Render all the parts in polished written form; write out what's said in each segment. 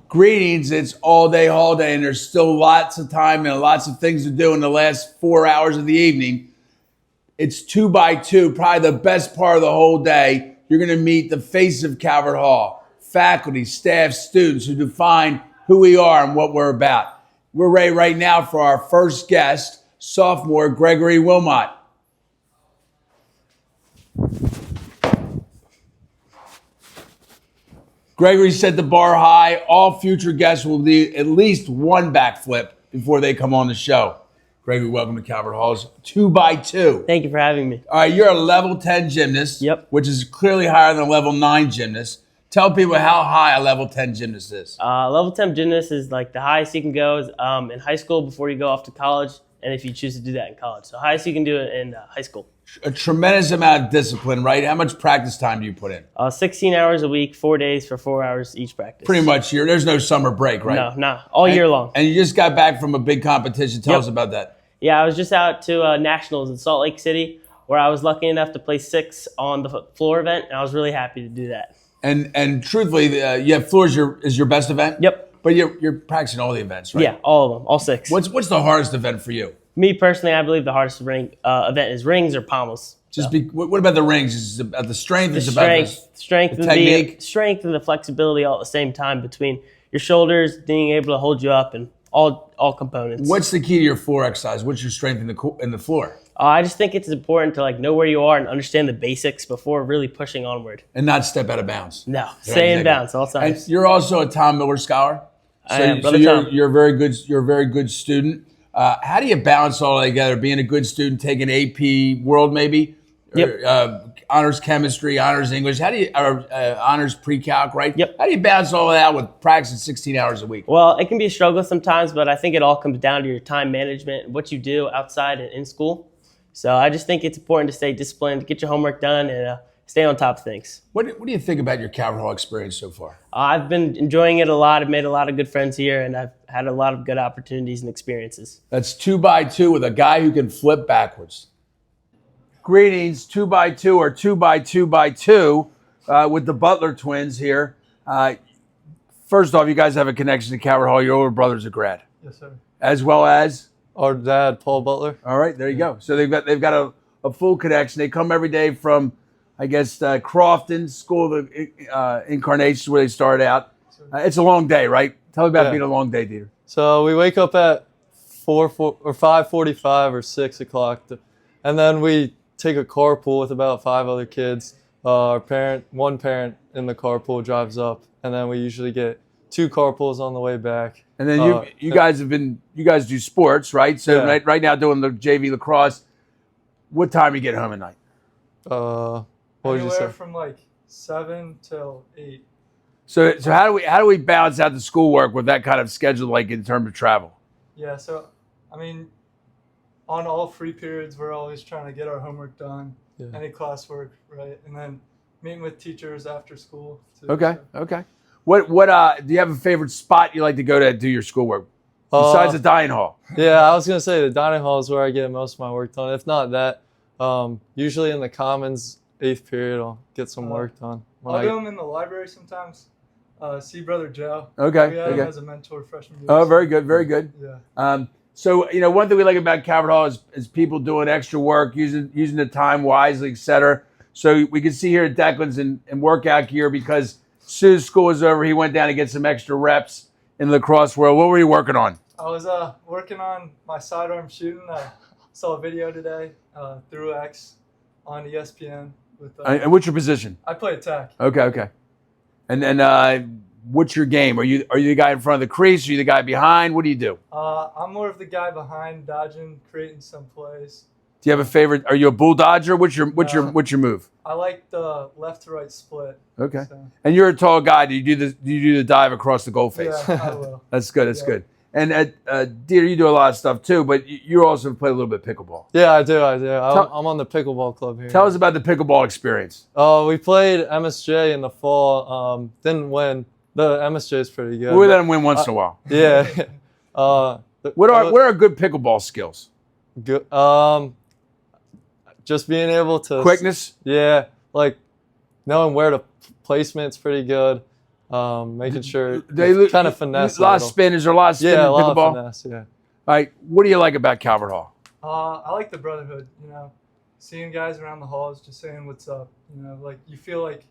Greetings, it's all day, all day, and there's still lots of time and lots of things to do in the last 4 hours of the evening. It's 2x2, probably the best part of the whole day. You're going to meet the face of Calvert Hall, faculty, staff, students who define who we are and what we're about. We're ready right now for our first guest, sophomore Gregory Wilmont. Gregory set the bar high. All future guests will do at least one backflip before they come on the show. Gregory, welcome to Calvert Hall's 2x2. Thank you for having me. All right, you're a level 10 gymnast, Yep. which is clearly higher than a level 9 gymnast. Tell people how high a level 10 gymnast is. Level 10 gymnast is like the highest you can go in high school before you go off to college, and if you choose to do that in college. So highest you can do it in high school. A tremendous amount of discipline, right? How much practice time do you put in? 16 hours a week, 4 days for 4 hours each practice. Pretty much. There's no summer break, right? No, all year long. And you just got back from a big competition. Tell Yep. us about that. Yeah, I was just out to Nationals in Salt Lake City, where I was lucky enough to place 6 on the floor event, and I was really happy to do that. And truthfully, floor is your best event? Yep. But you're practicing all the events, right? Yeah, all of them, all 6. What's the hardest event for you? Me personally, I believe the hardest event is rings or pommels. What about the rings? Is it about the strength? The Is it about strength, the technique? strength and the flexibility all at the same time between your shoulders, being able to hold you up, and all components. What's the key to your floor exercise? What's your strength in the floor? I just think it's important to know where you are and understand the basics before really pushing onward. And not step out of bounds. No, stay in bounds all times. And you're also a Tom Miller scholar. I am, Brother Tom. You're a very good. You're a very good student. How do you balance all that together? Being a good student, taking AP World maybe, Yep. Honors Chemistry, Honors English. Honors Pre-Calc, right? Yep. How do you balance all that with practicing 16 hours a week? Well, it can be a struggle sometimes, but I think it all comes down to your time management and what you do outside and in school. So I just think it's important to stay disciplined, get your homework done, and stay on top of things. What do you think about your Calvert Hall experience so far? I've been enjoying it a lot. I've made a lot of good friends here, and I've had a lot of good opportunities and experiences. That's 2x2 with a guy who can flip backwards. Greetings, 2x2 or 2x2x2 with the Butler Twins here. First off, you guys have a connection to Calvert Hall. Your older brother's a grad. Yes, sir. As well as? Our dad, Paul Butler. All right, there you go. So they've got a full connection. They come every day from, I guess, Crofton School of Incarnation, where they started out. It's a long day, right? Tell me about it being a long day, Daire. So we wake up at 5:45 or 6 o'clock, and then we take a carpool with about 5 other kids. One parent in the carpool drives up, and then we usually get 2 carpools on the way back. And then you guys do sports, right? So right now doing the JV lacrosse. What time you get home at night? What would you say? Anywhere from 7 till 8. So how do we balance out the schoolwork with that kind of schedule, in terms of travel? Yeah, so on all free periods, we're always trying to get our homework done, any classwork, right? And then meeting with teachers after school too. Okay. What do you have a favorite spot you like to go to do your schoolwork besides the dining hall? Yeah, I was gonna say the dining hall is where I get most of my work done. If not that, usually in the commons 8th period, I'll get some work done. I'll do them in the library sometimes. See Brother Joe. Okay. We had him as a mentor freshman year. Oh, very good, very good. Yeah. So one thing we like about Calvert Hall is people doing extra work, using the time wisely, et cetera. So we can see here at Declan's in workout gear because as soon as school was over, he went down to get some extra reps in the lacrosse world. What were you working on? I was working on my sidearm shooting. I saw a video today through X on ESPN. And what's your position? I play attack. Okay. And then what's your game? Are you the guy in front of the crease? Are you the guy behind? What do you do? I'm more of the guy behind, dodging, creating some plays. Do you have a favorite? Are you a bull dodger? What's your move? I like the left to right split. Okay. So. And you're a tall guy. Do you do the dive across the goal face? Yeah, I will. That's good. That's good. And Daire, you do a lot of stuff too, but you also play a little bit pickleball. Yeah, I do. I'm on the pickleball club here. Tell us about the pickleball experience. We played MSJ in the fall. Didn't win. The MSJ is pretty good. We let them win once in a while. Yeah. What are good pickleball skills? Good. Just being able to Quickness. Yeah, knowing where to placement's pretty good. making sure They kind of finesse a lot of little. spin. Is there a lot of spin Yeah, in a lot pickleball? of finesse, yeah. All right, what do you like about Calvert Hall? I like the brotherhood, you know, seeing guys around the halls, just saying what's up, you know, like you feel like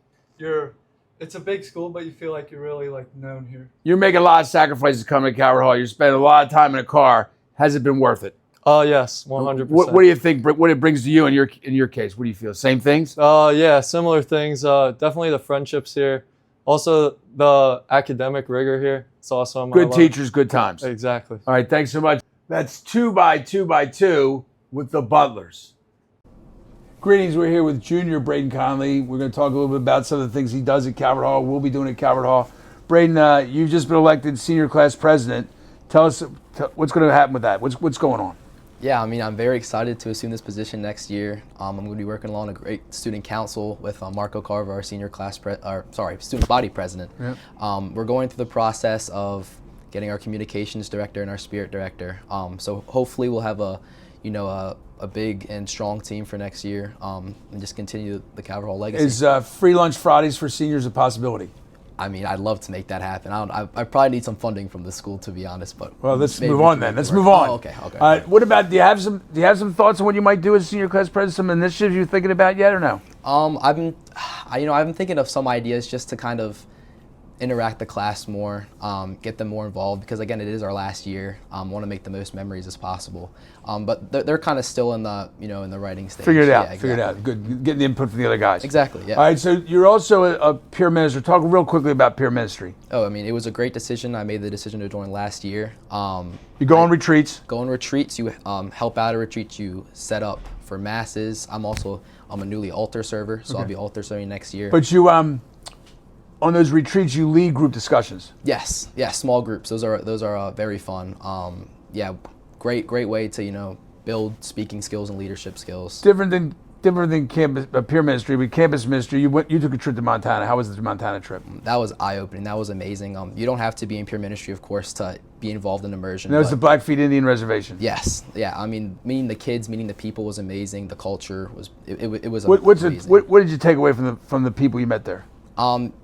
it's a big school, but you feel like you're really like known here. You're making a lot of sacrifices coming to Calvert Hall. You're spending a lot of time in a car. Has it been worth it? Oh, yes, 100%. What do you think? What it brings to you in your case? What do you feel? Same things? Yeah, similar things. Definitely the friendships here. Also, the academic rigor here. It's awesome. Good teachers, good times. Exactly. All right, thanks so much. That's 2x2 with the Butlers. Greetings, we're here with junior Braden Connley. We're going to talk a little bit about some of the things he does at Calvert Hall, we'll be doing at Calvert Hall. Braden, you've just been elected senior class president. Tell us what's going to happen with that. What's going on? Yeah, I mean, I'm very excited to assume this position next year. I'm going to be working along a great student council with Marco Carver, our student body president. Yep. We're going through the process of getting our communications director and our spirit director. So hopefully we'll have a big and strong team for next year, and just continue the Calvert Hall legacy. Is free lunch Fridays for seniors a possibility? I mean, I'd love to make that happen. I probably need some funding from the school, to be honest. But well, let's maybe move we on can then. make it Let's work. move on. Oh, okay. What about? Do you have some thoughts on what you might do as senior class president? Some initiatives you're thinking about yet, or no? I've been thinking of some ideas just to kind of interact the class more, get them more involved, because again, it is our last year. Want to make the most memories as possible. But they're kind of still in the in the writing stage. Figure it out. Yeah, Figure it out. Good. Getting the input from the other guys. Exactly. Yeah. All right. So you're also a peer minister. Talk real quickly about peer ministry. Oh, I mean, it was a great decision. I made the decision to join last year. You go on retreats. Go on retreats. You help out at retreats. You set up for masses. I'm a newly altar server, so I'll be altar serving next year. But you on those retreats, you lead group discussions. Yes, small groups. Those are very fun. Great way to build speaking skills and leadership skills. Different than campus peer ministry. With campus ministry, you took a trip to Montana. How was the Montana trip? That was eye-opening. That was amazing. You don't have to be in peer ministry, of course, to be involved in immersion. And that was the Blackfeet Indian Reservation. Yes, yeah. I mean, meeting the kids, meeting the people was amazing. The culture was it was amazing. What did you take away from the people you met there?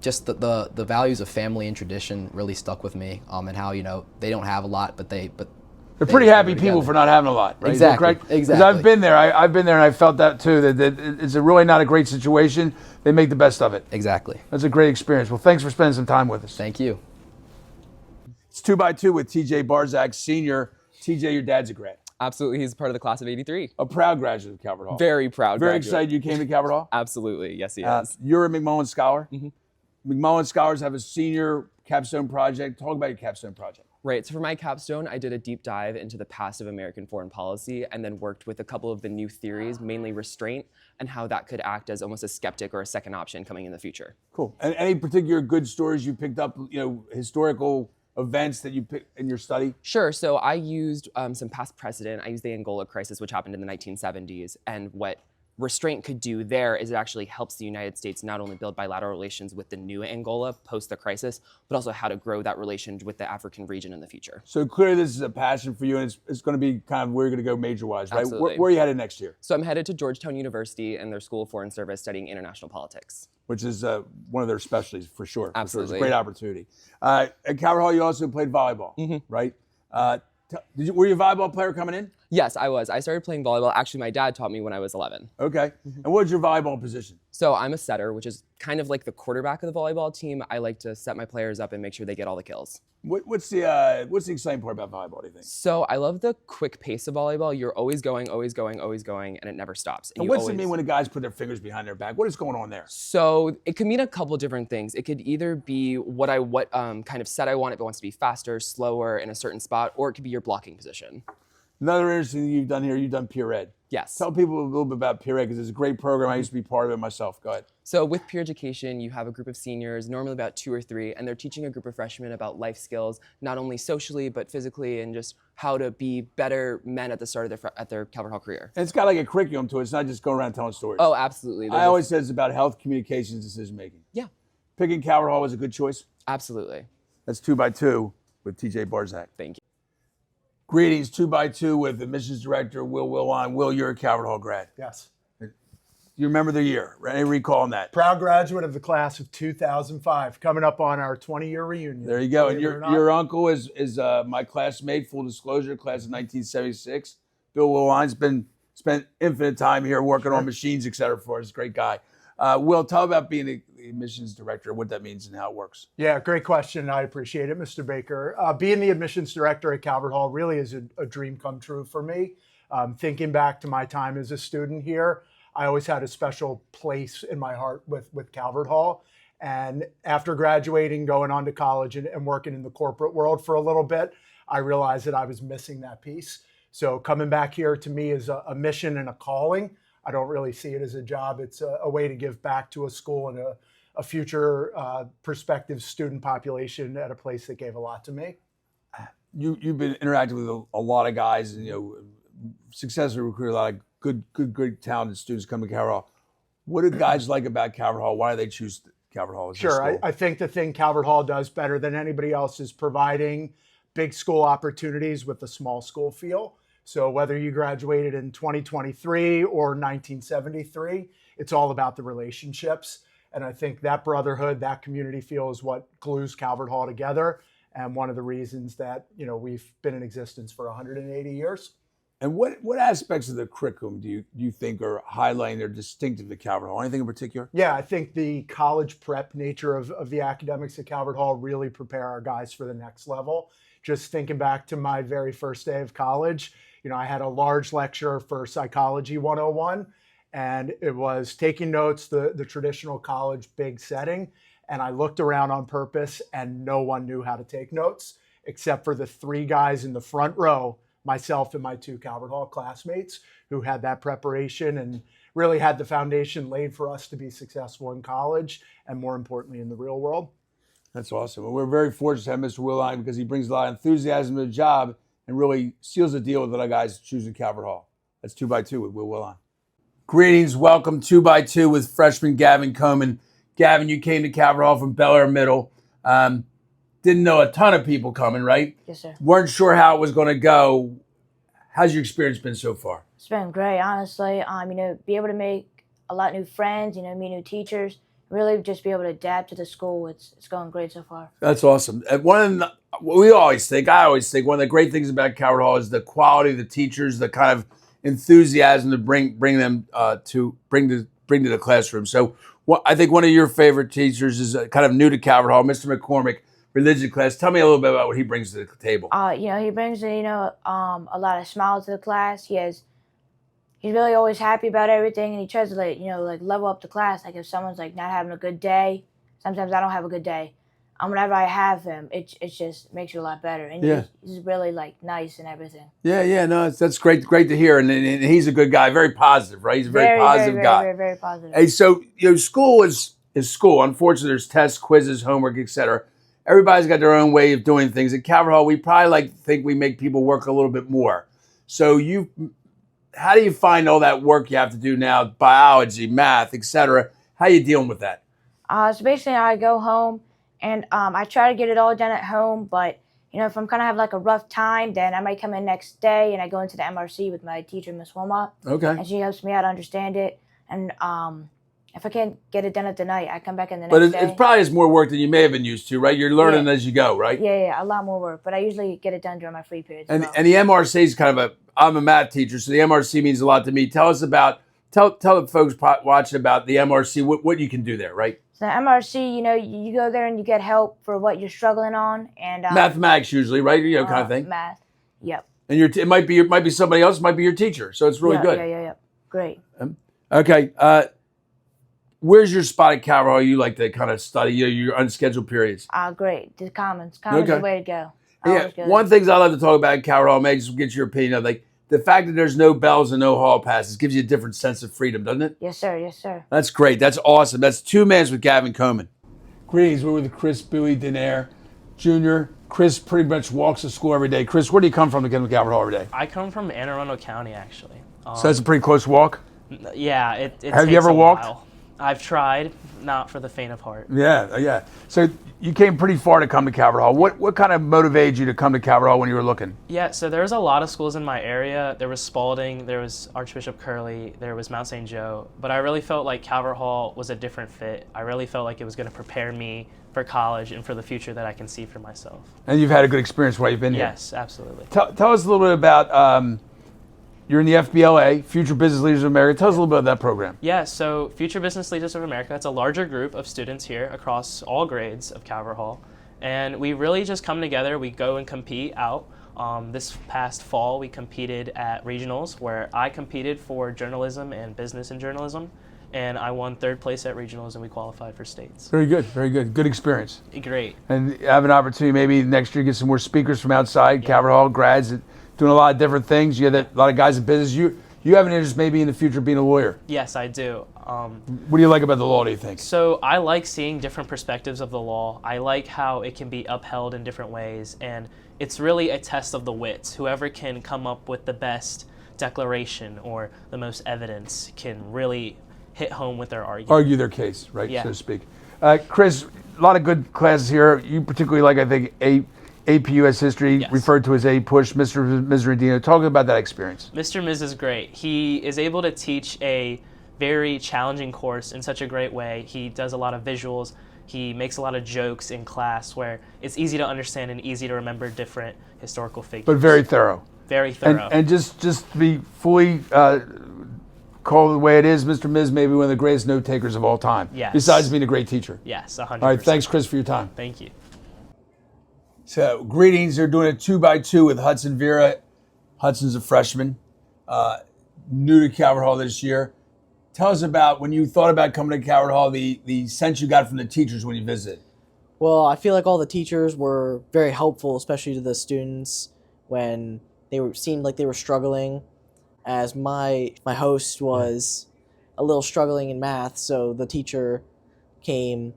Just the values of family and tradition really stuck with me, and how they don't have a lot, but they're pretty happy people for not having a lot, right? Exactly. Is that correct? Exactly. Because I've been there. I've been there, and I felt that too. That it's really not a great situation. They make the best of it. Exactly. That's a great experience. Well, thanks for spending some time with us. Thank you. It's 2x2 with TJ Barzac, senior. TJ, your dad's a grad. Absolutely, he's part of the class of '83. A proud graduate of Calvert Hall. Very proud. Very graduate. excited you came to Calvert Hall. Absolutely, yes, he is. You're a McMullen Scholar. Mm-hmm. McMullen Scholars have a senior capstone project. Talk about your capstone project. Right, so for my capstone, I did a deep dive into the past of American foreign policy and then worked with a couple of the new theories, mainly restraint, and how that could act as almost a skeptic or a second option coming in the future. Cool. And any particular good stories you picked up, historical events that you picked in your study? Sure, so I used some past precedent. I used the Angola crisis, which happened in the 1970s, and what restraint could do there is it actually helps the United States not only build bilateral relations with the new Angola post the crisis, but also how to grow that relation with the African region in the future. So clearly this is a passion for you, and it's going to be kind of where you're going to go major-wise, right? Absolutely. Where are you headed next year? So I'm headed to Georgetown University and their School of Foreign Service studying international politics. Which is one of their specialties for sure. Absolutely. It's a great opportunity. At Calvert Hall, you also played volleyball, right? Were you a volleyball player coming in? Yes, I was. I started playing volleyball. Actually, my dad taught me when I was 11. Okay. And what was your volleyball position? So I'm a setter, which is kind of like the quarterback of the volleyball team. I like to set my players up and make sure they get all the kills. What's the exciting part about volleyball, do you think? So I love the quick pace of volleyball. You're always going, and it never stops. And what's it mean when the guys put their fingers behind their back? What is going on there? So it could mean a couple different things. It could either be what kind of set I want, if it wants to be faster, slower, in a certain spot, or it could be your blocking position. Another interesting thing you've done here, you've done peer ed. Yes. Tell people a little bit about peer ed, because it's a great program. I used to be part of it myself. Go ahead. So with peer education, you have a group of seniors, normally about 2 or 3, and they're teaching a group of freshmen about life skills, not only socially, but physically, and just how to be better men at the start of their Calvert Hall career. And it's got like a curriculum to it. It's not just going around telling stories. Oh, absolutely. I always said it's about health, communications, decision making. Yeah. Picking Calvert Hall was a good choice. Absolutely. That's 2x2 with TJ Barzac. Thank you. Greetings, 2x2 with admissions director Will Wilmont. Will, you're a Calvert Hall grad. Yes. you remember the year? Any recall on that? Proud graduate of the class of 2005, coming up on our 20-year reunion. There you go. And your uncle is my classmate, full disclosure, class of 1976. Bill Wilmont's spent infinite time here working on machines, et cetera, for us. Great guy. Will, tell about being the admissions director, what that means and how it works. Yeah, great question. I appreciate it, Mr. Baker. Being the admissions director at Calvert Hall really is a dream come true for me. Thinking back to my time as a student here, I always had a special place in my heart with Calvert Hall. And after graduating, going on to college and working in the corporate world for a little bit, I realized that I was missing that piece. So coming back here to me is a mission and a calling. I don't really see it as a job. It's a way to give back to a school and a future prospective student population at a place that gave a lot to me. You've been interacting with a lot of guys and, successfully recruited a lot of good talented students coming to Calvert Hall. What do guys like about Calvert Hall? Why do they choose Calvert Hall as their school? I think the thing Calvert Hall does better than anybody else is providing big school opportunities with a small school feel. So whether you graduated in 2023 or 1973, it's all about the relationships. And I think that brotherhood, that community feel is what glues Calvert Hall together. And one of the reasons that, we've been in existence for 180 years. And what aspects of the curriculum do you think are highlighting their distinctive to Calvert Hall? Anything in particular? Yeah, I think the college prep nature of the academics at Calvert Hall really prepare our guys for the next level. Just thinking back to my very first day of college, I had a large lecture for Psychology 101, and it was taking notes, the traditional college big setting. And I looked around on purpose, and no one knew how to take notes except for the three guys in the front row, myself and my two Calvert Hall classmates, who had that preparation and really had the foundation laid for us to be successful in college and, more importantly, in the real world. That's awesome. We're very fortunate to have Mr. Will on because he brings a lot of enthusiasm to the job and really seals the deal with our guys choosing Calvert Hall. That's 2x2 with Will on. Greetings. Welcome 2x2 with freshman Gavin Kman. Gavin, you came to Calvert Hall from Bel Air Middle. Didn't know a ton of people coming, right? Yes, sir. Weren't sure how it was going to go. How's your experience been so far? It's been great, honestly. Be able to make a lot of new friends, meet new teachers, really just be able to adapt to the school. It's going great so far. That's awesome. And I always think, one of the great things about Calvert Hall is the quality of the teachers, the kind of enthusiasm to bring them to the classroom. So I think one of your favorite teachers is kind of new to Calvert Hall, Mr. McCormick. Religion class. Tell me a little bit about what he brings to the table. He brings a lot of smiles to the class. He's really always happy about everything, and he tries to level up the class. Like if someone's not having a good day, sometimes I don't have a good day. Whenever I have him, it just makes you a lot better. And he's really nice and everything. Yeah, no, that's great to hear. And he's a good guy, very positive, right? He's a very positive guy. Very, very positive. Hey, so school is school. Unfortunately, there's tests, quizzes, homework, etc. Everybody's got their own way of doing things. At Calvert Hall, we probably think we make people work a little bit more. So how do you find all that work you have to do now, biology, math, etc.? How are you dealing with that? So basically, I go home and I try to get it all done at home. But if I'm kind of have a rough time, then I might come in next day and I go into the MRC with my teacher, Miss Wilmont. Okay. And she helps me out understand it. And if I can't get it done at the night, I come back in the next day. But it's probably more work than you may have been used to, right? You're learning as you go, right? Yeah, a lot more work. But I usually get it done during my free periods. And the MRC is kind of I'm a math teacher, so the MRC means a lot to me. Tell the folks watching about the MRC, what you can do there, right? So the MRC, you go there and you get help for what you're struggling on. And mathematics usually, right? Kind of thing. Math, yep. And it might be somebody else, it might be your teacher. So it's really good. Yeah. Great. Okay. Where's your spot at Calvert Hall you like to kind of study your unscheduled periods? Great. The Commons. Commons is the way to go. One thing I love to talk about at Calvert Hall, Meg, just get your opinion of the fact that there's no bells and no hall passes gives you a different sense of freedom, doesn't it? Yes, sir. That's great. That's awesome. That's 2 minutes with Gavin Kman. Greetings. We're with Chris Buoy, Daire Jr. Chris pretty much walks to school every day. Chris, where do you come from to get to Calvert Hall every day? I come from Anne Arundel County, actually. So that's a pretty close walk? Yeah, it Have you ever walked? While. I've tried, not for the faint of heart. Yeah. So you came pretty far to come to Calvert Hall. What kind of motivated you to come to Calvert Hall when you were looking? Yeah, so there was a lot of schools in my area. There was Spalding, there was Archbishop Curley, there was Mount St. Joe, but I really felt like Calvert Hall was a different fit. I really felt like it was going to prepare me for college and for the future that I can see for myself. And you've had a good experience while you've been here. Yes, absolutely. Tell us a little bit about, you're in the FBLA, Future Business Leaders of America. Tell us a little bit about that program. Yeah, so Future Business Leaders of America, it's a larger group of students here across all grades of Calvert Hall. And we really just come together, we go and compete out. This past fall, we competed at regionals where I competed for journalism and business and journalism. And I won 3rd place at regionals and we qualified for states. Very good, very good. Good experience. Great. And have an opportunity maybe next year to get some more speakers from outside, Calvert Hall grads that doing a lot of different things. You have a lot of guys in business. You have an interest maybe in the future being a lawyer. Yes, I do. What do you like about the law, do you think? So I like seeing different perspectives of the law. I like how it can be upheld in different ways. And it's really a test of the wits. Whoever can come up with the best declaration or the most evidence can really hit home with their argument. Argue their case, right, Yeah. so to speak. Chris, a lot of good classes here. You particularly like, I think, AP US History, Yes. referred to as A Push, Mr. Ms. Rendino. Talk about that experience. Mr. Miz is great. He is able to teach a very challenging course in such a great way. He does a lot of visuals. He makes a lot of jokes in class where it's easy to understand and easy to remember different historical figures. But very thorough. Very thorough. And just to be fully called the way it is, Mr. Miz may be one of the greatest note takers of all time. Yes. Besides being a great teacher. Yes, 100%. All right, thanks, Chris, for your time. Thank you. So, greetings. They're doing a 2x2 with Hudson Vera. Hudson's a freshman, new to Calvert Hall this year. Tell us about when you thought about coming to Calvert Hall, the sense you got from the teachers when you visited. Well, I feel like all the teachers were very helpful, especially to the students when seemed like they were struggling. As my host was a little struggling in math, so the teacher came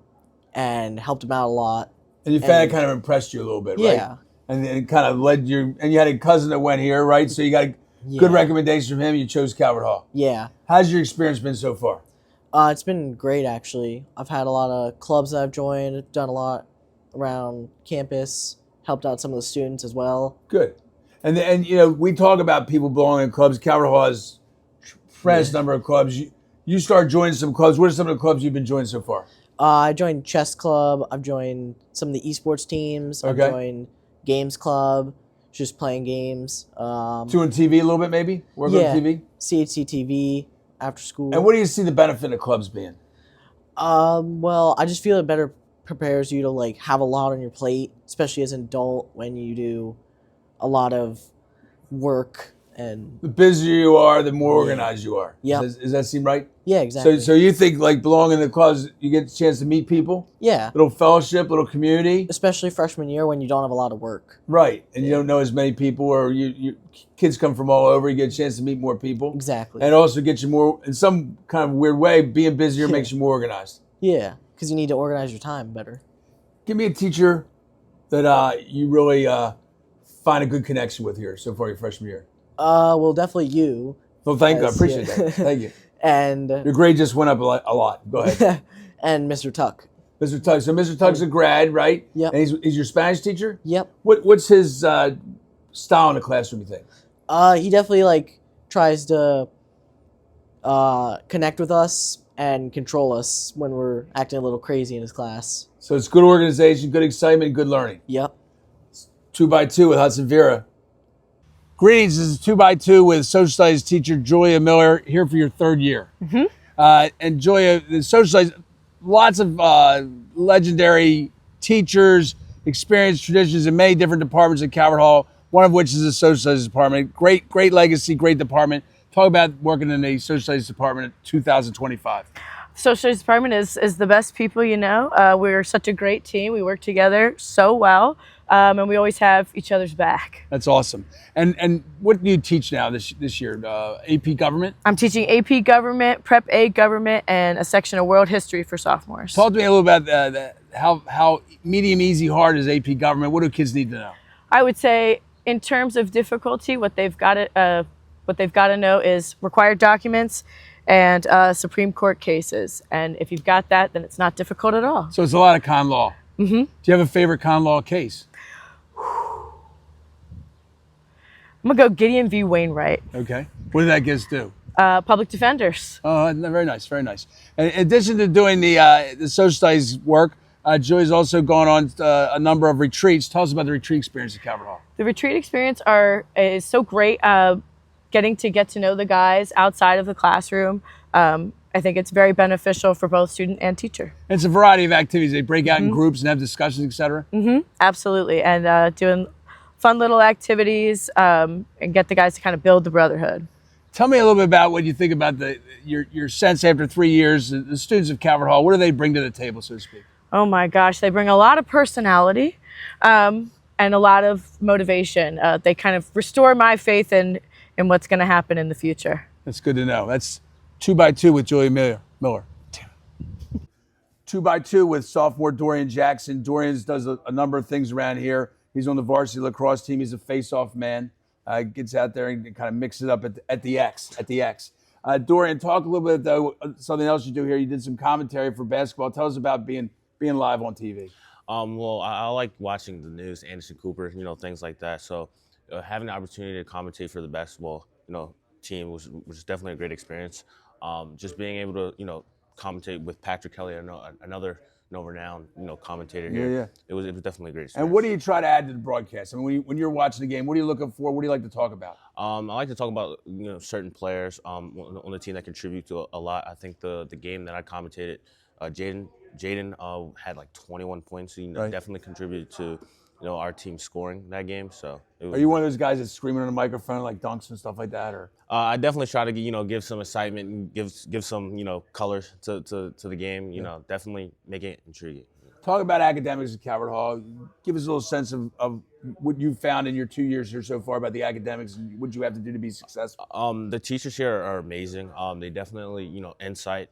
and helped him out a lot. And you found it kind of impressed you a little bit, right? Yeah. And it kind of led you, and you had a cousin that went here, right? So you got a good recommendation from him. You chose Calvert Hall. Yeah. How's your experience been so far? It's been great, actually. I've had a lot of clubs that I've joined, done a lot around campus, helped out some of the students as well. Good. And you know, we talk about people belonging in clubs. Calvert Hall has tremendous number of clubs. You start joining some clubs. What are some of the clubs you've been joining so far? I joined chess club. I've joined some of the esports teams. Okay. I've joined games club, just playing games. Doing TV a little bit, maybe? Work on TV? CHC TV after school. And what do you see the benefit of clubs being? Well, I just feel it better prepares you to like have a lot on your plate, especially as an adult when you do a lot of work. And the busier you are, the more organized you are. Yeah. Does that seem right? Yeah, exactly. So you think like belonging in the clubs, you get a chance to meet people? Yeah. Little fellowship, little community? Especially freshman year when you don't have a lot of work. Right. And you don't know as many people, or you kids come from all over, you get a chance to meet more people. Exactly. And also get you more, in some kind of weird way, being busier makes you more organized. Yeah, because you need to organize your time better. Give me a teacher that you really find a good connection with here so far your freshman year. Well, definitely you. Well, thank you. I appreciate that. Thank you. And your grade just went up a lot. Go ahead. And Mr. Tuck. Mr. Tuck. So Mr. Tuck's a grad, right? Yep. And he's your Spanish teacher? Yep. What's his style in the classroom, you think? He definitely like tries to connect with us and control us when we're acting a little crazy in his class. So it's good organization, good excitement, good learning. Yep. 2x2 with Hudson Vera. Greetings, this is 2x2 with social studies teacher Julia Miller, here for your third year. Mm-hmm. And Julia, the social studies, lots of legendary teachers, experienced traditions in many different departments at Calvert Hall, one of which is the social studies department. Great legacy, great department. Talk about working in the social studies department in 2025. Social studies department is the best people, you know. We're such a great team. We work together so well. And we always have each other's back. That's awesome. And what do you teach now this year? AP Government? I'm teaching AP Government, Prep A Government, and a section of World History for sophomores. Talk to me a little about how medium, easy, hard is AP Government. What do kids need to know? I would say in terms of difficulty, what they've got to know is required documents, and Supreme Court cases. And if you've got that, then it's not difficult at all. So it's a lot of con law. Mm-hmm. Do you have a favorite con law case? I'm going to go Gideon v. Wainwright. Okay. What did that case do? Public defenders. Oh, very nice, very nice. In addition to doing the social studies work, Joy's also gone on a number of retreats. Tell us about the retreat experience at Calvert Hall. The retreat experience is so great. Getting to get to know the guys outside of the classroom. I think it's very beneficial for both student and teacher. It's a variety of activities. They break out in groups and have discussions, etc. Absolutely, and doing fun little activities and get the guys to kind of build the brotherhood. Tell me a little bit about what you think about your sense after 3 years. The students of Calvert Hall, what do they bring to the table, so to speak? Oh my gosh, they bring a lot of personality and a lot of motivation. They kind of restore my faith in what's going to happen in the future. That's good to know. That's 2x2 with Julia Miller. 2x2 with sophomore Dorian Jackson. Dorian does a number of things around here. He's on the varsity lacrosse team. He's a face-off man. Gets out there and kind of mixes it up at the X. Dorian, talk a little bit, though, something else you do here. You did some commentary for basketball. Tell us about being live on TV. Well, I like watching the news, Anderson Cooper, things like that. So having the opportunity to commentate for the basketball, team was definitely a great experience. Just being able to, commentate with Patrick Kelly, another renowned, commentator here. Yeah. It was definitely a great experience. And what do you try to add to the broadcast? I mean, when you're watching the game, what are you looking for? What do you like to talk about? I like to talk about certain players on the team that contribute to a lot. I think the game that I commentated, Jaden had like 21 points. So, Right. definitely contributed to our team scoring that game. So Are you one of those guys that's screaming on the microphone like dunks and stuff like that, or? I definitely try to give some excitement and give some color to the game. Definitely make it intriguing. Talk about academics at Calvert Hall. Give us a little sense of what you've found in your 2 years here so far about the academics and what you have to do to be successful. The teachers here are amazing. They definitely incite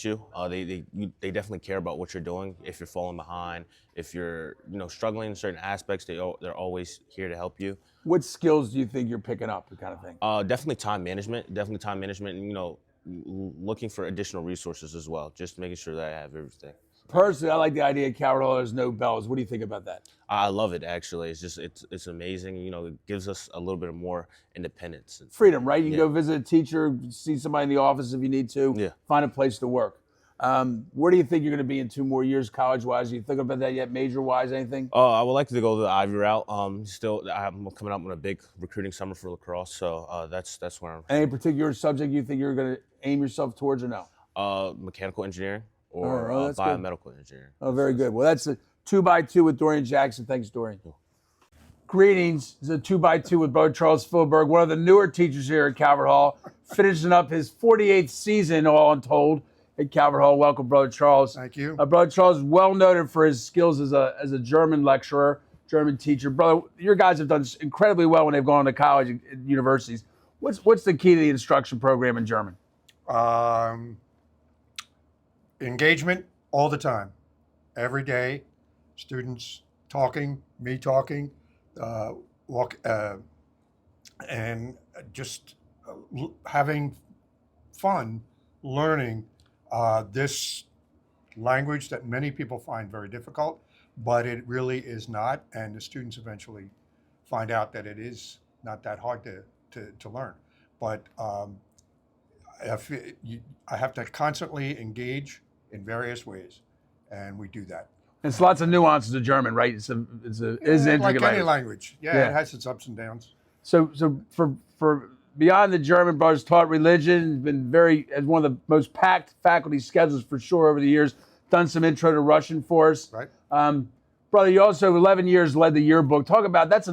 you. They definitely care about what you're doing. If you're falling behind, if you're struggling in certain aspects, they're always here to help you. What skills do you think you're picking up, kind of thing? Definitely time management. And looking for additional resources as well. Just making sure that I have everything. Personally, I like the idea at Calvert Hall there's no bells. What do you think about that? I love it, actually. It's amazing. It gives us a little bit more independence. Freedom, right? You can go visit a teacher, see somebody in the office if you need to, find a place to work. Where do you think you're going to be in 2 more years, college-wise? Are you thinking about that yet, major-wise, anything? I would like to go the Ivy route. I'm coming up on a big recruiting summer for lacrosse, so that's where I'm. Any particular subject you think you're going to aim yourself towards or no? Mechanical engineering or biomedical engineering. Oh, very good. Well, that's a 2x2 with Dorian Jackson. Thanks, Dorian. Greetings. This is a 2x2 with Brother Charles Fberg, one of the newer teachers here at Calvert Hall, finishing up his 48th season, all untold, at Calvert Hall. Welcome, Brother Charles. Thank you. Brother Charles is well noted for his skills as a German lecturer, German teacher. Brother, your guys have done incredibly well when they've gone to college and universities. What's the key to the instruction program in German? Engagement all the time, every day. Students talking, me talking, and just having fun learning this language that many people find very difficult, but it really is not. And the students eventually find out that it is not that hard to learn. But I have to constantly engage in various ways, and we do that. It's lots of nuances of German, right? It's an intricate like any language. Yeah, it has its ups and downs. So for beyond the German, brothers taught religion, been as one of the most packed faculty schedules for sure over the years. Done some intro to Russian for us. Right. Brother, you also 11 years led the yearbook. Talk about that's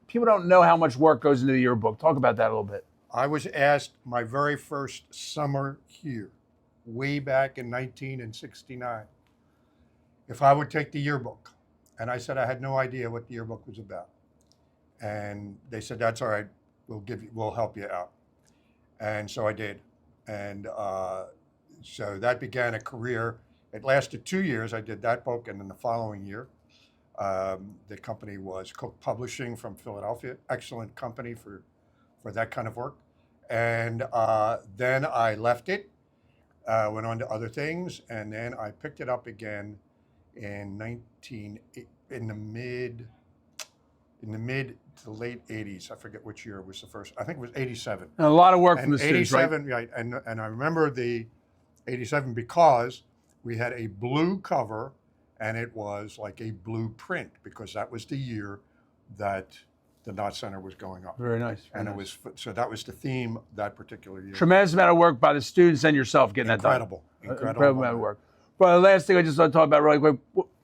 people don't know how much work goes into the yearbook. Talk about that a little bit. I was asked my very first summer here, way back in 1969, if I would take the yearbook. And I said I had no idea what the yearbook was about. And they said, that's all right, we'll help you out. And so I did. And so that began a career. It lasted 2 years. I did that book, and then the following year, the company was Cook Publishing from Philadelphia, excellent company for that kind of work. And then I left it, went on to other things, and then I picked it up again in in the mid to late 80s. I forget which year was the first. I think it was 87. And a lot of work And from the students, right? 87, right? And I remember the 87 because we had a blue cover, and it was like a blue print because that was the year that the Knott Center was going up. Very nice. And it was, so that was the theme that particular year. Tremendous amount of work by the students and yourself getting Incredible. that done. Incredible Amount of work. But the last thing I just want to talk about really quick,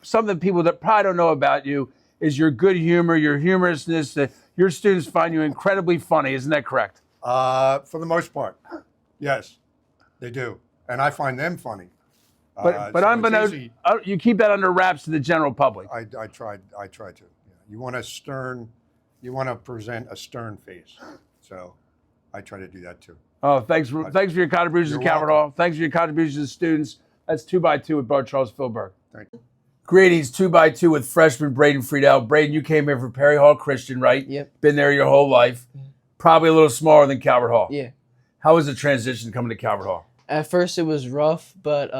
something people that probably don't know about you is your good humor, your humorousness. Your students find you incredibly funny. Isn't that correct? For the most part, yes, they do. And I find them funny. But so unbeknownst, you keep that under wraps to the general public. I try to. Yeah. You want to present a stern face. So I try to do that too. Oh, thanks for your contributions to Calvert Hall. Thanks for your contributions to the students. That's 2x2 with Bart Charles Fberg. Thank you. Greetings, 2x2 with freshman Braden Fredell. Braden, you came here for Perry Hall Christian, right? Yep. Been there your whole life. Probably a little smaller than Calvert Hall. Yeah. How was the transition coming to Calvert Hall? At first it was rough, but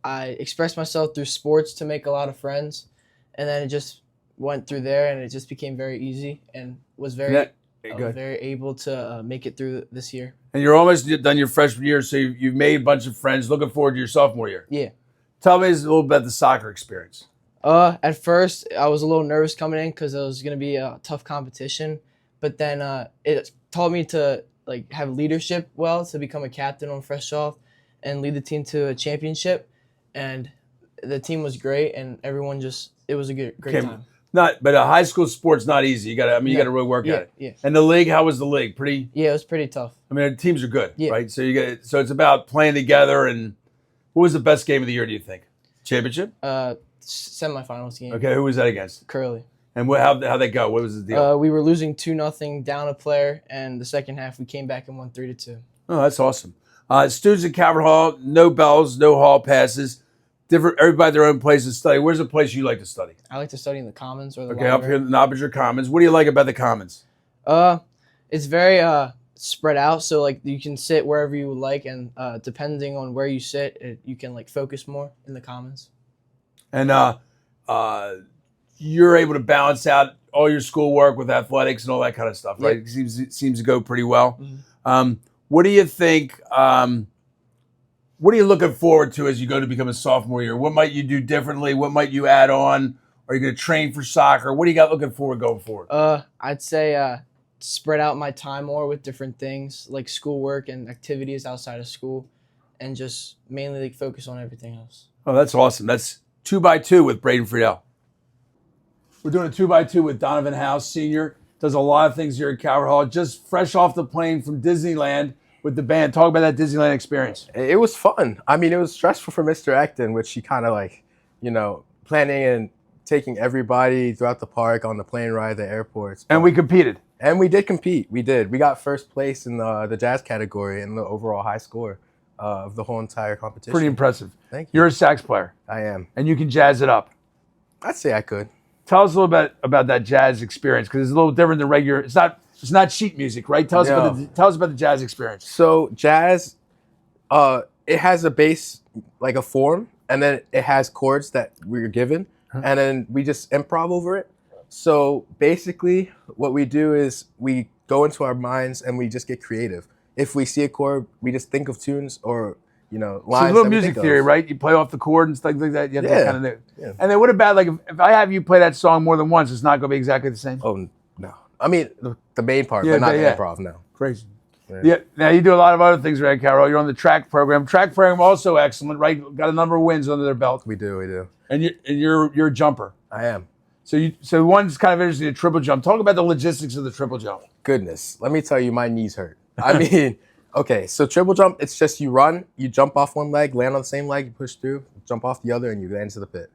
I expressed myself through sports to make a lot of friends, and then it just went through there, and it just became very easy, and was very able to make it through this year. And you're almost done your freshman year, so you've made a bunch of friends. Looking forward to your sophomore year. Yeah. Tell me a little about the soccer experience. At first, I was a little nervous coming in because it was going to be a tough competition, but then it taught me to have leadership to become a captain on fresh off and lead the team to a championship. And the team was great, and everyone it was a great time. But a high school sport's not easy. You got to really work at it. Yeah. And the league, how was the league? Pretty. Yeah, it was pretty tough. I mean, the teams are good, Yeah. right? So so it's about playing together. And what was the best game of the year? Do you think? Championship? Semifinals game. Okay, who was that against? Curly. And how'd they go? What was the deal? We were losing 2-0 down a player, and the second half we came back and won 3-2. Oh, that's awesome. Students at Calvert Hall, no bells, no hall passes. Everybody their own place to study. Where's the place you like to study? I like to study in the Commons or the up here in the Nobbinger Commons. What do you like about the Commons? It's very spread out, so you can sit wherever you would like, and depending on where you sit, you can focus more in the Commons. And you're able to balance out all your schoolwork with athletics and all that kind of stuff, right? Yep. It seems to go pretty well. Mm-hmm. What do you think? What are you looking forward to as you go to become a sophomore year? What might you do differently? What might you add on? Are you going to train for soccer? What do you got looking forward going forward? I'd say spread out my time more with different things like schoolwork and activities outside of school, and just mainly focus on everything else. Oh, that's awesome. That's 2x2 with Braden Fredell. We're doing a 2x2 with Donovan House, Sr. Does a lot of things here at Calvert Hall. Just fresh off the plane from Disneyland with the band. Talk about that Disneyland experience. It was fun. I mean, it was stressful for Mr. Acton, which he kind of planning and taking everybody throughout the park on the plane ride, the airports. And we competed. And we did compete. We did. We got first place in the jazz category and the overall high score of the whole entire competition. Pretty impressive. Thank you. You're a sax player. I am. And you can jazz it up. I'd say I could. Tell us a little bit about that jazz experience, because it's a little different than regular. It's not sheet music, right? Tell us about the jazz experience. So jazz, it has a bass, like a form, and then it has chords that we're given, and then we just improv over it. So basically, what we do is we go into our minds and we just get creative. If we see a chord, we just think of tunes or lines. So it's a little music theory, right? You play off the chord and stuff like that. You have to kind of do. Yeah. And then what about if I have you play that song more than once, it's not going to be exactly the same? Oh, no. I mean, the main part, but not the improv, no. Crazy. Yeah. Now, you do a lot of other things, right, Carol? You're on the track program. Track program also excellent, right? Got a number of wins under their belt. We do. And you're a jumper. I am. So one's kind of interesting, a triple jump. Talk about the logistics of the triple jump. Goodness. Let me tell you, my knees hurt. I mean, okay, so triple jump, it's just you run, you jump off one leg, land on the same leg, you push through, jump off the other, and you land to the pit.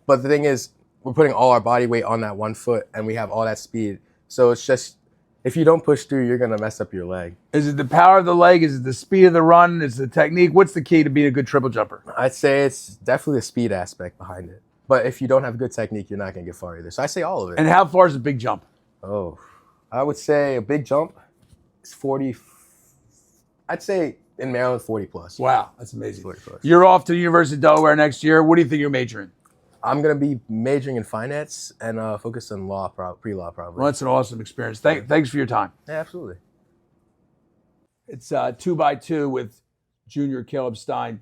But the thing is, we're putting all our body weight on that one foot, and we have all that speed. So it's just, if you don't push through, you're going to mess up your leg. Is it the power of the leg? Is it the speed of the run? Is it the technique? What's the key to being a good triple jumper? I'd say it's definitely the speed aspect behind it. But if you don't have good technique, you're not going to get far either. So I say all of it. And how far is a big jump? Oh, I would say a big jump is 40 I'd say in Maryland, 40 plus. Wow, that's amazing. 40 plus. You're off to the University of Delaware next year. What do you think you're majoring? I'm going to be majoring in finance and focus on law, pre-law probably. Well, that's an awesome experience. Thanks for your time. Yeah, absolutely. It's 2x2 with junior Caleb Stein.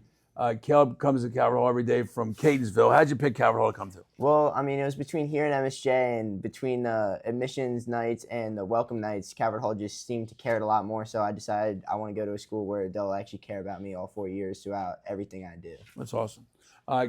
Caleb comes to Calvert Hall every day from Catonsville. How'd you pick Calvert Hall to come to? Well, I mean, it was between here and MSJ, and between the admissions nights and the welcome nights, Calvert Hall just seemed to care a lot more. So I decided I want to go to a school where they'll actually care about me all 4 years throughout everything I do. That's awesome.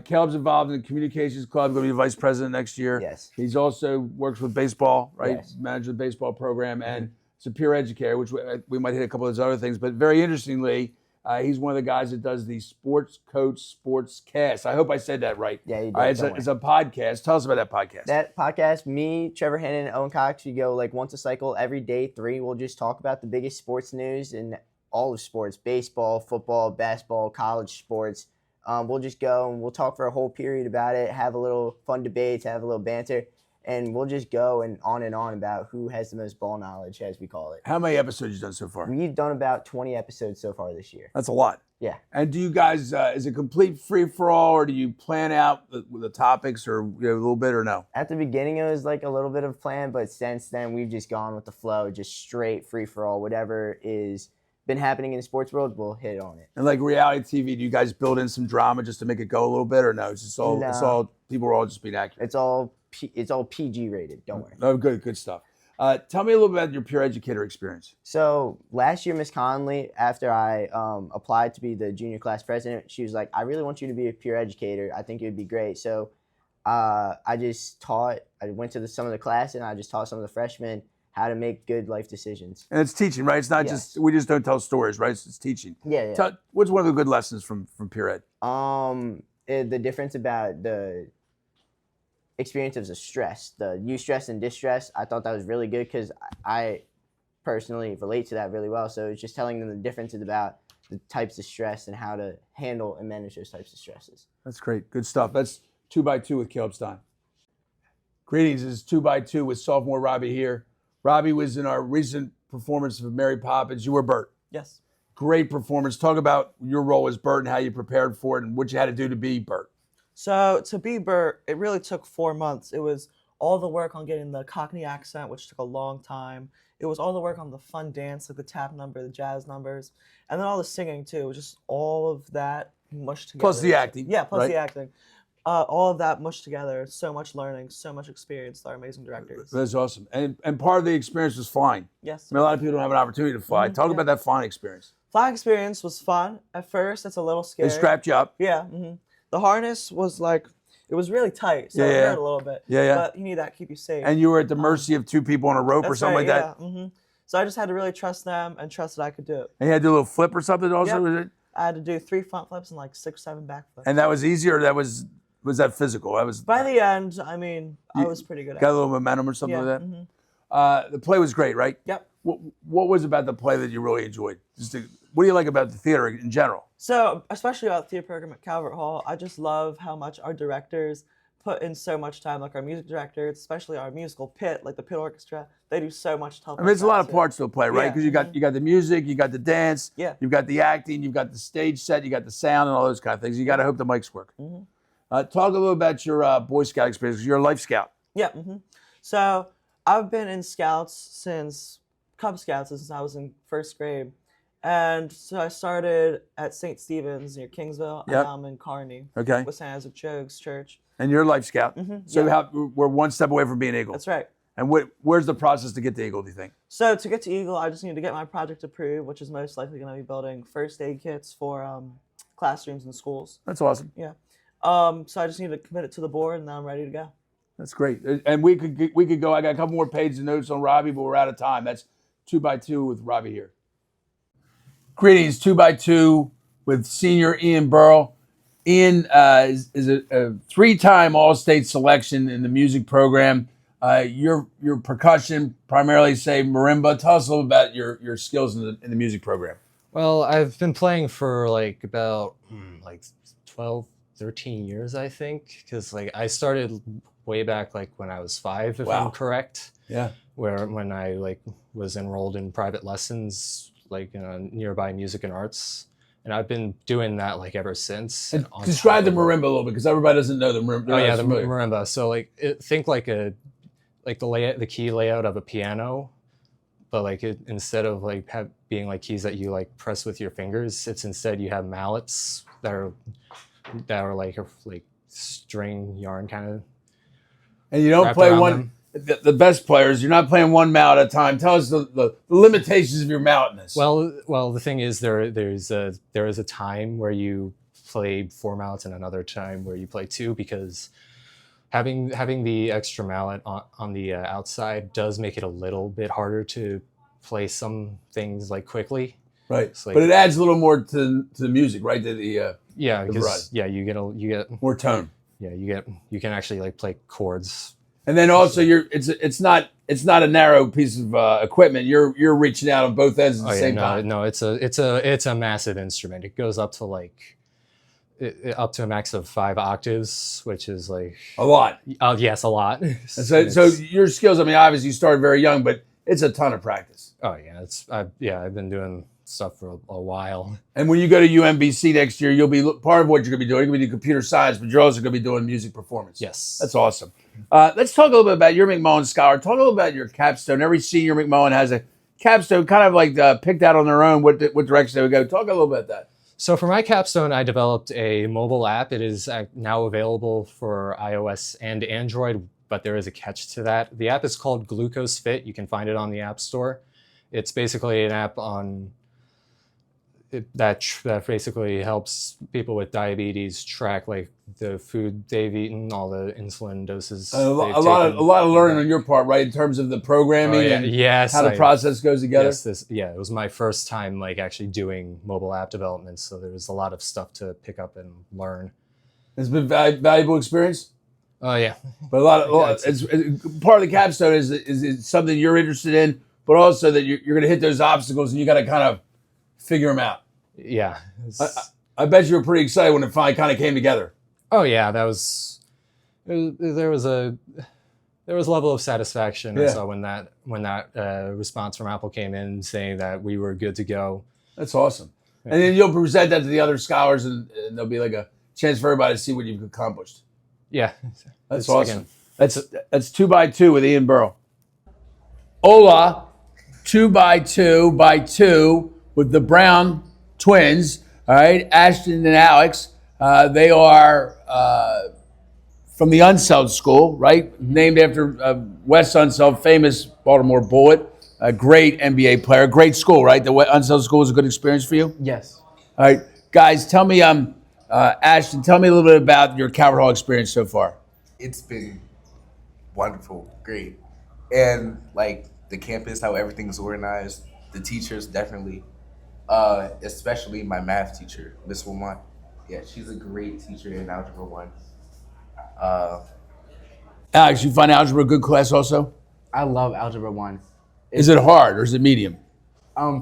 Caleb's involved in the communications club, going to be vice president next year. Yes. He's also works with baseball, right? Yes. Manages the baseball program, and is a peer educator, which we might hit a couple of those other things. But very interestingly, he's one of the guys that does the Sports Coach Sports Cast. I hope I said that right. Yeah, you did. All right, it's a podcast. Tell us about that podcast. That podcast, me, Trevor Hannon, and Owen Cox, we go like once a cycle every day 3. We'll just talk about the biggest sports news in all of sports, baseball, football, basketball, college sports. We'll just go and we'll talk for a whole period about it, have a little fun debates, have a little banter, and we'll just go and on about who has the most ball knowledge, as we call it. How many episodes you done so far? We've done about 20 episodes so far this year. That's a lot. Yeah. And do you guys, is it complete free-for-all, or do you plan out the topics or a little bit, or no? At the beginning, it was like a little bit of plan, but since then, we've just gone with the flow, just straight free-for-all. Whatever is been happening in the sports world, we'll hit on it. And like reality TV, do you guys build in some drama just to make it go a little bit, or no? It's just all, No. it's all people are all just being accurate. It's all PG rated. Don't worry. Oh, good stuff. Tell me a little bit about your peer educator experience. So last year, Miss Connley, after I applied to be the junior class president, she was like, "I really want you to be a peer educator. I think it would be great." So I went to some of the class and I just taught some of the freshmen how to make good life decisions. And it's teaching, right? It's not just, we just don't tell stories, right? It's teaching. Yeah. What's one of the good lessons from peer ed? The difference about the experiences of stress, the eustress and distress. I thought that was really good because I personally relate to that really well. So it's just telling them the differences about the types of stress and how to handle and manage those types of stresses. That's great. Good stuff. That's 2x2 with Caleb Stein. Greetings. This is 2x2 with sophomore Robbie here. Robbie was in our recent performance of Mary Poppins. You were Bert. Yes. Great performance. Talk about your role as Bert and how you prepared for it and what you had to do to be Bert. So to be Bert, it really took 4 months. It was all the work on getting the Cockney accent, which took a long time. It was all the work on the fun dance, like the tap number, the jazz numbers, and then all the singing too. It was just all of that mushed together. Plus the acting. Yeah, plus right? the acting. All of that mushed together. So much learning, so much experience with our amazing directors. That's awesome. And part of the experience was flying. Yes. I mean, a lot of people don't have an opportunity to fly. Talk about that flying experience. Flying experience was fun. At first, it's a little scary. They strapped you up. Yeah. The harness was like, it was really tight, so it hurt a little bit. Yeah. But you need that to keep you safe. And you were at the mercy of 2 people on a rope or something like that? So I just had to really trust them and trust that I could do it. And you had to do a little flip or something also? Yep. Was it? I had to do 3 front flips and like 6, 7 back flips. And that was easy, or was that physical? That was. By the end, I mean, I was pretty good at it. Got a little momentum or something like that? The play was great, right? Yep. What was about the play that you really enjoyed? What do you like about the theater in general? So, especially about the theater program at Calvert Hall, I just love how much our directors put in so much time, like our music directors, especially our musical pit, like the pit orchestra. They do so much to help. I mean, it's a lot of parts to a play, right? Yeah. Because you got the music, you got the dance, you've got the acting, you've got the stage set, you got the sound, and all those kind of things. You got to hope the mics work. Talk a little about your Boy Scout experience. You're a Life Scout. Yeah. So I've been in Scouts Cub Scouts since I was in 1st grade. And so I started at St. Stephen's near Kingsville, and now I'm in Kearney with St. Isaac Jogues Church. And you're a Life Scout. So we're one step away from being Eagle. That's right. And where's the process to get to Eagle, do you think? So to get to Eagle, I just need to get my project approved, which is most likely going to be building first aid kits for classrooms and schools. That's awesome. Yeah. So I just need to commit it to the board, and then I'm ready to go. That's great. And we could go. I got a couple more pages of notes on Robbie, but we're out of time. That's 2x2 with Robbie here. Greetings, 2x2 with senior Ian Burrell. Ian is a 3-time All-State selection in the music program. Your percussion, primarily say marimba. Tell us a little about your skills in the music program. Well, I've been playing for like about 12, 13 years, I think, because like I started way back like when I was 5, if I'm correct. Yeah. When I like was enrolled in private lessons like nearby music and arts, and I've been doing that like ever since. And describe the marimba a little bit, because everybody doesn't know the marimba. Oh yeah, the marimba. So like think like the key layout of a piano, but like instead of like being like keys that you like press with your fingers, it's instead you have mallets that are like string yarn kind of. And you don't play one. The best players, you're not playing one mallet at a time. Tell us the limitations of your malletness. Well, the thing is there is a time where you play 4 mallets and another time where you play 2, because having the extra mallet on the outside does make it a little bit harder to play some things like quickly. Right, like, but it adds a little more to the music, right? To the because you get more tone. Yeah, you can actually like play chords. And then also it's not a narrow piece of equipment. You're reaching out on both ends at the same time. No, it's a massive instrument. It goes up to like up to a max of 5 octaves, which is like a lot. Yes, a lot. So your skills. I mean, obviously you started very young, but it's a ton of practice. Oh yeah, I've been doing stuff for a while. And when you go to UMBC next year, you'll be part of what you're going to be doing. You're going to be doing computer science, but you're also going to be doing music performance. Yes, that's awesome. Let's talk a little bit about your McMullen Scholar. Talk a little about your capstone. Every senior McMullen has a capstone, kind of like picked out on their own what direction they would go. Talk a little bit about that. So for my capstone, I developed a mobile app. It is now available for iOS and Android, but there is a catch to that. The app is called Glucose Fit. You can find it on the App Store. It's basically an app that basically helps people with diabetes track like the food they've eaten, all the insulin doses. A lot of learning on your part, right, in terms of the programming and how the process goes together. It was my first time like actually doing mobile app development, so there was a lot of stuff to pick up and learn. It's been valuable experience. Oh yeah, but it's part of the capstone is something you're interested in, but also that you're going to hit those obstacles and you got to kind of figure them out. Yeah. I bet you were pretty excited when it finally kind of came together. Oh yeah, there was a level of satisfaction I saw when that response from Apple came in saying that we were good to go. That's awesome. Yeah. And then you'll present that to the other scholars and there'll be like a chance for everybody to see what you've accomplished. Yeah. That's awesome. Again, that's 2x2 with Ian Burrow. Hola, 2x2 with the Brown Twins, all right, Ashton and Alex. They are from the Unseld School, right? Named after Wes Unseld, famous Baltimore Bullet, a great NBA player. Great school, right? The Unseld School was a good experience for you? Yes. All right, guys, tell me, Ashton, tell me a little bit about your Calvert Hall experience so far. It's been wonderful, great. And like the campus, how everything's organized, the teachers definitely. Especially my math teacher, Miss Wilmont. Yeah, she's a great teacher in Algebra 1. Alex, you find Algebra a good class also? I love Algebra 1. Is it hard or is it medium?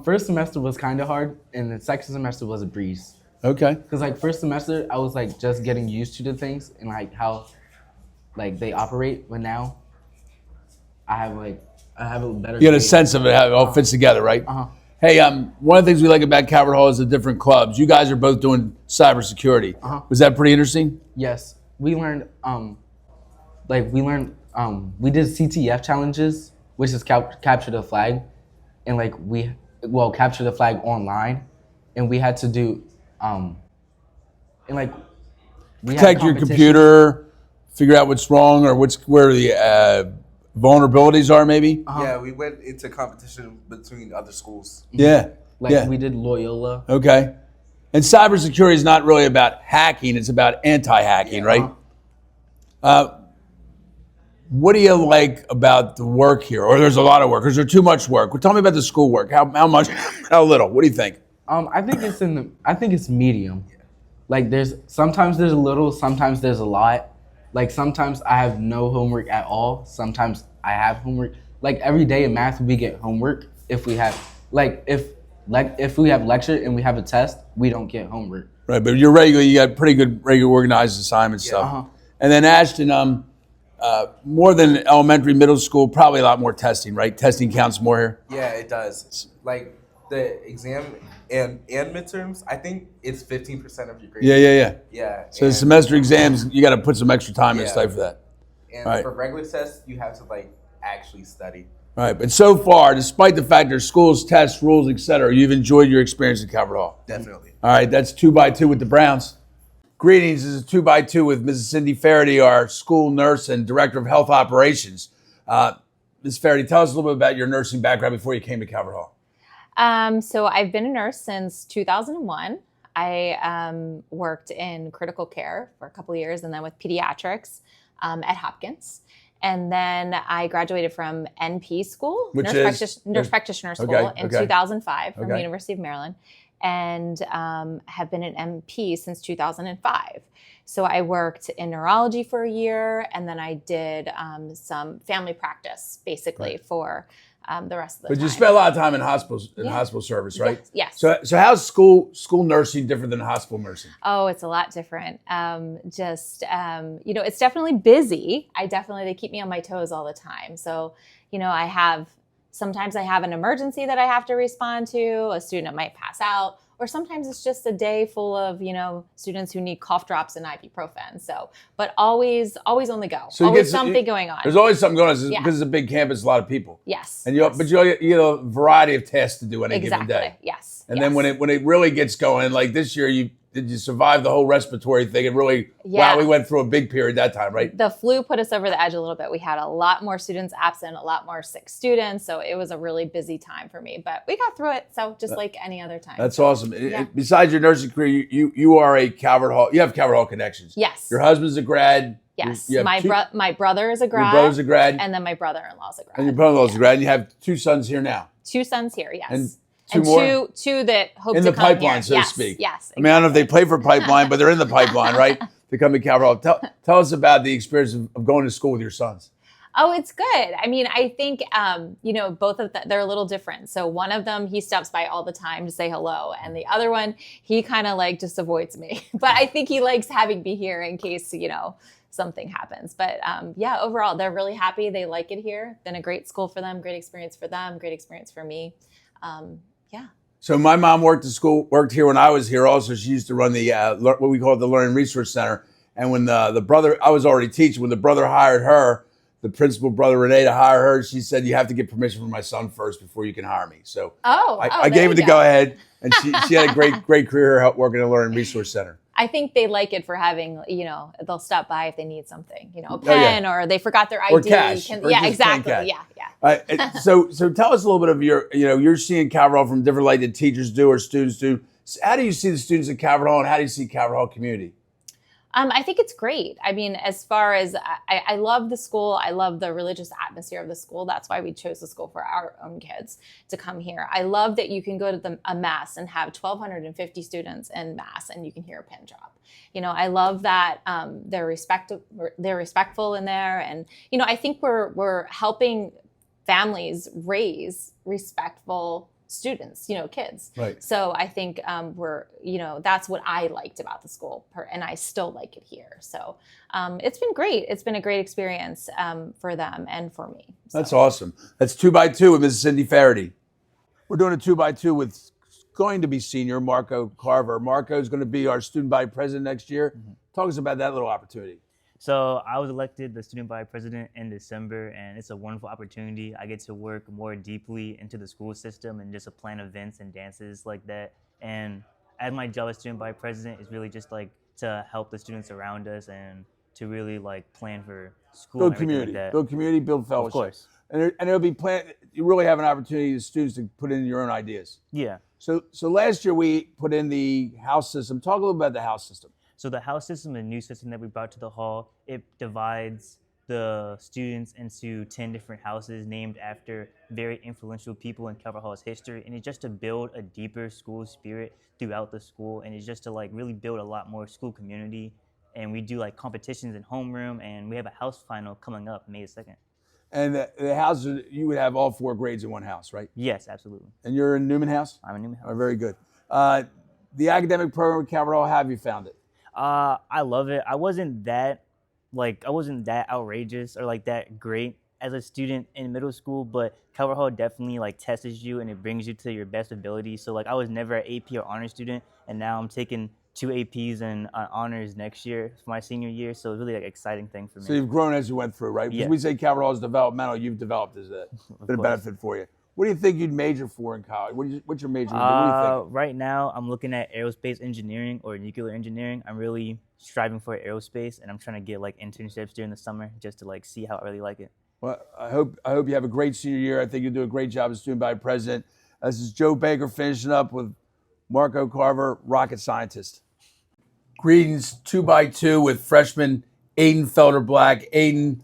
First semester was kind of hard, and the second semester was a breeze. Okay. Because like first semester, I was like just getting used to the things and like how like they operate, but now I have a better. You get a sense of it, how it all fits together, right? Uh-huh. Hey, one of the things we like about Calvert Hall is the different clubs. You guys are both doing cybersecurity. Uh-huh. Was that pretty interesting? Yes, we learned. We did CTF challenges, which is capture the flag, and capture the flag online, and we had to do protect your computer, figure out what's wrong or where the vulnerabilities are, maybe. Yeah, we went into competition between other schools. Yeah, we did Loyola. Okay, and cybersecurity is not really about hacking; it's about anti-hacking, right? What do you like about the work here? Or there's a lot of work? Or is there too much work? Well, tell me about the schoolwork. How much? How little? What do you think? I think it's medium. Like sometimes there's a little, sometimes there's a lot. Like sometimes I have no homework at all. Sometimes I have homework. Like every day in math we get homework. If we have if we have lecture and we have a test, we don't get homework. Right, but you got pretty good regular organized assignment stuff. Uh-huh. And then Ashton, more than elementary, middle school, probably a lot more testing, right? Testing counts more here. Yeah, it does. Like the exam and midterms, I think it's 15% of your grade. Yeah. Yeah. So the semester exams, you got to put some extra time and study for that. And All right. for regular tests, you have to like actually study. All right, but so far, despite the fact there's schools, tests, rules, etc., you've enjoyed your experience at Calvert Hall. Definitely. All right, that's 2x2 with the Browns. Greetings, this is 2x2 with Mrs. Cindy Faraday, our school nurse and director of health operations. Ms. Faraday, tell us a little bit about your nursing background before you came to Calvert Hall. So I've been a nurse since 2001. I worked in critical care for a couple of years and then with pediatrics at Hopkins. And then I graduated from NP school, nurse practitioner school in 2005 from the University of Maryland, and have been an NP since 2005. So I worked in neurology for a year, and then I did some family practice, basically, for the rest of the time. But you spent a lot of time in hospital service, right? Yes. So how's school nursing different than hospital nursing? Oh, it's a lot different. It's definitely busy. They keep me on my toes all the time. So, sometimes I have an emergency that I have to respond to, a student might pass out, or sometimes it's just a day full of, students who need cough drops and ibuprofen. So, but always on the go. So always something going on. There's always something going on because it's a big campus, a lot of people. Yes. And but you get a variety of tasks to do on a given day. Yes. And then when it really gets going, like this year, did you survive the whole respiratory thing? And really, wow, we went through a big period that time, right? The flu put us over the edge a little bit. We had a lot more students absent, a lot more sick students. So it was a really busy time for me, but we got through it. So just like any other time. That's awesome. Besides your nursing career, you are a Calvert Hall. You have Calvert Hall connections. Yes. Your husband's a grad. Yes. My brother is a grad. Your brother's a grad. And then my brother-in-law's a grad. And your brother-in-law's a grad. And you have 2 sons here now. 2 sons here, yes. And two that hope in to the come pipeline, here. so to speak. Yes. I mean, I don't know if they play for pipeline, but they're in the pipeline, right? To come to Calvert Hall. Tell us about the experience of going to school with your sons. Oh, it's good. I mean, I think, both of them, they're a little different. So one of them, he stops by all the time to say hello. And the other one, he kind of just avoids me. But I think he likes having me here in case, something happens. But overall, they're really happy. They like it here. Been a great school for them, great experience for them, great experience for me. So my mom worked here when I was here also. She used to run the, what we call the Learning Resource Center. And when the brother, I was already teaching, when the brother hired her, the principal, Brother Renee, to hire her, she said, you have to get permission from my son first before you can hire me. So I gave her the go ahead, and she had a great career working at the Learning Resource Center. I think they like it for having, they'll stop by if they need something, a pen or they forgot their ID. Or cash. Exactly. Cash. Yeah. So tell us a little bit of you're seeing Calvert Hall from different light that teachers do or students do. So how do you see the students at Calvert Hall, and how do you see Calvert Hall community? I think it's great. I mean, as far as I love the school, I love the religious atmosphere of the school. That's why we chose the school for our own kids to come here. I love that you can go to a mass and have 1,250 students in mass and you can hear a pin drop. I love that they're respectful in there, and I think we're helping families raise respectful students, kids. Right. So I think that's what I liked about the school, and I still like it here. So it's been great. It's been a great experience for them and for me. So. That's awesome. That's 2x2 with Mrs. Cindy Faraday. We're doing a 2x2 with going to be senior Marco Carver. Marco is going to be our student body president next year. Mm-hmm. Talk us about that little opportunity. So I was elected the student body president in December, and it's a wonderful opportunity. I get to work more deeply into the school system and just to plan events and dances like that. And as my job as student body president is really just to help the students around us and to really plan for school. Build and community, like that. build community, build fellowship. Of course. And it'll be you really have an opportunity as students to put in your own ideas. Yeah. So last year we put in the house system. Talk a little about the house system. So the house system, a new system that we brought to the hall, it divides the students into 10 different houses named after very influential people in Calvert Hall's history. And it's just to build a deeper school spirit throughout the school. And it's just to really build a lot more school community. And we do competitions in homeroom, and we have a house final coming up May 2nd. And the houses, you would have all 4 grades in one house, right? Yes, absolutely. And you're in Newman House? I'm in Newman House. Oh, very good. The academic program at Calvert Hall, how have you found it? I love it. I wasn't that outrageous or that great as a student in middle school, but Calvert Hall definitely like tests you and it brings you to your best ability. So like I was never an AP or honors student, and now I'm taking 2 APs and honors next year for my senior year. So it's really like exciting thing for me. So you've grown as you went through, right? Yeah. When we say Calvert Hall is developmental, you've developed as a been a benefit for you. What do you think you'd major for in college? What's your major? What do you think? Right now, I'm looking at aerospace engineering or nuclear engineering. I'm really striving for aerospace, and I'm trying to get like internships during the summer just to like see how I really like it. Well, I hope you have a great senior year. I think you'll do a great job as student body president. This is Joe Baker finishing up with Marco Carver, rocket scientist. Greetings 2x2 with freshman Aiden Felder Black. Aiden,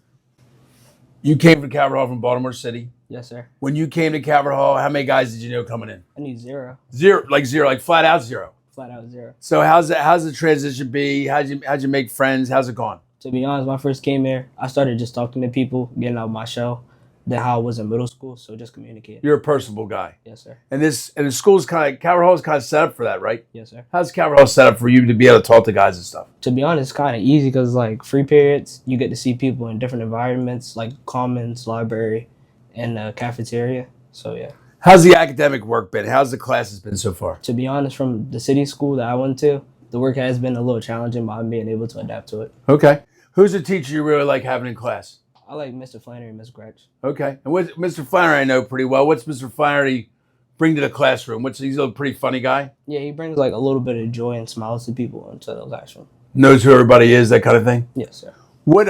you came to Calvert Hall from Baltimore City. Yes, sir. When you came to Calvert Hall, how many guys did you know coming in? I knew zero. Zero, like flat out zero. Flat out zero. So how's the transition be? How'd you make friends? How's it gone? To be honest, when I first came here, I started just talking to people, getting out of my shell. Then how I was in middle school, so just communicate. You're a personable guy. Yes, sir. And the school's kind of, Calvert Hall's kind of set up for that, right? Yes, sir. How's Calvert Hall set up for you to be able to talk to guys and stuff? To be honest, it's kind of easy because like free periods, you get to see people in different environments like commons, library, and cafeteria. So yeah. How's the academic work been? How's the classes been so far? To be honest, from the city school that I went to, the work has been a little challenging, but I'm being able to adapt to it. Okay. Who's a teacher you really like having in class? I like Mr. Flannery and Ms. Gretsch. Okay. And what Mr. Flannery I know pretty well. What's Mr. Flannery bring to the classroom? He's a pretty funny guy? Yeah, he brings like a little bit of joy and smiles to people into the classroom. Knows who everybody is, that kind of thing? Yes, sir. What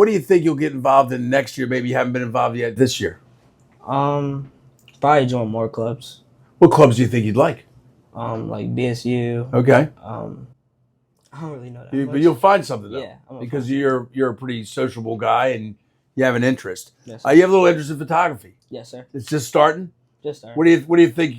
do you think you'll get involved in next year? Maybe you haven't been involved yet this year. Probably join more clubs. What clubs do you think you'd like? Like BSU. Okay. I don't really know that But much. you'll find something though. Yeah, because you're a pretty sociable guy and you have an interest. Yes, You have a little interest in photography. Yes, sir. It's just starting. Just starting. What do you think?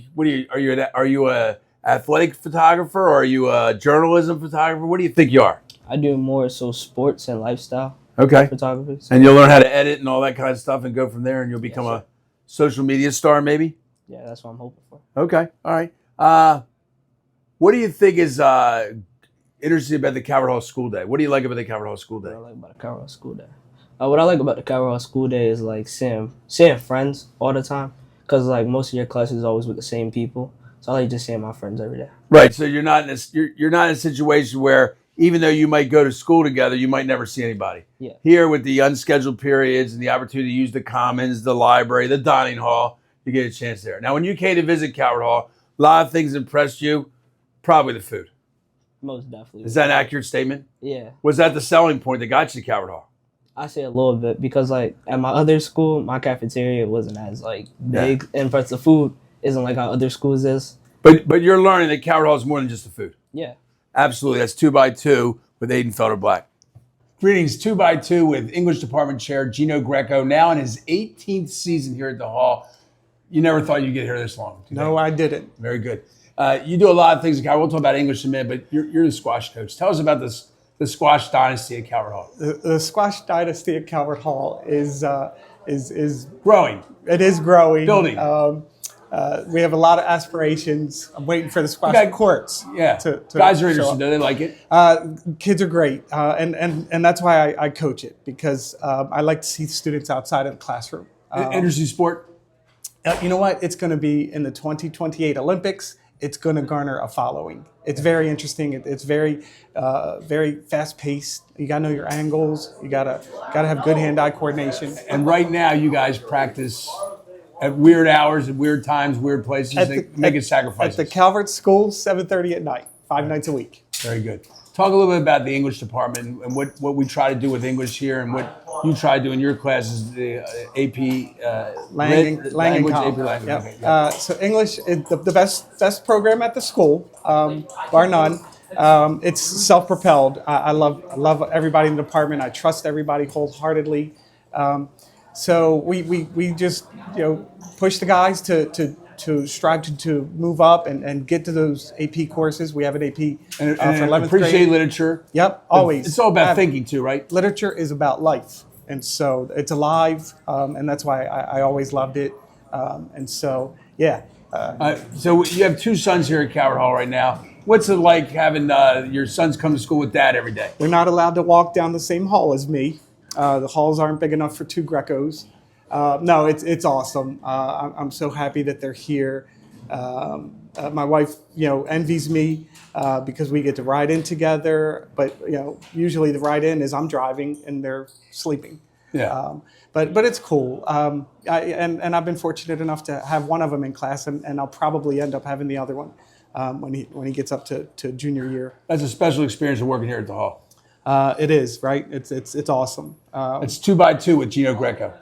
Are you a athletic photographer or are you a journalism photographer? What do you think you are? I do more so sports and lifestyle. Okay. Photography. So And you'll learn how to edit and all that kind of stuff and go from there and you'll become a social media star maybe? yeah, that's what I'm hoping for. Okay. All right. What do you think is interesting about the Calvert Hall School Day? What do you like about the Calvert Hall School Day? What I like about the Calvert Hall School Day. What I like about the Calvert Hall School Day is like seeing friends all the time. Cause like most of your classes is always with the same people. So I like just seeing my friends every day. Right. So you're not in a situation where even though you might go to school together, you might never see anybody. Yeah. Here with the unscheduled periods and the opportunity to use the commons, the library, the dining hall, you get a chance there. Now, when you came to visit Calvert Hall, a lot of things impressed you. Probably the food. Most definitely. Is that an accurate statement? Yeah. Was that the selling point that got you to Calvert Hall? I say a little bit because like at my other school, my cafeteria wasn't as like big, and plus the food isn't like how other schools is. But you're learning that Calvert Hall is more than just the food. Yeah. Absolutely. That's 2x2 with Aiden Felder Black. Greetings, 2x2 with English Department Chair Gino Greco, now in his 18th season here at the Hall. You never thought you'd get here this long. No, I didn't. Very good. You do a lot of things at Calvert. We'll talk about English in a minute, but you're the squash coach. Tell us about the squash dynasty at Calvert Hall. The squash dynasty at Calvert Hall is growing. It is growing. Building. We have a lot of aspirations. I'm waiting for the squash courts. Yeah. To Guys are show interested. up. Do they like it? Kids are great, and that's why I coach it because I like to see students outside of the classroom. Interesting sport. You know what? It's going to be in the 2028 Olympics. It's going to garner a following. It's very interesting. It's very, very fast paced. You got to know your angles. You got to have good hand-eye coordination. And right now, you guys practice at weird hours, at weird times, weird places, making sacrifices. At the Calvert School, 7:30 at night, 5 nights a week. Very good. Talk a little bit about the English department and what we try to do with English here and what you try to do in your classes, the AP language, AP language. Yep. Okay, yeah. So English is the best program at the school, bar none. It's self-propelled. I love everybody in the department. I trust everybody wholeheartedly. So we just push the guys to strive to move up and get to those AP courses. We have an AP and for 11th appreciate grade. literature. Yep, always. It's all about thinking too, right? Literature is about life, and so it's alive, and that's why I always loved it. And so, yeah. So you have two sons here at Calvert Hall right now. What's it like having your sons come to school with dad every day? They're not allowed to walk down the same hall as me. The halls aren't big enough for 2 Grecos. No, it's awesome. I'm so happy that they're here. My wife, envies me because we get to ride in together. But usually the ride in is I'm driving and they're sleeping. Yeah. But it's cool. And I've been fortunate enough to have one of them in class, and I'll probably end up having the other one when he gets up to junior year. That's a special experience of working here at the hall. It is, right? It's awesome. It's 2x2 with Gino Greco.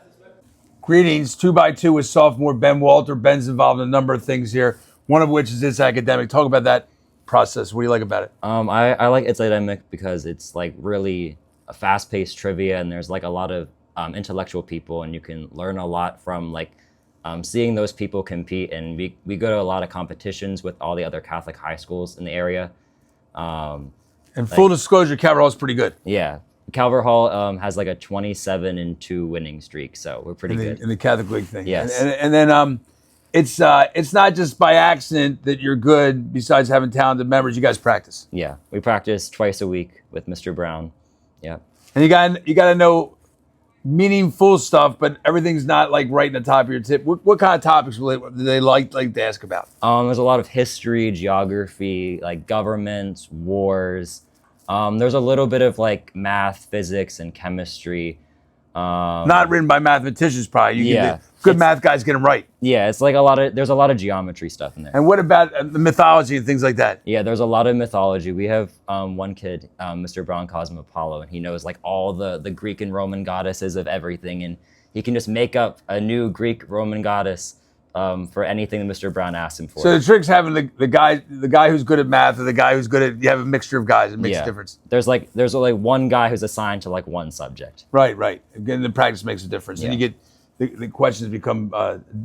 Greetings, 2x2 with sophomore Ben Walter. Ben's involved in a number of things here, one of which is this academic. Talk about that process. What do you like about it? I like its academic because it's like really a fast-paced trivia, and there's like a lot of intellectual people, and you can learn a lot from like seeing those people compete. And we go to a lot of competitions with all the other Catholic high schools in the area. And full disclosure, Calvert Hall is pretty good. Yeah. Calvert Hall has like a 27-2 winning streak, so we're pretty good. In the Catholic League thing. Yes. And then it's not just by accident that you're good, besides having talented members. You guys practice. Yeah. We practice twice a week with Mr. Brown. Yeah. And you got to know meaningful stuff, but everything's not like right in the top of your tip. What kind of topics do they like to ask about? There's a lot of history, geography, like governments, wars. There's a little bit of like math, physics, and chemistry. Not written by mathematicians, probably. Good math guys get them right. Yeah, it's like there's a lot of geometry stuff in there. And what about the mythology and things like that? Yeah, there's a lot of mythology. We have one kid, Mr. Brown calls him Apollo, and he knows like all the Greek and Roman goddesses of everything, and he can just make up a new Greek Roman goddess for anything that Mr. Brown asks him for. So the trick's having the guy who's good at math or the guy who's good at, you have a mixture of guys. It makes a difference. There's only one guy who's assigned to like one subject. Right. Again, the practice makes a difference. Yeah. And you get the questions become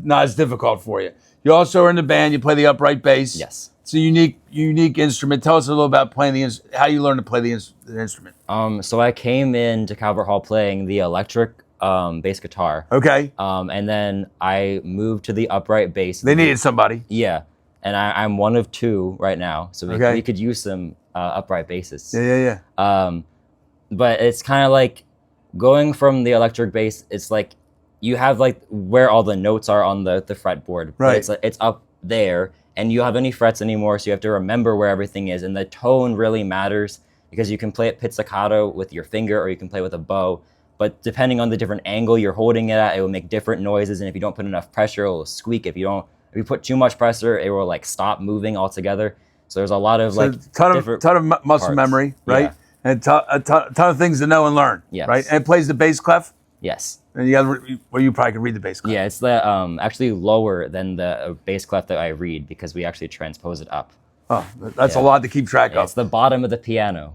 not as difficult for you. You also are in the band. You play the upright bass. Yes. It's a unique instrument. Tell us a little about playing how you learn to play the instrument. So I came into Calvert Hall playing the electric bass guitar. Okay. And then I moved to the upright bass. They needed somebody. Yeah. And I'm one of 2 right now. So we could use some upright bassists. Yeah. But it's kind of like going from the electric bass, it's like you have like where all the notes are on the fretboard. Right. But it's up there, and you don't have any frets anymore, so you have to remember where everything is. And the tone really matters because you can play it pizzicato with your finger, or you can play with a bow. But depending on the different angle you're holding it at, it will make different noises. And if you don't put enough pressure, it will squeak. If you put too much pressure, it will like stop moving altogether. So there's a lot of ton of muscle parts. memory, right? Yeah. And a ton of things to know and learn. Yes. Right. And it plays the bass clef. Yes. And you probably can read the bass clef. Yeah, it's the actually lower than the bass clef that I read because we actually transpose it up. Oh, that's a lot to keep track of. It's the bottom of the piano.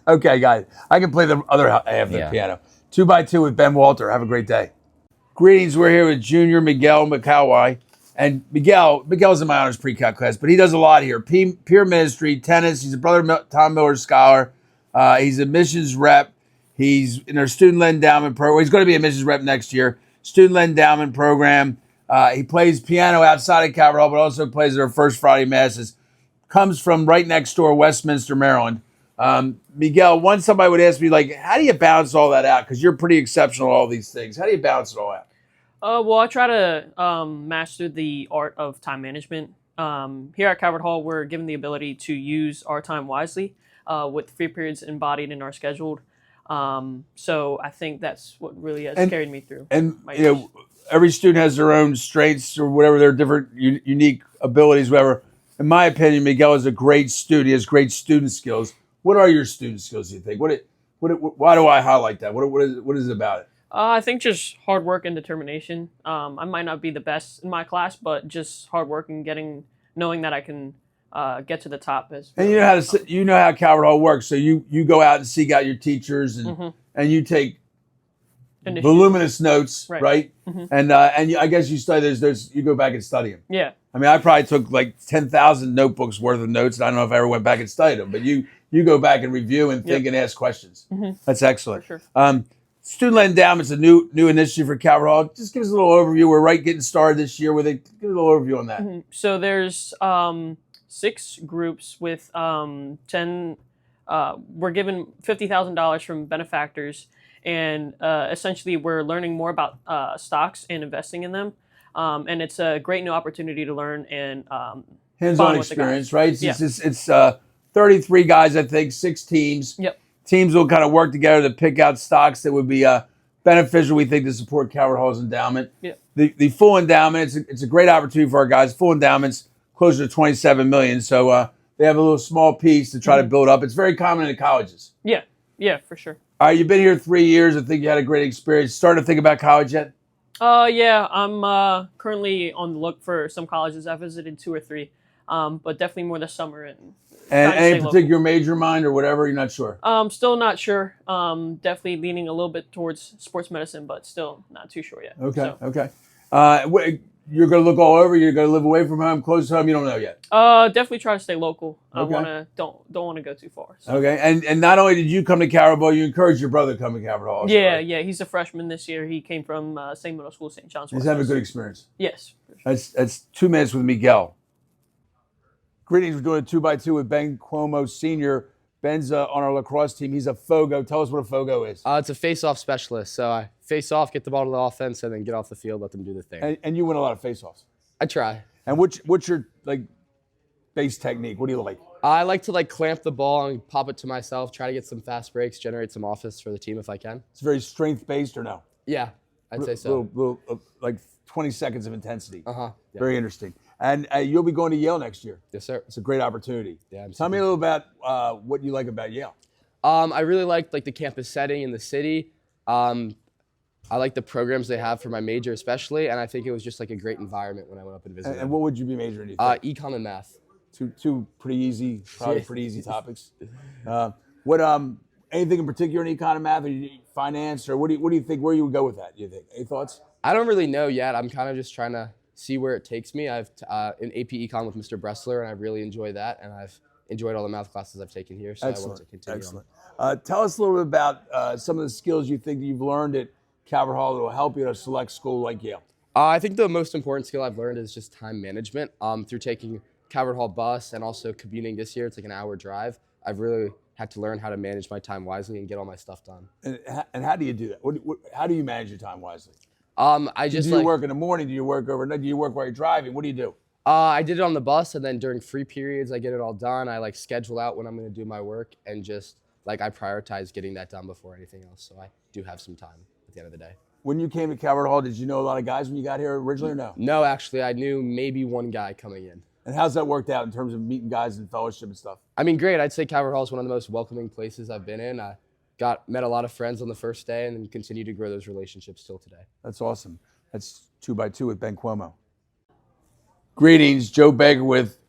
Okay, guys. I can play the other half of the piano. 2x2 with Ben Walter. Have a great day. Greetings. We're here with Junior Miguel Macauai. And Miguel's in my honors pre-calc class, but he does a lot here. Peer ministry, tennis. He's a brother of Tom Miller's scholar. He's a missions rep. He's in our student-led endowment program. He's going to be a missions rep next year. Student-led endowment program. He plays piano outside of Calvert Hall, but also plays at our First Friday Masses. Comes from right next door, Westminster, Maryland. Miguel, once somebody would ask me, like, how do you balance all that out? Because you're pretty exceptional at all these things. How do you balance it all out? Well, I try to master the art of time management. Here at Calvert Hall, we're given the ability to use our time wisely with free periods embodied in our scheduled. So I think that's what really has carried me through. And every student has their own strengths or whatever, their different unique abilities, whatever. In my opinion, Miguel is a great student. He has great student skills. What are your student skills, do you think? Why do I highlight that? What is it about it? I think just hard work and determination. I might not be the best in my class, but just hard work and knowing that I can get to the top. And you know how Calvert Hall works. So you go out and seek out your teachers and you take voluminous notes, right? Mm-hmm. And I guess you study those. You go back and study them. Yeah. I mean, I probably took like 10,000 notebooks worth of notes, and I don't know if I ever went back and studied them. But you go back and review and think and ask questions. Mm-hmm. That's excellent. For sure. Student-led endowment's a new initiative for Calvert Hall. Just give us a little overview. We're getting started this year with it. Give us a little overview on that. Mm-hmm. So there's 6 groups with 10. We're given $50,000 from benefactors, and essentially we're learning more about stocks and investing in them. And it's a great new opportunity to learn and hands-on bond with the guys. experience, right? Yeah. It's 33 guys, I think, 6 teams. Yep. Teams will kind of work together to pick out stocks that would be beneficial, we think, to support Calvert Hall's endowment. Yep. The full endowment, it's a great opportunity for our guys. Full endowment's closer to $27 million, so they have a little small piece to try to build up. It's very common in the colleges. Yeah, for sure. All right, you've been here 3 years. I think you had a great experience. Starting to think about college yet? Yeah, I'm currently on the look for some colleges. I visited 2 or 3, but definitely more this summer. And any particular major in mind or whatever? You're not sure? Still not sure. Definitely leaning a little bit towards sports medicine, but still not too sure yet. Okay, So, okay. You're going to look all over? You're going to live away from home, close to home? You don't know yet? definitely try to stay local. Okay. Don't want to go too far. So. Okay, and not only did you come to Calvert Hall, you encouraged your brother to come to Calvert Hall. Yeah, yeah. He's a freshman this year. He came from same middle school, St. John's. He's having a good experience. Yes. That's 2 minutes with Miguel. Greetings. We're doing a 2x2 with Ben Cuomo Sr. Ben's on our lacrosse team. He's a FOGO. Tell us what a FOGO is. It's a face-off specialist. So I face off, get the ball to the offense, and then get off the field, let them do the thing. And you win a lot of face-offs. I try. And what's your base technique? What do you like? I like to clamp the ball and pop it to myself, try to get some fast breaks, generate some offense for the team if I can. It's very strength-based or no? Yeah, I'd say so. Little, 20 seconds of intensity. Yeah. Very interesting. And you'll be going to Yale next year. Yes, sir. It's a great opportunity. Yeah. Tell me a little about what you like about Yale. I really like the campus setting in the city. I like the programs they have for my major especially, and I think it was just a great environment when I went up and visited. And what would you be majoring in? Econ and math. Two pretty easy, probably pretty easy topics. Anything in particular in econ and math, or finance, or what do you think? Where you would go with that? Do you think? Any thoughts? I don't really know yet. I'm kind of just trying to see where it takes me. I've in AP Econ with Mr. Bressler, and I really enjoy that, and I've enjoyed all the math classes I've taken here. So I want to continue. Excellent. Tell us a little bit about some of the skills you think that you've learned at Calvert Hall that will help you at a select school like Yale. I think the most important skill I've learned is just time management. Through taking Calvert Hall bus and also commuting this year, it's an hour drive. I've really had to learn how to manage my time wisely and get all my stuff done. And how do you do that? How do you manage your time wisely? I just do you work in the morning? Do you work overnight? Do you work while you're driving? What do you do? I did it on the bus, and then during free periods, I get it all done. I schedule out when I'm going to do my work, and just I prioritize getting that done before anything else. So I do have some time at the end of the day. When you came to Calvert Hall, did you know a lot of guys when you got here originally or no? No, actually, I knew maybe one guy coming in. And how's that worked out in terms of meeting guys and fellowship and stuff? I mean, great. I'd say Calvert Hall is one of the most welcoming places I've been in. I met a lot of friends on the first day and then continue to grow those relationships till today. That's awesome. That's 2x2 with Ben Cuomo. Greetings, Joe Baker with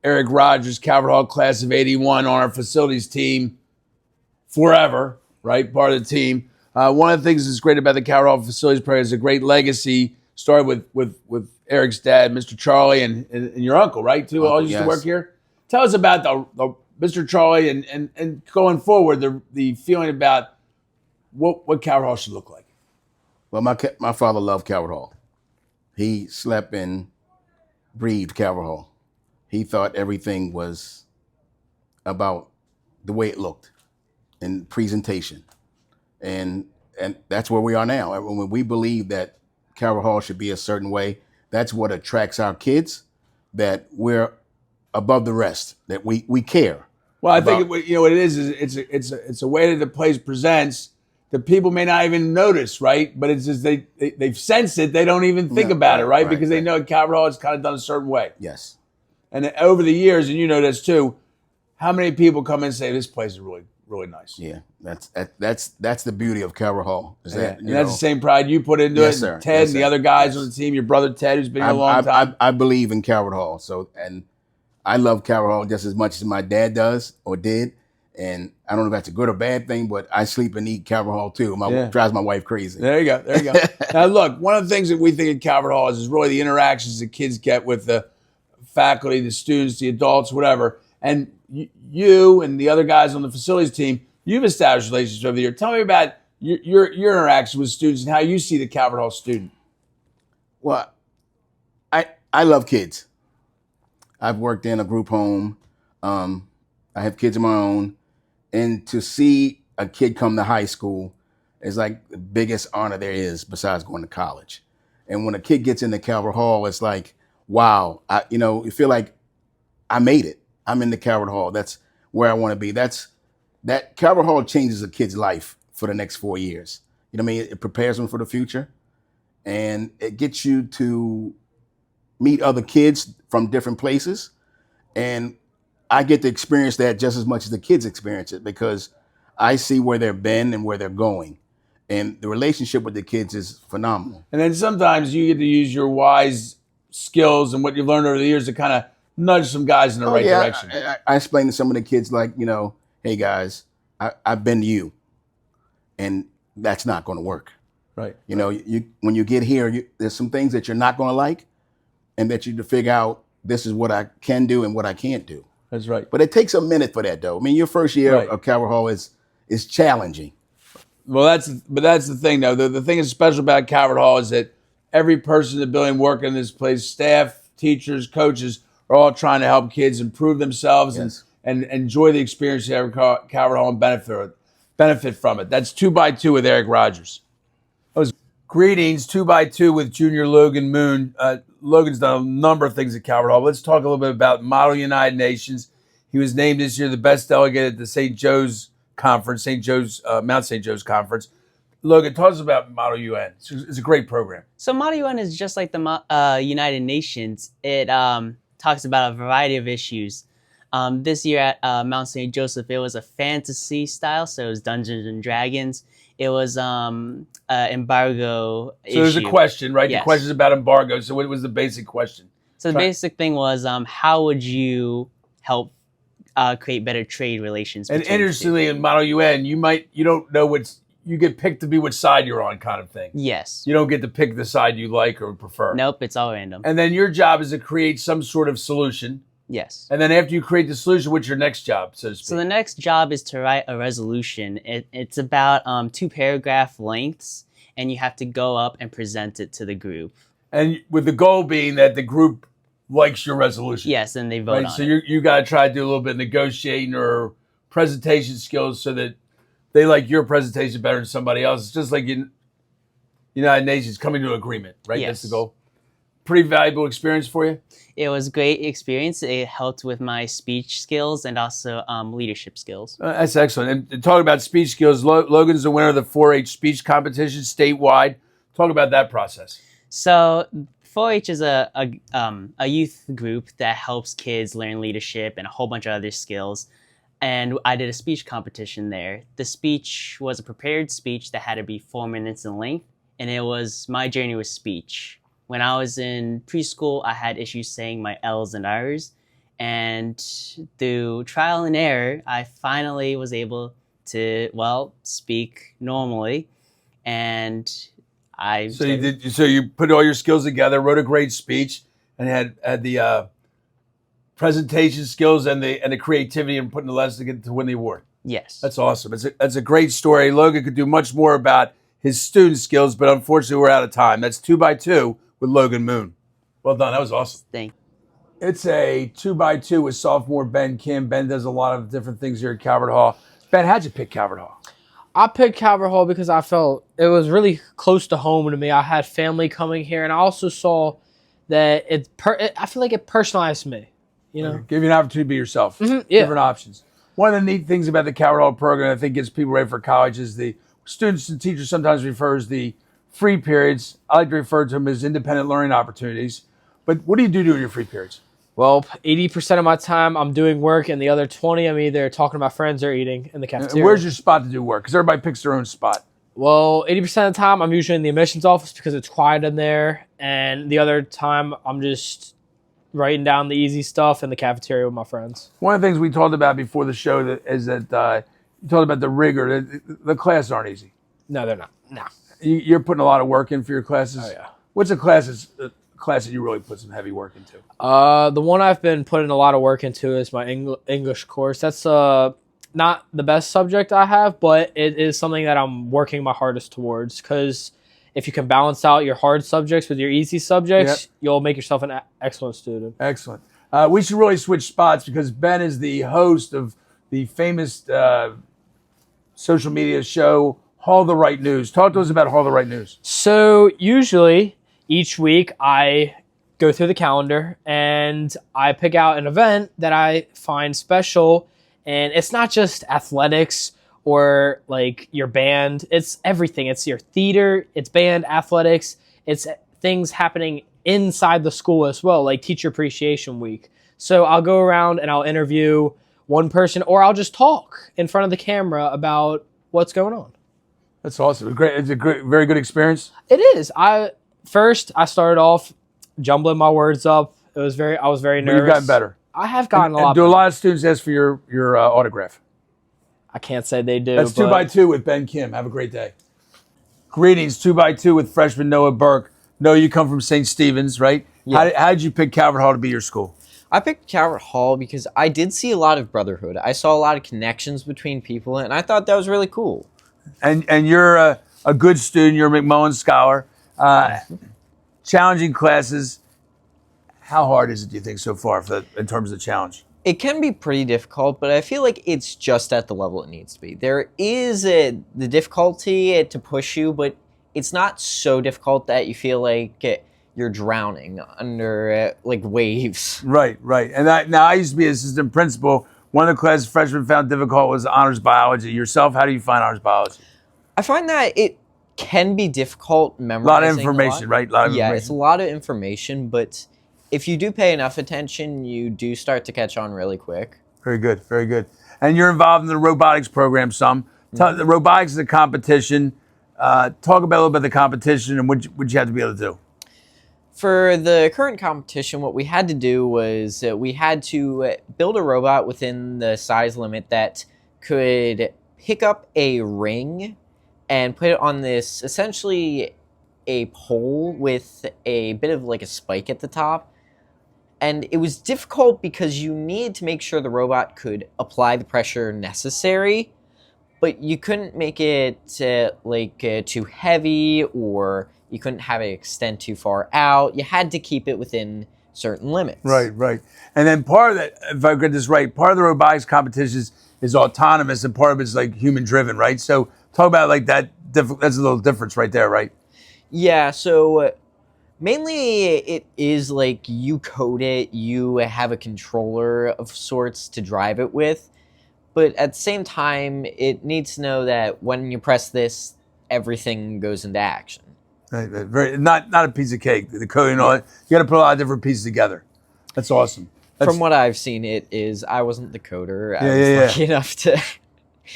Eric Rogers, Calvert Hall class of 81 on our facilities team forever, right? Part of the team. One of the things that's great about the Calvert Hall facilities program is a great legacy. Started with Eric's dad, Mr. Charlie, and your uncle, right? Too, all used to work here. Tell us about the Mr. Charlie and going forward, the feeling about what Calvert Hall should look like. Well, my father loved Calvert Hall. He slept and breathed Calvert Hall. He thought everything was about the way it looked and presentation. And that's where we are now. When we believe that Calvert Hall should be a certain way, that's what attracts our kids, that we're above the rest, that we care. Well, I think what it is it's a way that the place presents that people may not even notice, right? But it's just they've sensed it. They don't even think about it, right? Because they know Calvert Hall is kind of done a certain way. Yes. And over the years, and you know this too, how many people come in and say this place is really, really nice? Yeah, that's the beauty of Calvert Hall. Is that and that's the same pride you put into it. Sir. Ted Yes, and the sir. other guys on the team, your brother Ted, who's been here a long time. I believe in Calvert Hall. So, and I love Calvert Hall just as much as my dad does or did. And I don't know if that's a good or bad thing, but I sleep and eat Calvert Hall too. Drives my wife crazy. There you go. Now look, one of the things that we think at Calvert Hall is really the interactions that kids get with the faculty, the students, the adults, whatever. And you and the other guys on the facilities team, you've established relationships over the years. Tell me about your interaction with students and how you see the Calvert Hall student. Well, I love kids. I've worked in a group home. I have kids of my own. And to see a kid come to high school is like the biggest honor there is besides going to college. And when a kid gets into Calvert Hall, it's like, wow, you feel like I made it. I'm in the Calvert Hall. That's where I want to be. That Calvert Hall changes a kid's life for the next 4 years. You know what I mean? It prepares them for the future, and it gets you to meet other kids from different places. And I get to experience that just as much as the kids experience it, because I see where they've been and where they're going. And the relationship with the kids is phenomenal. And then sometimes you get to use your wise skills and what you've learned over the years to kind of nudge some guys in the right direction. I explain to some of the kids, like, hey guys, I've been to you, and that's not going to work. Right. When you get here, there's some things that you're not going to like, and that you need to figure out, this is what I can do and what I can't do. That's right. But it takes a minute for that, though. I mean, your first year of Calvert Hall is challenging. Well, that's the thing, though. The thing that's special about Calvert Hall is that every person in the building working in this place, staff, teachers, coaches, are all trying to help kids improve themselves and enjoy the experience at Calvert Hall and benefit from it. That's 2x2 with Eric Rogers. Greetings, 2x2 with Junior Logan Moon. Logan's done a number of things at Calvert Hall. Let's talk a little bit about Model United Nations. He was named this year the best delegate at the St. Joe's Conference, Mount St. Joe's Conference. Logan, talk to us about Model UN. It's a great program. So Model UN is just like the United Nations. It talks about a variety of issues. This year at Mount St. Joseph, it was a fantasy style, so it was Dungeons and Dragons. It was embargo issue. So there's a question, right? Yes. The question's about embargo. So what was the basic question? So the basic thing was, how would you help create better trade relations? And interestingly, in Model UN, you don't know you get picked to be which side you're on, kind of thing. Yes. You don't get to pick the side you like or prefer. Nope, it's all random. And then your job is to create some sort of solution. Yes. And then after you create the solution, what's your next job, so to speak? So the next job is to write a resolution. It's about 2 paragraph lengths, and you have to go up and present it to the group. And with the goal being that the group likes your resolution. Yes, and they vote on so it. you got to try to do a little bit of negotiating or presentation skills so that they like your presentation better than somebody else. It's just like United Nations coming to an agreement, right? Yes. That's the goal. Pretty valuable experience for you? It was a great experience. It helped with my speech skills and also leadership skills. That's excellent. And talking about speech skills, Logan's the winner of the 4-H speech competition statewide. Talk about that process. So 4-H is a youth group that helps kids learn leadership and a whole bunch of other skills. And I did a speech competition there. The speech was a prepared speech that had to be 4 minutes in length, and it was my journey with speech. When I was in preschool, I had issues saying my L's and R's. And through trial and error, I finally was able to, speak normally. And So you put all your skills together, wrote a great speech, and had the presentation skills and the creativity and putting the lessons to win the award. Yes. That's awesome. That's a great story. Logan could do much more about his student skills, but unfortunately we're out of time. That's 2x2 with Logan Moon. Well done. That was awesome. Thank you. It's a 2x2 with sophomore Ben Kim. Ben does a lot of different things here at Calvert Hall. Ben, how'd you pick Calvert Hall? I picked Calvert Hall because I felt it was really close to home to me. I had family coming here, and I also saw that I feel like it personalized me. Give you an opportunity to be yourself. Yeah. Different options. One of the neat things about the Calvert Hall program, I think, gets people ready for college is the students and teachers sometimes refers the free periods. I like to refer to them as independent learning opportunities. But what do you do during your free periods? Well, 80% of my time I'm doing work, and the other 20 I'm either talking to my friends or eating in the cafeteria. And where's your spot to do work? Because everybody picks their own spot. Well, 80% of the time I'm usually in the admissions office because it's quiet in there, and the other time I'm just writing down the easy stuff in the cafeteria with my friends. One of the things we talked about before the show is that you talked about the rigor. The classes aren't easy. No, they're not. No. You're putting a lot of work in for your classes? Oh, yeah. What's a class that you really put some heavy work into? The one I've been putting a lot of work into is my English course. That's not the best subject I have, but it is something that I'm working my hardest towards, because if you can balance out your hard subjects with your easy subjects, you'll make yourself an excellent student. Excellent. We should really switch spots because Ben is the host of the famous social media show Haul the Right News. Talk to us about Haul the Right News. So usually each week I go through the calendar and I pick out an event that I find special. And it's not just athletics or like your band. It's everything. It's your theater, it's band, athletics. It's things happening inside the school as well, like Teacher Appreciation Week. So I'll go around and I'll interview one person, or I'll just talk in front of the camera about what's going on. That's awesome. Great. It's a great, very good experience. It is. I started off jumbling my words up. I was very nervous. But you've gotten better. I have gotten a lot Do better. a lot of students ask for your autograph? I can't say they do. That's 2x2 with Ben Kim. Have a great day. Greetings, 2x2 with freshman Noah Burke. Noah, you come from St. Stephen's, right? Yeah. How did you pick Calvert Hall to be your school? I picked Calvert Hall because I did see a lot of brotherhood. I saw a lot of connections between people, and I thought that was really cool. And you're a good student. You're a McMullen Scholar. Challenging classes. How hard is it, do you think, so far in terms of the challenge? It can be pretty difficult, but I feel like it's just at the level it needs to be. There is the difficulty to push you, but it's not so difficult that you feel like you're drowning under like waves. Right. And I used to be assistant principal. One of the classes freshmen found difficult was honors biology. Yourself, how do you find honors biology? I find that it can be difficult memorizing. A lot of information, right? Yeah, it's a lot of information, but if you do pay enough attention, you do start to catch on really quick. Very good. And you're involved in the robotics program some. The robotics is a competition. Talk about a little bit of the competition and what you have to be able to do. For the current competition, what we had to do was we had to build a robot within the size limit that could pick up a ring and put it on this, essentially a pole with a bit of like a spike at the top. And it was difficult because you need to make sure the robot could apply the pressure necessary, but you couldn't make it too heavy, or you couldn't have it extend too far out. You had to keep it within certain limits. Right. And then part of that, if I get this right, part of the robotics competition is autonomous and part of it's like human driven, right? So talk about like that. That's a little difference right there, right? Yeah, so mainly it is like you code it, you have a controller of sorts to drive it with, but at the same time, it needs to know that when you press this, everything goes into action. Right. Very not a piece of cake. The coding and all that. You got to put a lot of different pieces together. That's awesome. From what I've seen, it is. I wasn't the coder. I was lucky enough to.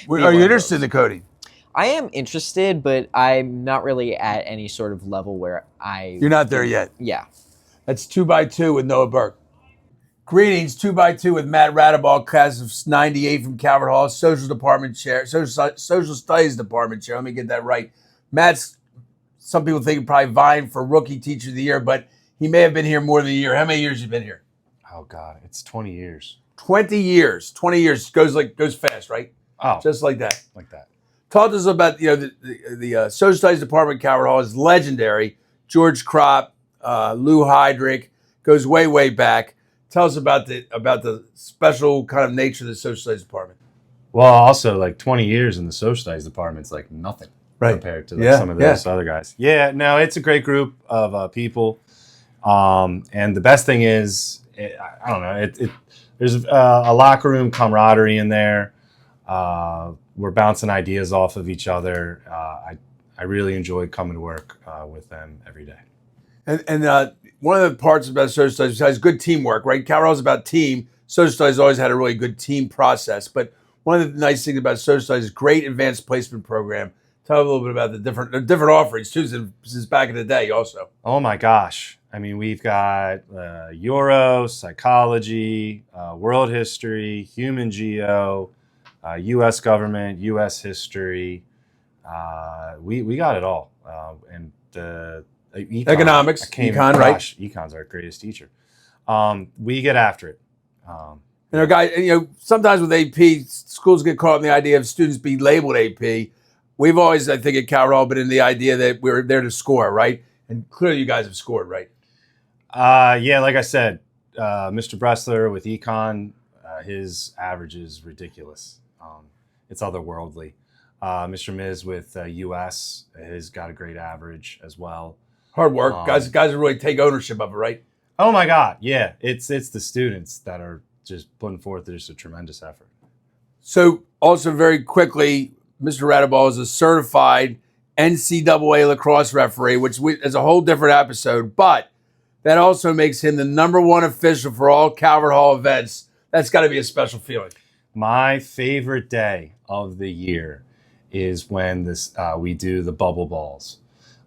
Are you interested in the coding? I am interested, but I'm not really at any sort of level where You're not there yet. Yeah. That's 2x2 with Noah Burke. Greetings, 2x2 with Matt Radaball, class of 98 from Calvert Hall, Social Studies Department Chair. Let me get that right. Matt's, some people think probably vying for Rookie Teacher of the Year, but he may have been here more than a year. How many years have you been here? Oh God, it's 20 years. 20 years. 20 years goes fast, right? Oh, just like that. Like that. Talk to us about the Social Studies Department at Calvert Hall is legendary. George Kropp, Lou Heydrich, goes way back. Tell us about the special kind of nature of the Social Studies Department. Well, also like 20 years in the Social Studies Department's like nothing compared to some of those other guys. Yeah, no, it's a great group of people, and the best thing is, I don't know, there's a locker room camaraderie in there. We're bouncing ideas off of each other. I really enjoy coming to work with them every day. And one of the parts about Social Studies is good teamwork, right? Calvert Hall is about team. Social Studies always had a really good team process. But one of the nice things about Social Studies is great advanced placement program. Tell a little bit about the different offerings too since back in the day also. Oh my gosh. I mean, we've got Euro, psychology, world history, human geo, U.S. government, U.S. history. We got it all. And the econ, economics, econ, right? Gosh, econ's our greatest teacher. We get after it. Sometimes with AP, schools get caught in the idea of students being labeled AP. We've always, I think, at Calvert Hall been in the idea that we're there to score, right? And clearly you guys have scored, right? Yeah, like I said, Mr. Bressler with econ, his average is ridiculous. It's otherworldly. Mr. Miz with US has got a great average as well. Hard work. Guys really take ownership of it, right? Oh my God, yeah. It's the students that are just putting forth just a tremendous effort. So also very quickly, Mr. Radaball is a certified NCAA lacrosse referee, which is a whole different episode, but that also makes him the #1 official for all Calvert Hall events. That's got to be a special feeling. My favorite day of the year is when we do the bubble balls,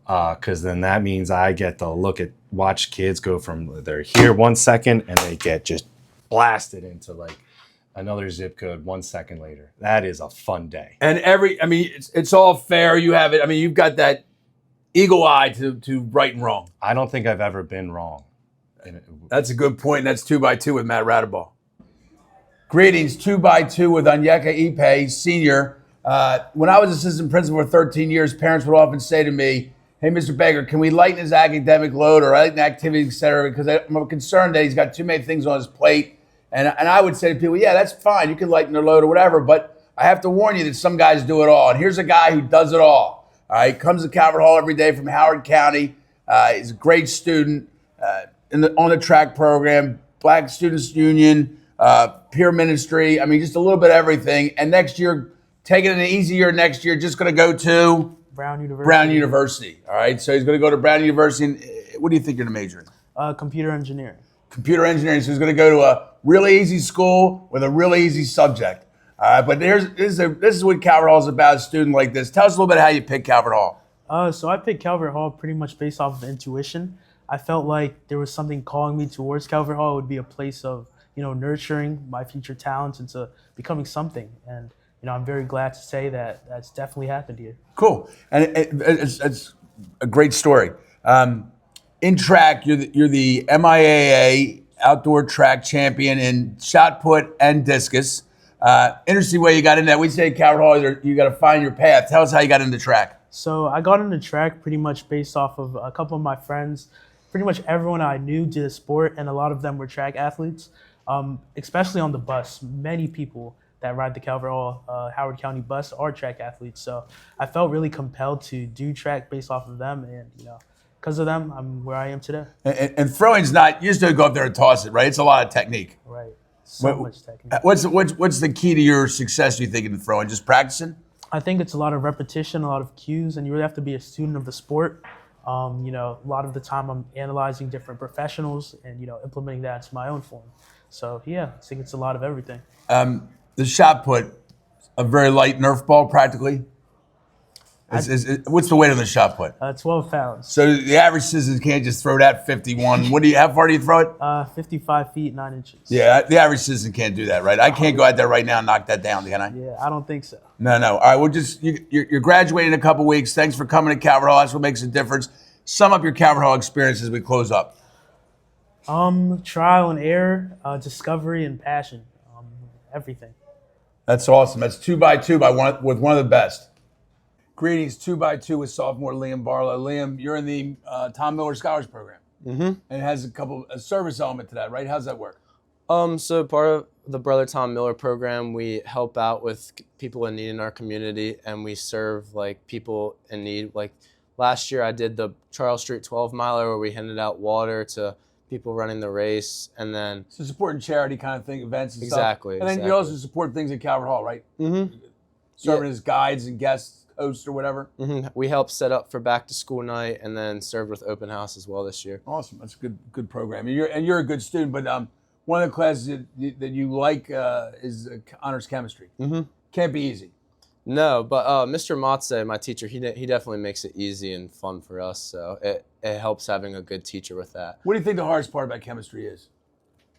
because then that means I get to watch kids go from they're here 1 second and they get just blasted into like another zip code 1 second later. That is a fun day. And it's all fair. You have it. I mean, you've got that eagle eye to right and wrong. I don't think I've ever been wrong. That's a good point. That's 2x2 with Matt Radaball. Greetings, 2x2 with Onyeka Ipe, senior. When I was assistant principal for 13 years, parents would often say to me, "Hey, Mr. Baker, can we lighten his academic load or lighten the activity, et cetera?" Because I'm concerned that he's got too many things on his plate. And I would say to people, yeah, that's fine. You can lighten their load or whatever. But I have to warn you that some guys do it all. And here's a guy who does it all. All right, comes to Calvert Hall every day from Howard County. He's a great student on the track program, Black Students Union, peer ministry. I mean, just a little bit of everything. And next year, taking an easy year next year, just going to go to Brown University. Brown University. All right, so he's going to go to Brown University. And what do you think you're going to major in? Computer engineering. Computer engineering. So he's going to go to a really easy school with a really easy subject. But this is what Calvert Hall is about, a student like this. Tell us a little bit how you picked Calvert Hall. So I picked Calvert Hall pretty much based off of intuition. I felt like there was something calling me towards Calvert Hall. It would be a place of, nurturing my future talents into becoming something. And, I'm very glad to say that that's definitely happened here. Cool. And it's a great story. In track, you're the MIAA outdoor track champion in shot put and discus. Interesting way you got into that. We say at Calvert Hall, you got to find your path. Tell us how you got into track. So I got into track pretty much based off of a couple of my friends. Pretty much everyone I knew did a sport, and a lot of them were track athletes, especially on the bus. Many people that ride the Calvert Hall Howard County bus are track athletes. So I felt really compelled to do track based off of them, and because of them, I'm where I am today. And throwing's not, you just don't go up there and toss it, right? It's a lot of technique. Right. So much technique. What's the key to your success, you think, in throwing? Just practicing? I think it's a lot of repetition, a lot of cues, and you really have to be a student of the sport. A lot of the time I'm analyzing different professionals and, implementing that into my own form. So, yeah, I think it's a lot of everything. The shot put, a very light Nerf ball practically. What's the weight on the shot put? 12 pounds. So the average citizen can't just throw that 51. How far do you throw it? 55 feet, 9 inches. Yeah, the average citizen can't do that, right? I can't go out there right now and knock that down, can I? Yeah, I don't think so. No. All right, well, you're graduating in a couple weeks. Thanks for coming to Calvert Hall. That's what makes a difference. Sum up your Calvert Hall experience as we close up. Trial and error, discovery and passion, everything. That's awesome. That's 2x2 with one of the best. Greetings, 2x2 with sophomore Liam Barlow. Liam, you're in the Tom Miller Scholars Program. Mm-hmm. And it has a service element to that, right? How's that work? So part of the Brother Tom Miller program, we help out with people in need in our community, and we serve people in need. Like last year, I did the Charles Street 12 miler where we handed out water to people running the race, and then so supporting charity kind of thing, events and exactly. stuff. And then you also support things at Calvert Hall, right? Mm-hmm. Serving as guides and guests, hosts or whatever. Mm-hmm. We helped set up for back to school night, and then served with open house as well this year. Awesome, that's a good program. And you're a good student, but one of the classes that you like is honors chemistry. Mm-hmm. Can't be easy. No, but Mr. Matze, my teacher, he definitely makes it easy and fun for us. So it helps having a good teacher with that. What do you think the hardest part about chemistry is?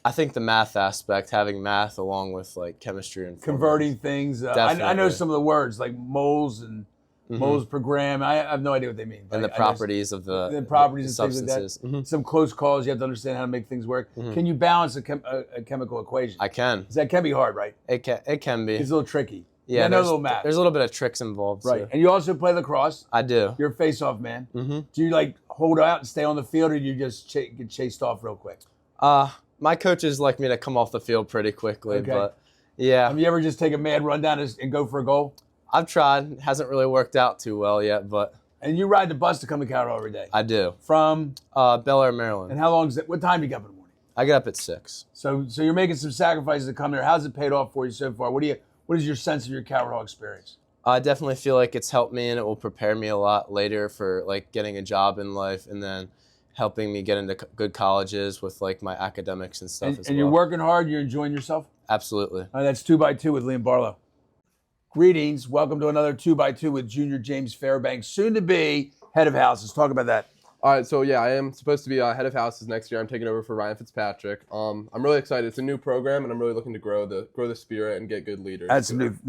I think the math aspect, having math along with chemistry and converting things. I know some of the words like moles and moles per gram. I have no idea what they mean. And the properties of the properties and things substances. Like that. Mm-hmm. Some close calls. You have to understand how to make things work. Mm-hmm. Can you balance a chemical equation? I can. That can be hard, right? It can be. It's a little tricky. Yeah, there's a little math. There's a little bit of tricks involved. Right. So. And you also play lacrosse. I do. You're a face-off man. Mm-hmm. Do you hold out and stay on the field, or do you just get chased off real quick? My coaches like me to come off the field pretty quickly, okay. But yeah. Have you ever just take a mad run down and go for a goal? I've tried. It hasn't really worked out too well yet, but. And you ride the bus to come to Calvert Hall every day? I do. From? Bel Air, Maryland. And how long is it? What time do you get up in the morning? I get up at 6. So you're making some sacrifices to come there. How's it paid off for you so far? What is your sense of your Calvert Hall experience? I definitely feel like it's helped me, and it will prepare me a lot later for like getting a job in life, and then helping me get into good colleges with like my academics and stuff as well. And you're working hard. You're enjoying yourself. Absolutely. That's 2x2 with Liam Barlow. Greetings. Welcome to another 2x2 with Junior James Fairbanks, soon to be head of house. Let's talk about that. All right, so yeah, I am supposed to be head of houses next year. I'm taking over for Ryan Fitzpatrick. I'm really excited. It's a new program, and I'm really looking to grow the spirit and get good leaders. Add some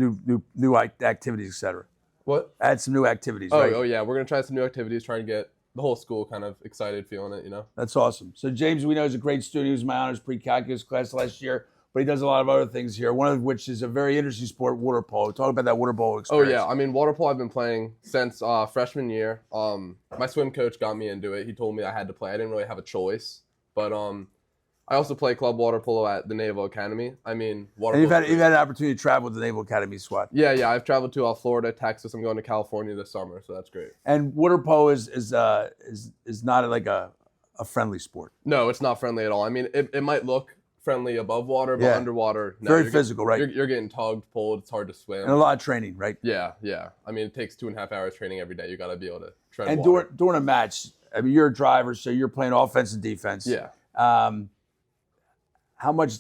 new activities, etc. What? Add some new activities. Oh, right? oh yeah, we're gonna try some new activities, trying to get the whole school kind of excited, feeling it. That's awesome. So James, we know, is a great student. He was in my honors pre-calculus class last year, but he does a lot of other things here. One of which is a very interesting sport, water polo. Talk about that water polo experience. Oh yeah, I mean water polo I've been playing since freshman year. My swim coach got me into it. He told me I had to play. I didn't really have a choice, but I also play club water polo at the Naval Academy. I mean, and you've had an opportunity to travel with the Naval Academy squad. Yeah, I've traveled to Florida, Texas. I'm going to California this summer, so that's great. And water polo is not like a friendly sport. No, it's not friendly at all. I mean, it might look friendly above water, but underwater, no, very physical, right? You're getting tugged, pulled. It's hard to swim. And a lot of training, right? Yeah. I mean, it takes 2.5 hours training every day. You got to be able to tread and water. during a match, I mean, you're a driver, so you're playing offense and defense. Yeah. How much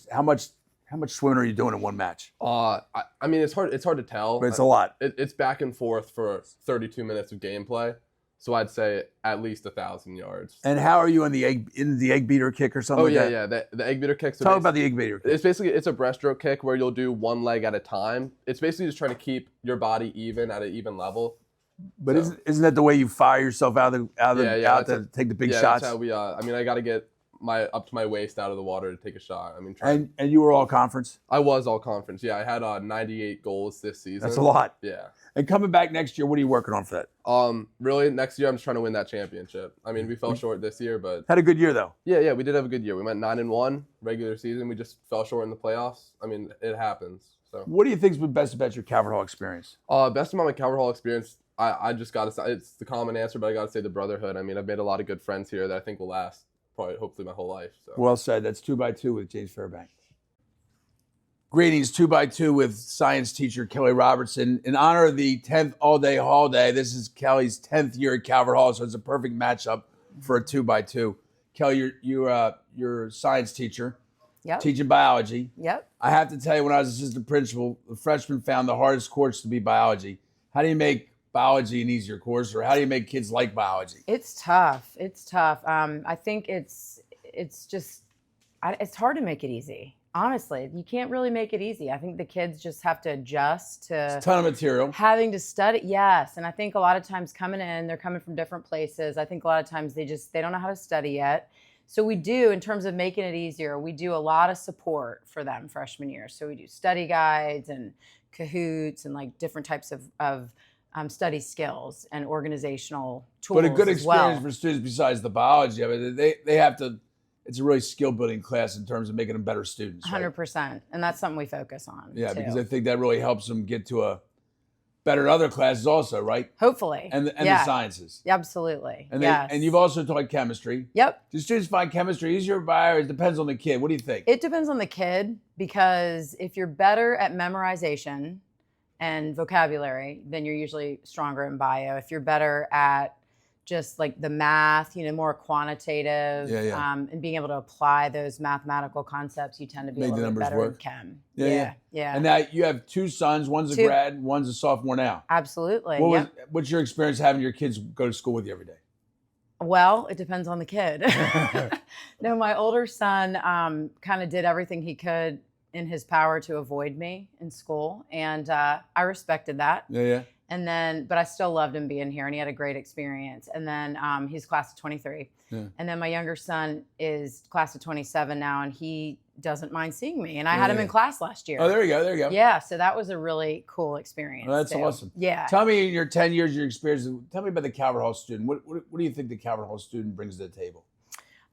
swimming are you doing in one match? I mean, it's hard to tell. But it's a lot. It's back and forth for 32 minutes of gameplay. So I'd say at least 1,000 yards. And how are you in the egg beater kick or something? Oh like yeah, that? the egg beater kick. So Talk about the egg beater kick. It's a breaststroke kick where you'll do one leg at a time. It's basically just trying to keep your body even at an even level. But isn't that the way you fire yourself out to take the big shots? That's how we. I mean, I got to get up to my waist out of the water to take a shot. I mean, and you were all conference? I was all conference. Yeah, I had 98 goals this season. That's a lot. Yeah. And coming back next year, what are you working on for that? Really, next year I'm just trying to win that championship. I mean, we fell short this year, but had a good year though. Yeah, we did have a good year. We went 9-1 regular season. We just fell short in the playoffs. I mean, it happens. So. What do you think's been best about your Calvert Hall experience? Best about my Calvert Hall experience, I just got to say, it's the common answer, but I got to say the brotherhood. I mean, I've made a lot of good friends here that I think will last probably, hopefully, my whole life. So. Well said. That's 2x2 with James Fairbanks. Greetings, 2x2 with science teacher Kelly Robertson. In honor of the 10th all-day holiday, this is Kelly's 10th year at Calvert Hall, so it's a perfect matchup for a 2x2. Kelly, you're a science teacher, teaching biology. Yep. I have to tell you, when I was assistant principal, the freshmen found the hardest course to be biology. How do you make biology an easier course, or how do you make kids like biology? It's tough. I think it's hard to make it easy. Honestly, you can't really make it easy. I think the kids just have to adjust to It's a ton of material. having to study. Yes. And I think a lot of times coming in, they're coming from different places. I think a lot of times they don't know how to study yet. So we do, in terms of making it easier, we do a lot of support for them freshman year. So we do study guides and Kahoots and like different types of study skills and organizational tools. But a good as well. experience for students besides the biology. I mean, they have to. It's a really skill building class in terms of making them better students. Right? 100%, and that's something we focus on. Yeah, too. because I think that really helps them get to a better in other classes also, right? Hopefully. And the sciences. Absolutely. And yes. And you've also taught chemistry. Yep. Do students find chemistry easier or bio? It depends on the kid. What do you think? It depends on the kid, because if you're better at memorization and vocabulary, then you're usually stronger in bio. If you're better at just like the math, more quantitative, and being able to apply those mathematical concepts, you tend to be a little bit better in chem. Yeah. And now you have two sons. One's a grad, one's a sophomore now. Absolutely. What's your experience having your kids go to school with you every day? Well, it depends on the kid. No, my older son kind of did everything he could in his power to avoid me in school, and I respected that. Yeah. And then, but I still loved him being here, and he had a great experience. And then he's class of 23. Yeah. And then my younger son is class of 27 now, and he doesn't mind seeing me. And I had him in class last year. Oh, there you go. Yeah, so that was a really cool experience. Well, that's too. awesome. Yeah. Tell me, in your 10 years, your experience, tell me about the Calvert Hall student. What do you think the Calvert Hall student brings to the table?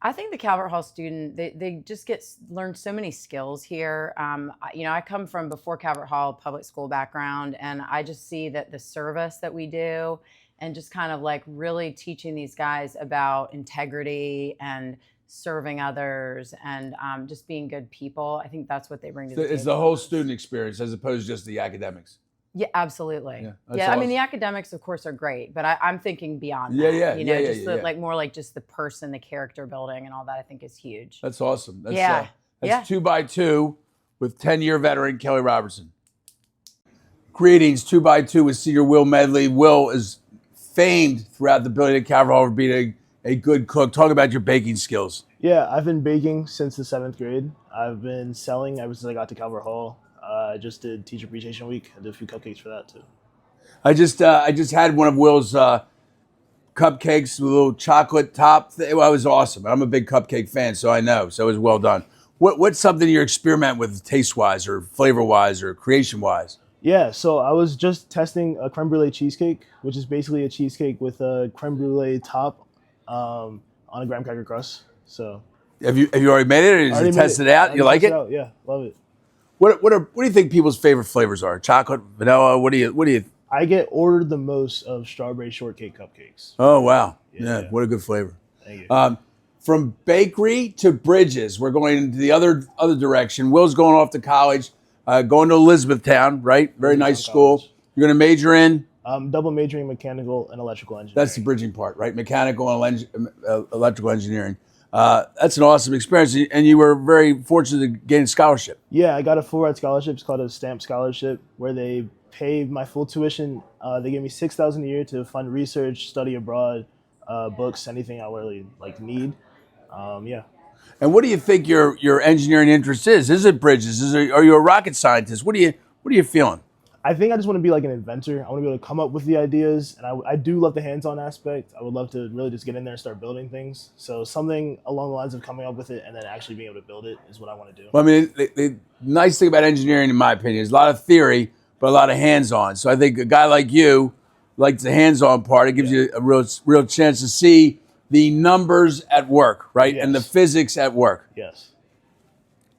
I think the Calvert Hall student, they just learn so many skills here. I come from, before Calvert Hall, public school background, and I just see that the service that we do and just kind of like really teaching these guys about integrity and serving others and just being good people. I think that's what they bring to the table. It's the whole student experience as opposed to just the academics. Yeah, absolutely. Yeah, I mean, the academics, of course, are great, but I'm thinking beyond that. Like more like just the person, the character building and all that, I think is huge. That's awesome. That's, yeah. That's 2x2 with 10-year veteran Kelly Robertson. Greetings, 2x2 with Senior Will Medley. Will is famed throughout the building at Calvert Hall for being a good cook. Talk about your baking skills. Yeah, I've been baking since the 7th grade. I've been selling ever since I got to Calvert Hall. I just did Teacher Appreciation Week. I did a few cupcakes for that too. I just had one of Will's cupcakes with a little chocolate top. It was awesome. I'm a big cupcake fan, so I know. So it was well done. What's something you're experimenting with taste-wise or flavor-wise or creation-wise? Yeah, so I was just testing a creme brulee cheesecake, which is basically a cheesecake with a creme brulee top on a graham cracker crust. So have you already made it, or did you test it out? You like it? Yeah, love it. What do you think people's favorite flavors are? Chocolate, vanilla? What do you? I get ordered the most of strawberry shortcake cupcakes. Oh wow! Yeah, what a good flavor. Thank you. From bakery to bridges, we're going into the other direction. Will's going off to college, going to Elizabethtown, right? Very nice school. You're going to major in? Double majoring mechanical and electrical engineering. That's the bridging part, right? Mechanical and electrical engineering. That's an awesome experience, and you were very fortunate to gain a scholarship. Yeah, I got a full ride scholarship. It's called a STAMP scholarship, where they pay my full tuition. They gave me $6,000 a year to fund research, study abroad, books, anything I really need. Yeah. And what do you think your engineering interest is? Is it bridges? Are you a rocket scientist? What are you feeling? I think I just want to be like an inventor. I want to be able to come up with the ideas, and I do love the hands-on aspect. I would love to really just get in there and start building things. So something along the lines of coming up with it and then actually being able to build it is what I want to do. Well, I mean, the nice thing about engineering, in my opinion, is a lot of theory, but a lot of hands-on. So I think a guy like you likes the hands-on part. It gives you a real chance to see the numbers at work, right? Yes. And the physics at work. Yes.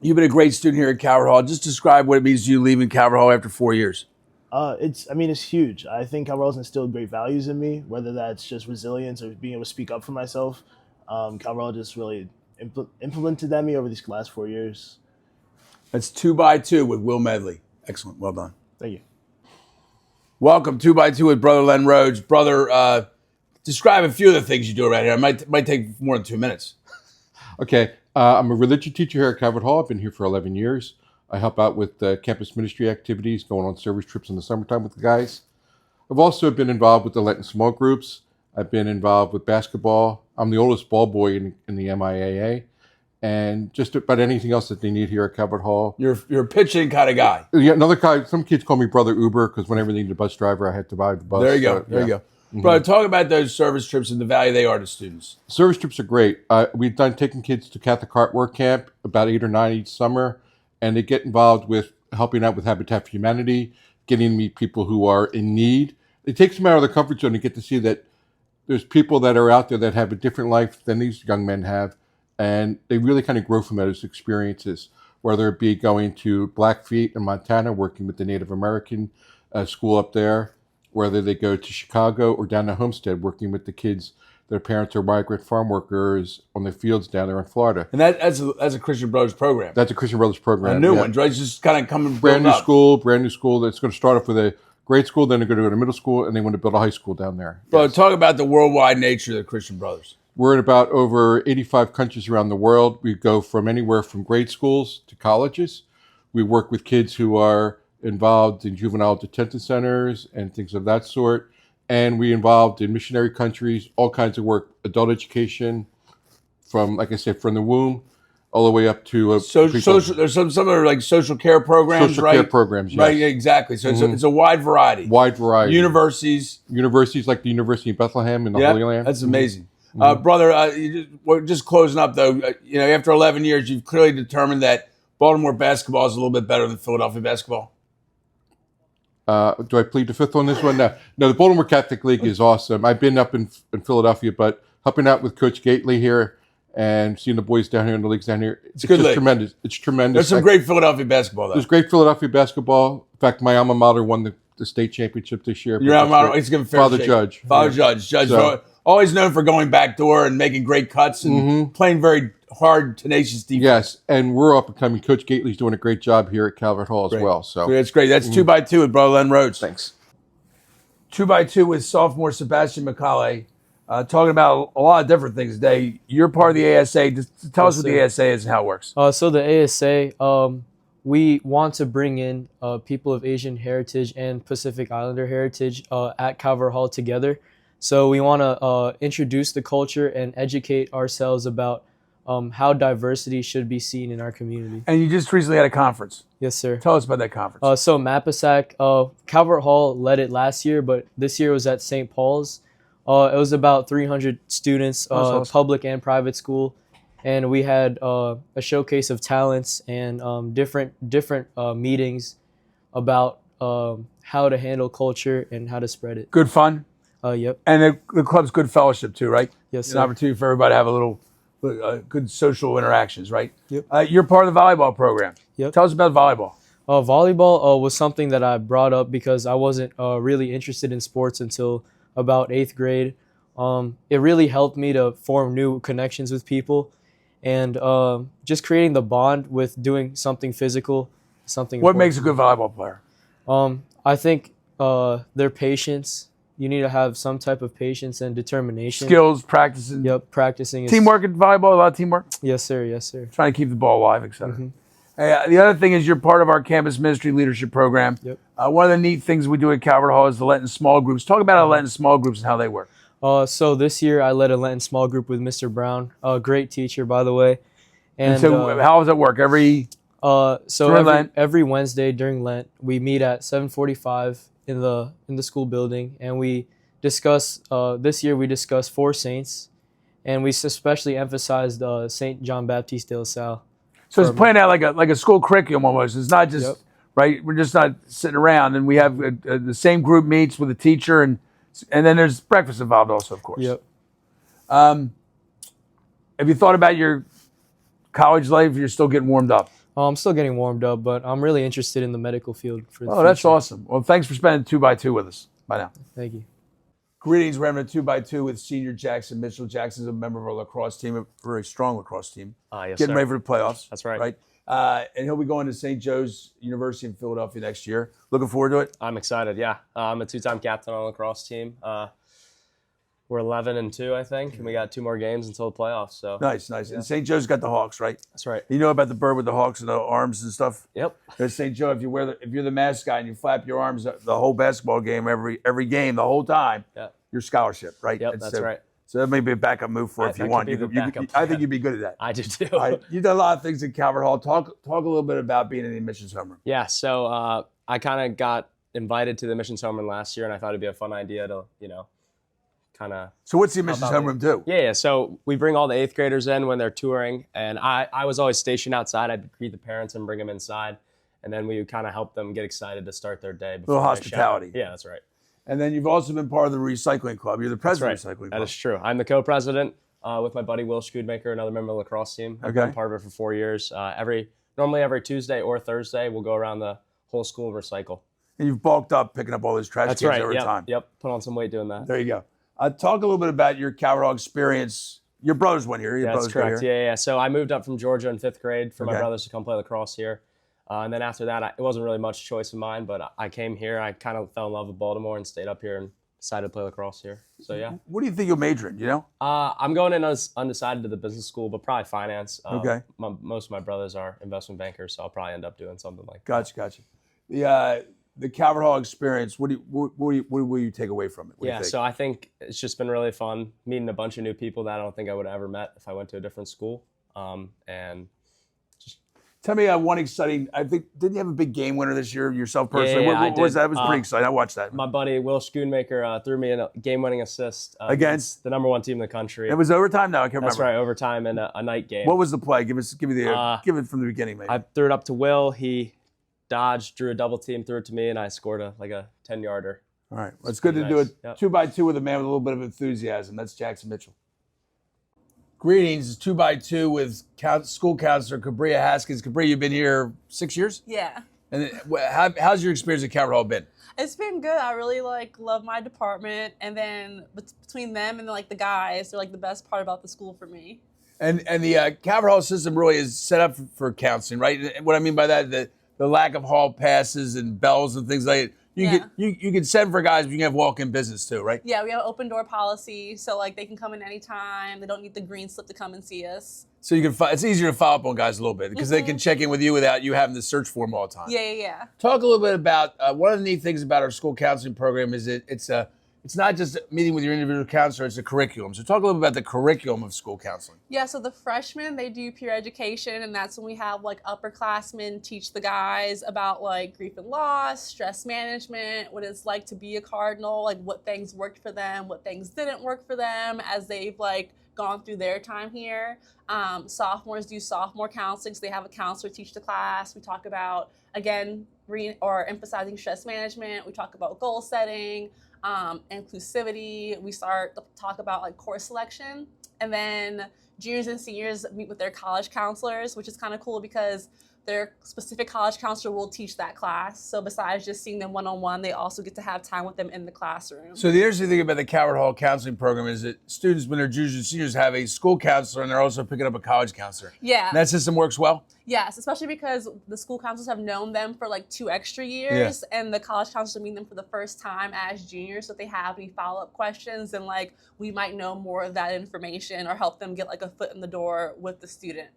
You've been a great student here at Calvert Hall. Just describe what it means to you leaving Calvert Hall after 4 years. It's huge. I think Calvert Hall's instilled great values in me, whether that's just resilience or being able to speak up for myself. Calvert Hall just really implemented that in me over these last 4 years. That's 2x2 with Will Medley. Excellent. Well done. Thank you. Welcome, 2x2 with Brother Len Rhodes. Brother, describe a few of the things you do around here. It might take more than 2 minutes. Okay. I'm a religion teacher here at Calvert Hall. I've been here for 11 years. I help out with campus ministry activities, going on service trips in the summertime with the guys. I've also been involved with the Lenten small groups. I've been involved with basketball. I'm the oldest ball boy in the MIAA. And just about anything else that they need here at Calvert Hall. You're a pitching kind of guy. Yeah, another guy. Some kids call me Brother Uber because whenever they need a bus driver, I had to buy the bus. There you go. There you go. Mm-hmm. Brother, talk about those service trips and the value they are to students. Service trips are great. We've taking kids to Catholic Heart Work Camp, about 8 or 9 each summer. And they get involved with helping out with Habitat for Humanity, getting to meet people who are in need. It takes them out of their comfort zone to get to see that there's people that are out there that have a different life than these young men have. And they really kind of grow from those experiences, whether it be going to Blackfeet in Montana, working with the Native American school up there, whether they go to Chicago or down to Homestead, working with the kids. Their parents are migrant farm workers on the fields down there in Florida. And that's a Christian Brothers program. That's a Christian Brothers program. A new one, right? It's just kind of coming brand new school. That's going to start off with a grade school, then they're going to go to middle school, and they want to build a high school down there. But talk about the worldwide nature of the Christian Brothers. We're in about over 85 countries around the world. We go from anywhere from grade schools to colleges. We work with kids who are involved in juvenile detention centers and things of that sort. And we involved in missionary countries, all kinds of work, adult education, from, like I said, from the womb all the way up to social. There's some are like social care programs, social right? Care programs, yes. Right, exactly. So it's a wide variety. Wide variety. Universities like the University of Bethlehem in the Holy Land. That's amazing, brother. We're just closing up though. After 11 years, you've clearly determined that Baltimore basketball is a little bit better than Philadelphia basketball. Do I plead the fifth on this one? No, the Baltimore Catholic League is awesome. I've been up in Philadelphia, but helping out with Coach Gately here and seeing the boys down here and the leagues down here, it's good just league. tremendous. It's tremendous. There's some great Philadelphia basketball, though. There's great Philadelphia basketball. In fact, my alma mater won the state championship this year. Your alma mater, he's giving fair Father shake. Judge. Father Judge. So, always known for going backdoor and making great cuts and playing very hard, tenacious defense. Yes, and we're up and coming. Coach Gately's doing a great job here at Calvert Hall as well. So that's great. That's 2x2 with Brother Len Rhodes. Thanks. 2x2 with sophomore Sebastian Macauai. Talking about a lot of different things today. You're part of the ASA. Just tell us what the ASA is and how it works. So the ASA, we want to bring in people of Asian heritage and Pacific Islander heritage at Calvert Hall together. So we want to introduce the culture and educate ourselves about how diversity should be seen in our community. And you just recently had a conference. Yes, sir. Tell us about that conference. So MAPASAC, Calvert Hall led it last year, but this year was at St. Paul's. It was about 300 students, awesome. public and private school. And we had a showcase of talents and different meetings about how to handle culture and how to spread it. Good fun? Yep. And the club's good fellowship too, right? Yes, An sir. opportunity for everybody to have a little good social interactions, right? Yep. You're part of the volleyball program. Yep. Tell us about volleyball. Volleyball was something that I brought up because I wasn't really interested in sports until about 8th grade. It really helped me to form new connections with people and just creating the bond with doing something physical, something What important. makes a good volleyball player? I think their patience. You need to have some type of patience and determination. Skills, practicing. Yep, practicing. Teamwork in volleyball, a lot of teamwork? Yes, sir. Yes, sir. Trying to keep the ball alive, etc. Hey, the other thing is you're part of our campus ministry leadership program. Yep. One of the neat things we do at Calvert Hall is the Lenten small groups. Talk about our Lenten small groups and how they work. So this year I led a Lenten small group with Mr. Brown, a great teacher, by the way. And so how does it work? Every Wednesday during Lent, we meet at 7:45 in the school building, and we discuss. This year we discussed 4 saints, and we especially emphasized Saint John Baptiste de La Salle. So it's playing out like a school curriculum almost. It's not just right. We're just not sitting around, and we have the same group meets with a teacher, and then there's breakfast involved also, of course. Yep. Have you thought about your college life? You're still getting warmed up. I'm still getting warmed up, but I'm really interested in the medical field. For the that's future. awesome. Well, thanks for spending 2x2 with us. Bye now. Thank you. Greetings. We're having a 2x2 with senior Jackson Mitchell. Jackson's a member of our lacrosse team, a very strong lacrosse team. Yes, Getting sir. ready for the playoffs. That's right. Right. And he'll be going to St. Joe's University in Philadelphia next year. Looking forward to it? I'm excited, yeah. I'm a 2-time captain on the lacrosse team. We're 11-2, I think, and we got 2 more games until the playoffs. So Nice. Yeah. And St. Joe's got the Hawks, right? That's right. You know about the bird with the Hawks and the arms and stuff? Yep. There's St. Joe, if you're the mascot and you flap your arms the whole basketball game, every game, the whole time, your scholarship, right? Yep, that's right. So that may be a backup move for if you want. I think you'd be good at that. I do too. All right. You've done a lot of things at Calvert Hall. Talk a little bit about being in the admissions homeroom. Yeah, so I kind of got invited to the admissions homeroom last year, and I thought it'd be a fun idea to, kind of. So what's the admissions homeroom do? Yeah. So we bring all the 8th graders in when they're touring, and I was always stationed outside. I'd greet the parents and bring them inside, and then we would kind of help them get excited to start their day. Little hospitality. Yeah, that's right. And then you've also been part of the recycling club. You're the president of the recycling club. That is true. I'm the co-president with my buddy Will Schoonmaker, another member of the lacrosse team. I've been part of it for 4 years. Normally every Tuesday or Thursday, we'll go around the whole school and recycle. And you've bulked up picking up all those trash cans over time. Yep. Put on some weight doing that. There you go. Talk a little bit about your Calvert Hall experience. Your brothers went here. That's correct. Here. Yeah. So I moved up from Georgia in 5th grade for my brothers to come play lacrosse here. And then after that, it wasn't really much choice of mine, but I came here. I kind of fell in love with Baltimore and stayed up here and decided to play lacrosse here. So, yeah. What do you think you'll major in, I'm going in undecided to the business school, but probably finance. Okay. Most of my brothers are investment bankers, so I'll probably end up doing something like that. Gotcha. The Calvert Hall experience, what will you take away from it? So I think it's just been really fun meeting a bunch of new people that I don't think I would have ever met if I went to a different school. And tell me one exciting, I think, didn't you have a big game winner this year yourself personally? Yeah, what was that? It was pretty exciting. I watched that. My buddy Will Schoonmaker threw me in a game-winning assist against the #1 team in the country. It was overtime now, I can't remember. That's right, overtime in a night game. What was the play? Give it from the beginning, maybe. I threw it up to Will. He dodged, drew a double team, threw it to me, and I scored a 10-yarder. All right. Well, it's good to do it 2x2 with a man with a little bit of enthusiasm. That's Jackson Mitchell. Greetings, 2x2 with school counselor Cabria Haskins. Cabria, you've been here 6 years? Yeah. And how's your experience at Calvert Hall been? It's been good. I really love my department, and then between them and the guys, they're the best part about the school for me. And the Calvert Hall system really is set up for counseling, right? And what I mean by that, the lack of hall passes and bells and things like that. You can send for guys, but you can have walk-in business too, right? Yeah, we have an open door policy, so they can come in anytime. They don't need the green slip to come and see us. So it's easier to follow up on guys a little bit because they can check in with you without you having to search for them all the time. Yeah. Talk a little bit about one of the neat things about our school counseling program is it's not just meeting with your individual counselor, it's a curriculum. So talk a little bit about the curriculum of school counseling. Yeah, so the freshmen, they do peer education, and that's when we have upperclassmen teach the guys about grief and loss, stress management, what it's like to be a cardinal, what things worked for them, what things didn't work for them as they've gone through their time here. Sophomores do sophomore counseling, so they have a counselor teach the class. We talk about, again, emphasizing stress management. We talk about goal setting, inclusivity. We start to talk about course selection. And then juniors and seniors meet with their college counselors, which is kind of cool because their specific college counselor will teach that class. So besides just seeing them one-on-one, they also get to have time with them in the classroom. So the interesting thing about the Calvert Hall counseling program is that students, when they're juniors and seniors, have a school counselor and they're also picking up a college counselor. Yeah. And that system works well? Yes, especially because the school counselors have known them for 2 extra years, and the college counselors meet them for the first time as juniors. So if they have any follow-up questions, then we might know more of that information or help them get a foot in the door with the student.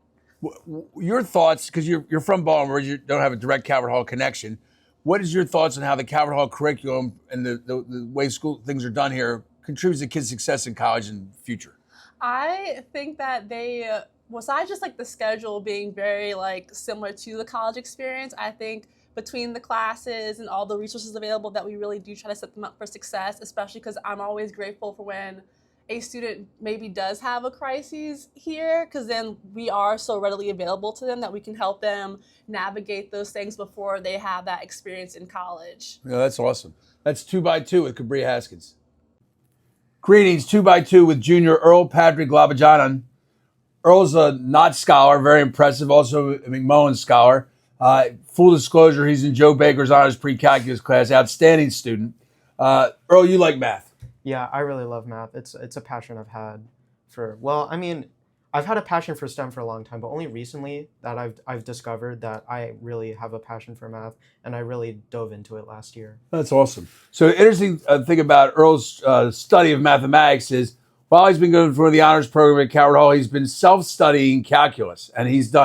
Your thoughts, because you're from Baltimore, you don't have a direct Calvert Hall connection. What is your thoughts on how the Calvert Hall curriculum and the way school things are done here contributes to kids' success in college and future? I think that they, besides just the schedule being very similar to the college experience, I think between the classes and all the resources available that we really do try to set them up for success, especially because I'm always grateful for when a student maybe does have a crisis here, because then we are so readily available to them that we can help them navigate those things before they have that experience in college. Yeah, that's awesome. That's 2x2 with Cabria Haskins. Greetings, 2x2 with junior Earl Patrick Lavajanan. Earl's a Knott Scholar, very impressive, also a McMullen Scholar. Full disclosure, he's in Joe Baker's Honors Pre-Calculus class, outstanding student. Earl, you like math? Yeah, I really love math. It's a passion I've had I've had a passion for STEM for a long time, but only recently that I've discovered that I really have a passion for math, and I really dove into it last year. That's awesome. So the interesting thing about Earl's study of mathematics is while he's been going through the honors program at Calvert Hall, he's been self-studying calculus, and he's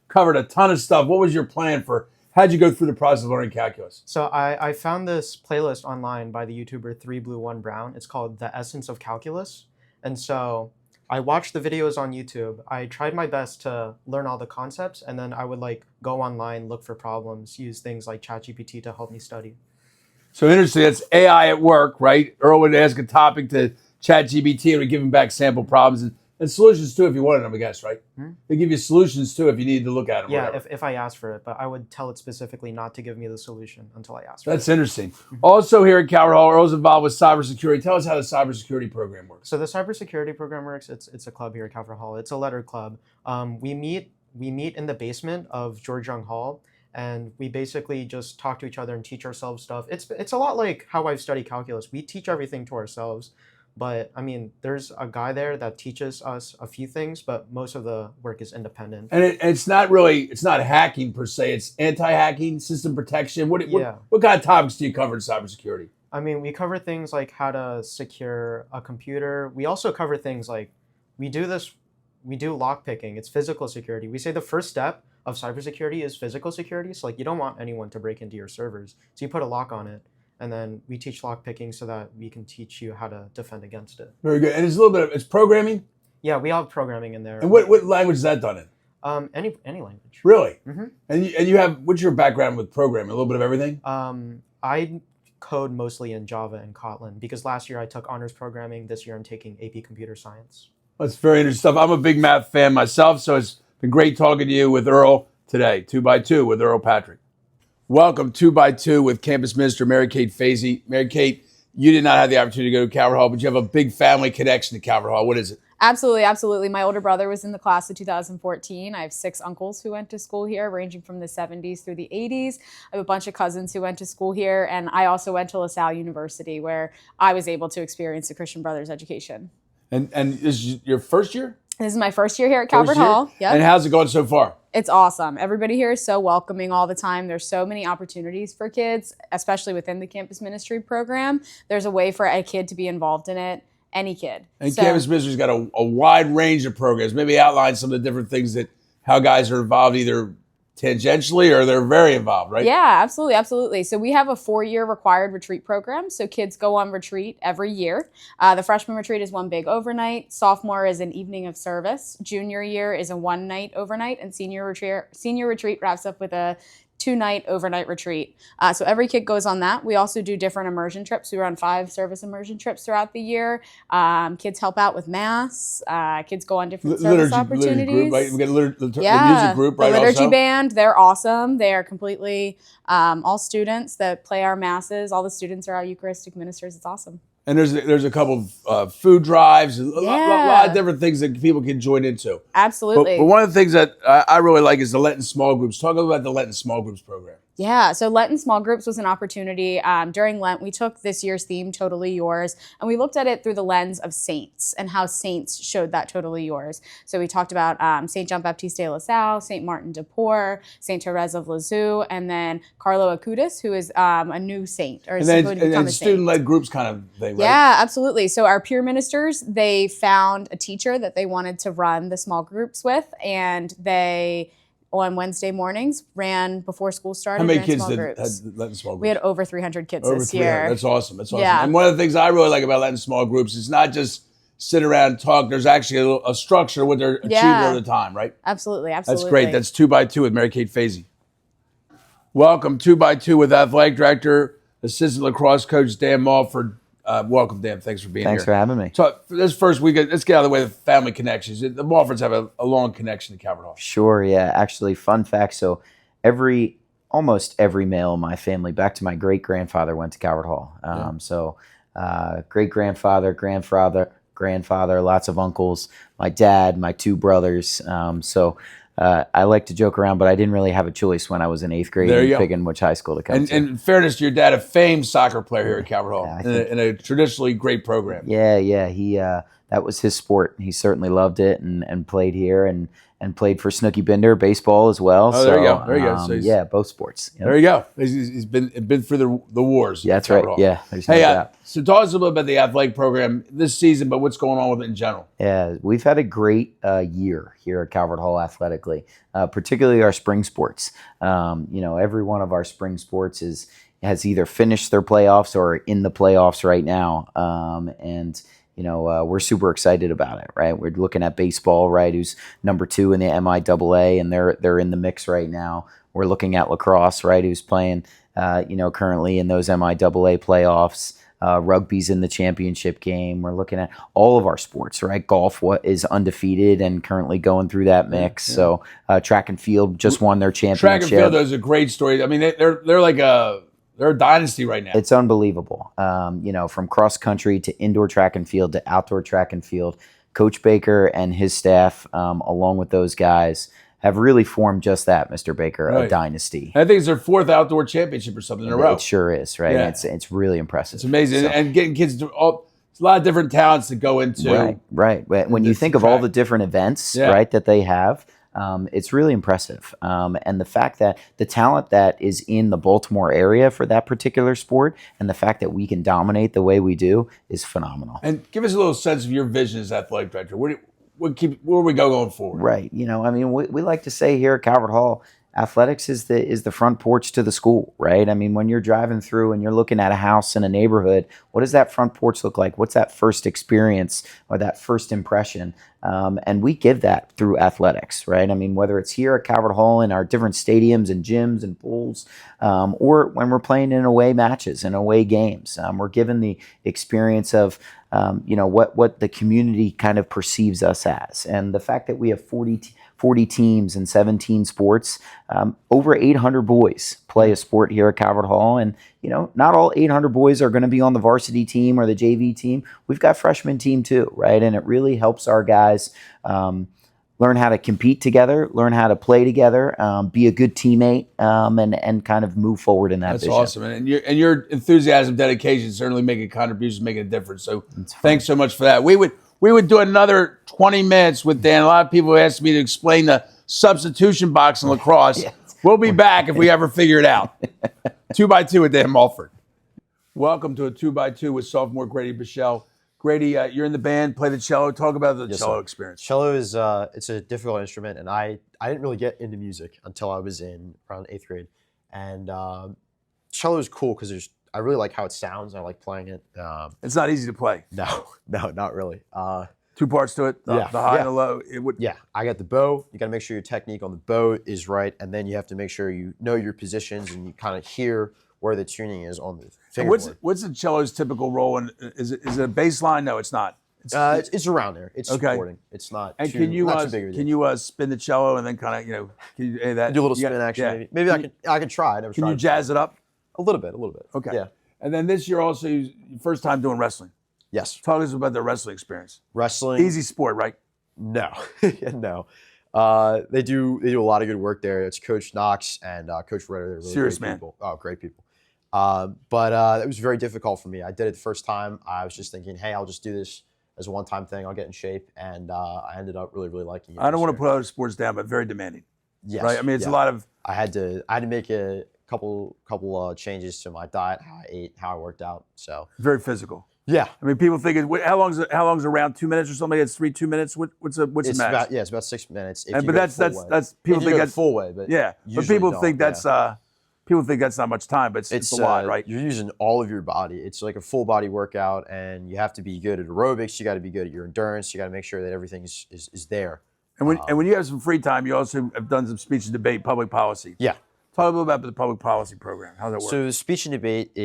covered a ton of stuff. What was your plan for how'd you go through the process of learning calculus? So I found this playlist online by the YouTuber 3Blue1Brown. It's called The Essence of Calculus. And so I watched the videos on YouTube. I tried my best to learn all the concepts, and then I would go online, look for problems, use things like ChatGPT to help me study. So interesting, that's AI at work, right? Earl would ask a topic to ChatGPT and would give him back sample problems and solutions too if you wanted them, I guess, right? They give you solutions too if you needed to look at them. Yeah, if I asked for it, but I would tell it specifically not to give me the solution until I asked for it. That's interesting. Also here at Calvert Hall, Earl's involved with cybersecurity. Tell us how the cybersecurity program works. So the cybersecurity program works. It's a club here at Calvert Hall. It's a letter club. We meet in the basement of George Young Hall, and we basically just talk to each other and teach ourselves stuff. It's a lot like how I've studied calculus. We teach everything to ourselves. But I mean, there's a guy there that teaches us a few things, but most of the work is independent. And it's not hacking per se. It's anti-hacking, system protection. What kind of topics do you cover in cybersecurity? I mean, we cover things like how to secure a computer. We also cover things like we do lockpicking. It's physical security. We say the first step of cybersecurity is physical security. So you don't want anyone to break into your servers. So you put a lock on it. And then we teach lockpicking so that we can teach you how to defend against it. Very good. And it's a little bit it's programming? Yeah, we have programming in there. And what language is that done in? Any language. Really? Mm-hmm. And you have, what's your background with programming? A little bit of everything? I code mostly in Java and Kotlin because last year I took honors programming. This year I'm taking AP Computer Science. That's very interesting stuff. I'm a big math fan myself, so it's been great talking to you with Earl today. 2x2 with Earl Patrick. Welcome, 2x2 with Campus Minister Mary Kate Fazey. Mary Kate, you did not have the opportunity to go to Calvert Hall, but you have a big family connection to Calvert Hall. What is it? Absolutely, absolutely. My older brother was in the class of 2014. I have 6 uncles who went to school here, ranging from the 70s through the 80s. I have a bunch of cousins who went to school here, and I also went to LaSalle University, where I was able to experience the Christian Brothers education. And this is your first year? This is my first year here at Calvert Hall. Yep. And how's it going so far? It's awesome. Everybody here is so welcoming all the time. There's so many opportunities for kids, especially within the campus ministry program. There's a way for a kid to be involved in it, any kid. And campus ministry's got a wide range of programs. Maybe outline some of the different things how guys are involved either tangentially or they're very involved, right? Yeah, absolutely, absolutely. So we have a 4-year required retreat program. So kids go on retreat every year. The freshman retreat is one big overnight. Sophomore is an evening of service. Junior year is a 1-night overnight, and senior retreat wraps up with a 2-night overnight retreat. So every kid goes on that. We also do different immersion trips. We run 5 service immersion trips throughout the year. Kids help out with mass. Kids go on different service opportunities. Group, right? We got a music group, right? The liturgy also? band, they're awesome. They are completely all students that play our masses. All the students are our Eucharistic ministers. It's awesome. And there's a couple of food drives, a lot of different things that people can join into. Absolutely. But one of the things that I really like is the Lenten small groups. Talk about the Lenten small groups program. Yeah, so Lenten small groups was an opportunity. During Lent, we took this year's theme, Totally Yours, and we looked at it through the lens of saints and how saints showed that Totally Yours. So we talked about St. John Baptiste de La Salle, St. Martin de Porres, St. Therese of Lisieux, and then Carlo Acutis, who is a new saint. Or and then student-led groups kind of thing, right? Yeah, absolutely. So our peer ministers, they found a teacher that they wanted to run the small groups with, and they, on Wednesday mornings, ran before school started. How many kids had Lenten small groups? We had over 300 kids over this 300. year. That's awesome. That's awesome. Yeah. And one of the things I really like about Lenten small groups is not just sit around and talk. There's actually a structure to what they're achieving all the time, right? Absolutely, absolutely. That's great. That's 2x2 with Mary Kate Fazey. Welcome, 2x2 with Athletic Director, Assistant Lacrosse Coach Dan Mulford. Welcome, Dan. Thanks for being here. Thanks for having me. So let's get out of the way the family connections. The Mulfords have a long connection to Calvert Hall. Sure, yeah. Actually, fun fact. So almost every male in my family, back to my great-grandfather, went to Calvert Hall. So great-grandfather, grandfather, lots of uncles, my dad, my 2 brothers. I like to joke around, but I didn't really have a choice when I was in 8th grade picking which high school to come to. And in fairness to your dad, a famed soccer player here at Calvert Hall, in a traditionally great program. Yeah. He that was his sport. He certainly loved it and played here and played for Snooky Binder, baseball as well. Oh, there you go. There you go. So yeah, both sports. Yep. There you go. He's been through the wars. Yeah, that's right. Hall. Yeah, there's no doubt. So talk to us a little bit about the athletic program this season, but what's going on with it in general? Yeah, we've had a great year here at Calvert Hall athletically, particularly our spring sports. Every one of our spring sports has either finished their playoffs or in the playoffs right now, we're super excited about it, right? We're looking at baseball, right, who's number 2 in the MIAA, and they're in the mix right now. We're looking at lacrosse, right, who's playing, currently in those MIAA playoffs. Rugby's in the championship game. We're looking at all of our sports, right? Golf is undefeated and currently going through that mix. Yeah. So track and field just won their championship. Track and field is a great story. I mean, they're like they're a dynasty right now. It's unbelievable. From cross country to indoor track and field to outdoor track and field, Coach Baker and his staff, along with those guys, have really formed just that, Mr. Baker, a dynasty. I think it's their 4th outdoor championship or something in a row. It sure is, right? Yeah. It's really impressive. It's amazing. And getting kids to it's a lot of different talents to go into. Right. When you think of all the different events, right, that they have, it's really impressive. And the fact that the talent that is in the Baltimore area for that particular sport and the fact that we can dominate the way we do is phenomenal. And give us a little sense of your vision as athletic director. Where we go going forward? Right. We like to say here at Calvert Hall, athletics is the front porch to the school, right? I mean, when you're driving through and you're looking at a house in a neighborhood, what does that front porch look like? What's that first experience or that first impression? And we give that through athletics, right? I mean, whether it's here at Calvert Hall in our different stadiums and gyms and pools, or when we're playing in away matches and away games, we're given the experience of what the community kind of perceives us as. And the fact that we have 40 teams and 17 sports. Over 800 boys play a sport here at Calvert Hall. And, not all 800 boys are going to be on the varsity team or the JV team. We've got freshman team too, right? And it really helps our guys learn how to compete together, learn how to play together, be a good teammate, and kind of move forward in that That's vision. awesome. And your enthusiasm, dedication, certainly making contributions, making a difference. So thanks so much for that. We would do another 20 minutes with Dan. A lot of people asked me to explain the substitution box in lacrosse. Yes. We'll be back if we ever figure it out. 2x2 with Dan Mulford. Welcome to a 2x2 with sophomore Grady Bichelle. Grady, you're in the band, play the cello. Talk about the cello experience. Cello is it's a difficult instrument, and I didn't really get into music until I was in around 8th grade. And cello is cool because I really like how it sounds. I like playing it. It's not easy to play. No, not really. 2 parts to it, the high and the low. Yeah, I got the bow. You got to make sure your technique on the bow is right, and then you have to make sure you know your positions and you kind of hear where the tuning is on the fingerboard. What's the cello's typical role? And is it a bass line? No, it's not. It's around there. It's supporting. It's not. And too, can you not too big of a can you spin the cello and then kind of can you that do a little spin action? Maybe I can try. I never can tried you jazz it up? A little bit. Okay. Yeah. And then this year also, your first time doing wrestling. Yes. Talk to us about the wrestling experience. Wrestling. Easy sport, right? No, no. They do a lot of good work there. It's Coach Knox and Coach Ritter. They're really Serious great man. people. Oh, great people. But it was very difficult for me. I did it the first time. I was just thinking, hey, I'll just do this as a one-time thing. I'll get in shape, and I ended up really, really liking it. I don't want to put other sports down, but very demanding. Yes. Right. I mean, it's a lot of. I had to make a couple changes to my diet, how I ate, how I worked out. So Very physical. Yeah. I mean, people think how long's a round? 2 minutes or something? It's 2 minutes. What's the match? It's about 6 minutes. But that's people think that's full way, but yeah. But people think that's people think that's not much time, but it's a lot, right? You're using all of your body. It's like a full body workout, and you have to be good at aerobics. You got to be good at your endurance. You got to make sure that everything is there. And when you have some free time, you also have done some speech and debate, public policy. Yeah. Talk a little about the public policy program. How's that work? So the speech and debate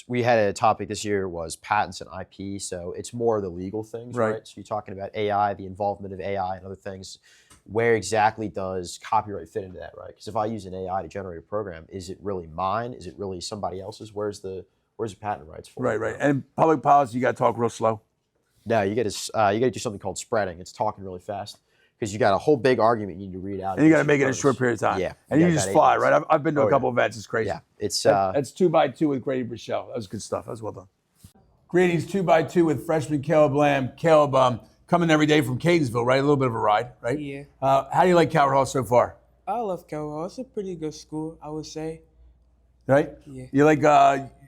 we had a topic this year was patents and IP. So it's more of the legal things, right? So you're talking about AI, the involvement of AI and other things. Where exactly does copyright fit into that, right? Because if I use an AI to generate a program, is it really mine? Is it really somebody else's? Where's the patent rights for it? Right. And public policy, you got to talk real slow. No, you got to do something called spreading. It's talking really fast. Because you got a whole big argument you need to read out. And you got to make it in a short period of time. Yeah. And you just fly, right? I've been to a couple events. It's crazy. Yeah. It's that's 2x2 with Grady Bichelle. That was good stuff. That was well done. Greetings, 2x2 with freshman Caleb Lamb. Caleb, coming every day from Catonsville, right? A little bit of a ride, right? Yeah. How do you like Calvert Hall so far? I love Calvert Hall. It's a pretty good school, I would say. Right? Yeah. You like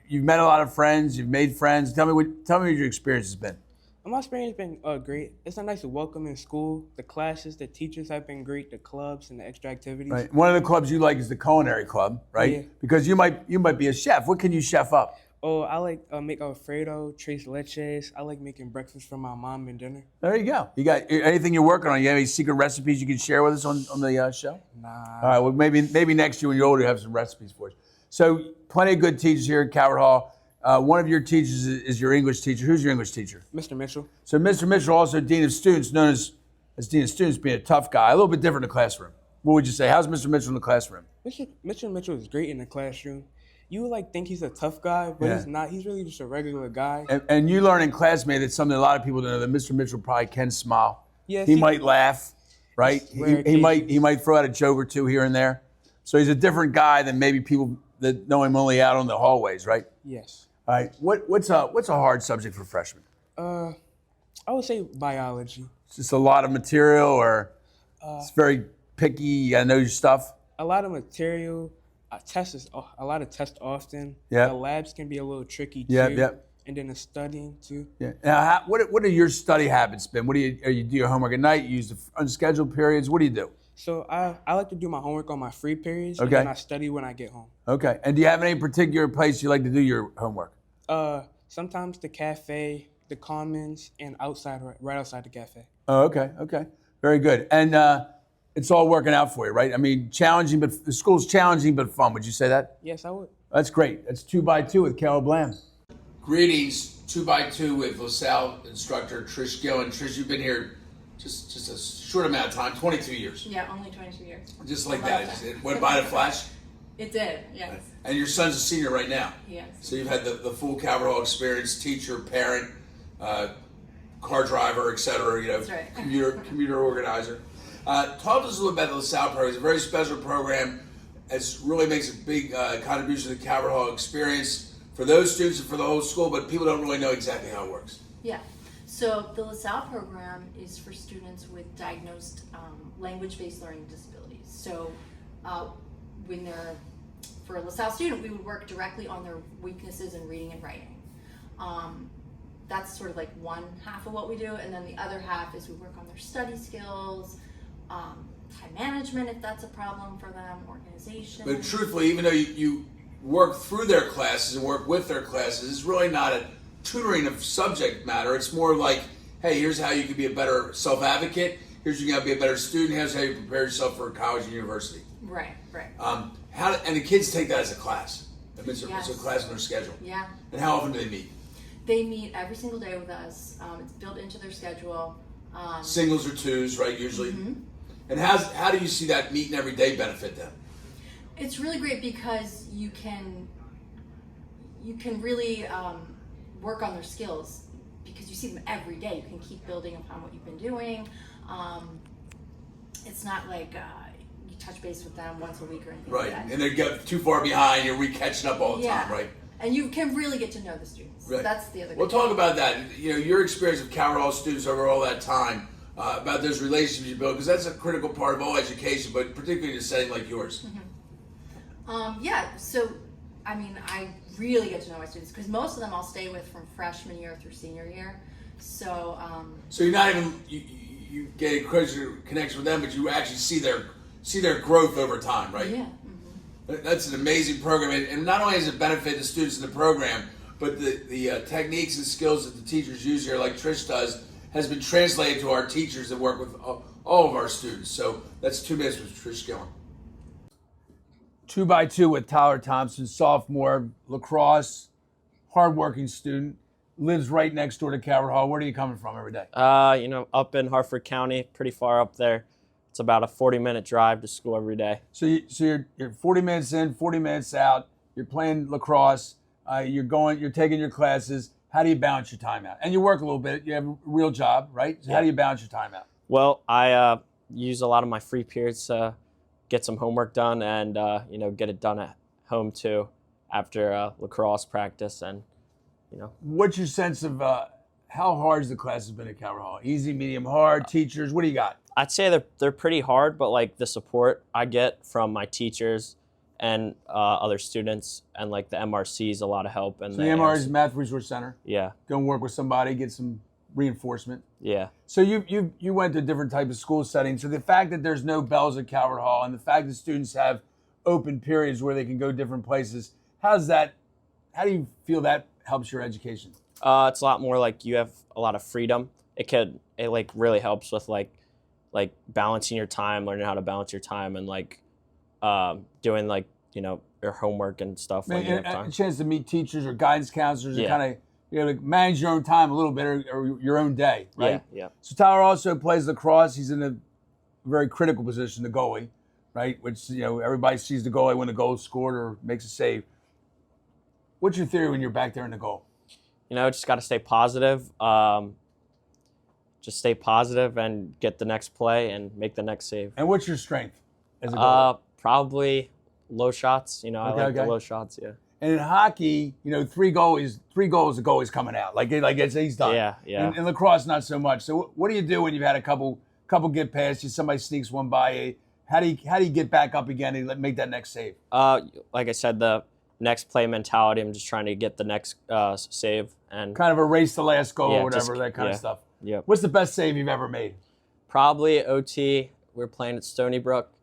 you've met a lot of friends. You've made friends. Tell me what your experience has been. My experience has been great. It's a nice welcome in school. The classes, the teachers have been great. The clubs and the extra activities. Right. One of the clubs you like is the culinary club, right? Yeah. Because you might be a chef. What can you chef up? Oh, I like make Alfredo, tres leches. I like making breakfast for my mom and dinner. There you go. You got anything you're working on? You have any secret recipes you can share with us on the show? Nah. All right. Well, maybe next year when you're older, you have some recipes for us. So plenty of good teachers here at Calvert Hall. One of your teachers is your English teacher. Who's your English teacher? Mr. Mitchell. So Mr. Mitchell, also Dean of Students, known as Dean of Students, being a tough guy, a little bit different in the classroom. What would you say? How's Mr. Mitchell in the classroom? Mr. Mitchell is great in the classroom. You would think he's a tough guy, but he's not. He's really just a regular guy. And you learn in classmate that something a lot of people don't know, that Mr. Mitchell probably can smile. Yes, he might laugh, right? He might throw out a joke or two here and there. So he's a different guy than maybe people that know him only out on the hallways, right? Yes. All right. What's a hard subject for freshmen? I would say biology. It's just a lot of material, or it's very picky. You gotta know your stuff. A lot of material. A lot of tests often. Yeah. The labs can be a little tricky too. Yeah. And then the studying too. Yeah. Now, what are your study habits been? What do you do your homework at night? You use the unscheduled periods. What do you do? So I like to do my homework on my free periods. Okay. And then I study when I get home. Okay. And do you have any particular place you like to do your homework? Sometimes the cafe, the commons, and right outside the cafe. Oh, okay. Very good. And it's all working out for you, right? I mean, challenging, but the school's challenging but fun. Would you say that? Yes, I would. That's great. That's 2x2 with Caleb Lamb. Greetings, 2x2 with LaSalle instructor Trish Gill. And Trish, you've been here Just a short amount of time, 22 years. Yeah, only 22 years. Just like that. It went by in a flash? It did, yes. And your son's a senior right now. Yes. So you've had the full Calvert Hall experience, teacher, parent, car driver, et cetera, That's right. commuter organizer. Talk to us a little about the LaSalle program. It's a very special program. It really makes a big contribution to the Calvert Hall experience for those students and for the whole school, but people don't really know exactly how it works. Yeah. So the LaSalle program is for students with diagnosed language-based learning disabilities. So when they're, for a LaSalle student, we would work directly on their weaknesses in reading and writing. That's sort of like one half of what we do, and then the other half is we work on their study skills, time management if that's a problem for them, organization. But truthfully, even though you work through their classes and work with their classes, it's really not a tutoring of subject matter. It's more like, hey, here's how you can be a better self-advocate. Here's how you can be a better student. Here's how you prepare yourself for college and university. Right, right. And the kids take that as a class. It's Yes. a class on their schedule. Yeah. And how often do they meet? They meet every single day with us. It's built into their schedule. Singles or twos, right, usually? Mhm. And how do you see that meeting every day benefit them? It's really great because you can really work on their skills because you see them every day. You can keep building upon what you've been doing. It's not like you touch base with them once a week or anything Right, like that. and they get too far behind, you're catching up all the Yeah. time, right? And you can really get to know the students. Right. That's the other Well, good thing. talk about that. Your experience with Calvert Hall students over all that time, about those relationships you build, because that's a critical part of all education, but particularly in a setting like yours. Yeah, so I mean, I really get to know my students because most of them I'll stay with from freshman year through senior year. So So you're not even you get a closer connection with them, but you actually see their growth over time, right? Yeah. That's an amazing program, and not only does it benefit the students in the program, but the techniques and skills that the teachers use here, like Trish does, has been translated to our teachers that work with all of our students. So that's 2 minutes with Trish Gillen. 2x2 with Tyler Thompson, sophomore, lacrosse, hardworking student, lives right next door to Calvert Hall. Where are you coming from every day? Up in Hartford County, pretty far up there. It's about a 40-minute drive to school every day. So you're 40 minutes in, 40 minutes out. You're playing lacrosse. You're taking your classes. How do you balance your time out? And you work a little bit. You have a real job, right? So how do you balance your time out? Well, I use a lot of my free periods to get some homework done and get it done at home too after lacrosse practice and What's your sense of how hard has the classes been at Calvert Hall? Easy, medium, hard, teachers? What do you got? I'd say they're pretty hard, but like the support I get from my teachers and other students and like the MRC is a lot of help. And So the MRC is Math Resource Center. Yeah. Go and work with somebody, get some reinforcement. Yeah. So you went to different type of school settings. So the fact that there's no bells at Calvert Hall and the fact that students have open periods where they can go different places, how do you feel that helps your education? It's a lot more like you have a lot of freedom. It like really helps with like balancing your time, learning how to balance your time, and like doing like your homework and stuff when you have time. A chance to meet teachers or guidance counselors and Yeah. kind of like manage your own time a little bit or your own day, right? Yeah. So Tyler also plays lacrosse. He's in a very critical position, the goalie, right? Which everybody sees the goalie when the goal is scored or makes a save. What's your theory when you're back there in the goal? Just got to stay positive. Just stay positive and get the next play and make the next save. And what's your strength as a goalie? Probably low shots. I like the low shots. Yeah. And in hockey, 3 goals, the goalie's coming out. Like he's done. Yeah. In lacrosse, not so much. So what do you do when you've had a couple get past you, somebody sneaks one by you? How do you get back up again and make that next save? Like I said, the next play mentality. I'm just trying to get the next save and kind of erase the last goal or whatever, that kind of stuff. Yeah. What's the best save you've ever made? Probably OT. We were playing at Stony Brook.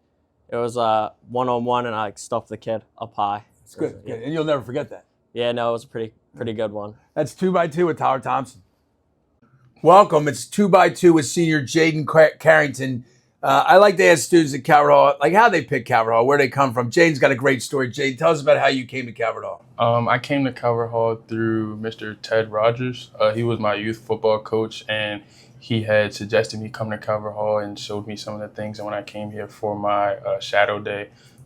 It was a 1-on-1, and I stuffed the kid up high. It's good. And you'll never forget that. Yeah, no, it was a pretty good one. That's 2x2 with Tyler Thompson. Welcome. It's 2x2 with senior Jaden Carrington. I like to ask students at Calvert Hall, like how they pick Calvert Hall, where they come from. Jaden's got a great story. Jaden, tell us about how you came to Calvert Hall. I came to Calvert Hall through Mr. Ted Rogers. He was my youth football coach, and he had suggested me come to Calvert Hall and showed me some of the things. And when I came here for my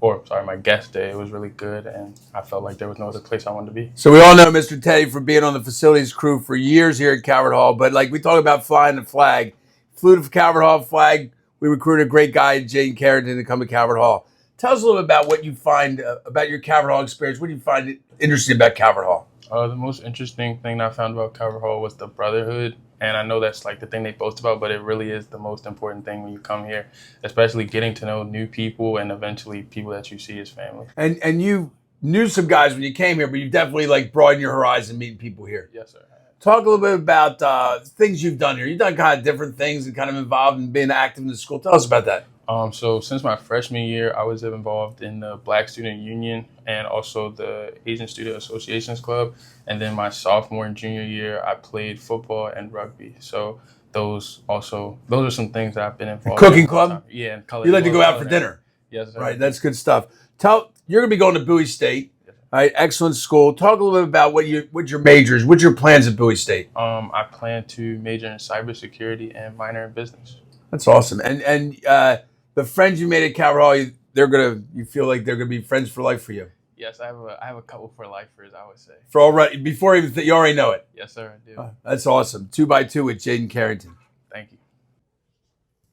my guest day, it was really good. And I felt like there was no other place I wanted to be. So we all know Mr. Teddy for being on the facilities crew for years here at Calvert Hall. But like we talk about flying the flag, flew to Calvert Hall flag. We recruited a great guy, Jane Carrington, to come to Calvert Hall. Tell us a little bit about what you find about your Calvert Hall experience. What do you find interesting about Calvert Hall? The most interesting thing that I found about Calvert Hall was the brotherhood. And I know that's like the thing they boast about, but it really is the most important thing when you come here, especially getting to know new people and eventually people that you see as family. And you knew some guys when you came here, but you definitely like broadened your horizon meeting people here. Yes, sir. Talk a little bit about things you've done here. You've done kind of different things and kind of involved in being active in the school. Tell us about that. So since my freshman year, I was involved in the Black Student Union and also the Asian Student Associations Club. And then my sophomore and junior year, I played football and rugby. So those are some things that I've been involved in. Cooking club? Yeah. You like to go out for dinner? Yes, sir. Right, that's good stuff. You're going to be going to Buoy State. All right, excellent school. Talk a little bit about what your majors, what's your plans at Buoy State? I plan to major in cybersecurity and minor in business. That's awesome. And the friends you made at Calvert Hall, you feel like they're gonna be friends for life for you. Yes, I have a couple for lifers, I would say. You already know it. Yes, sir, I do. That's awesome. 2x2 with Jaden Carrington. Thank you.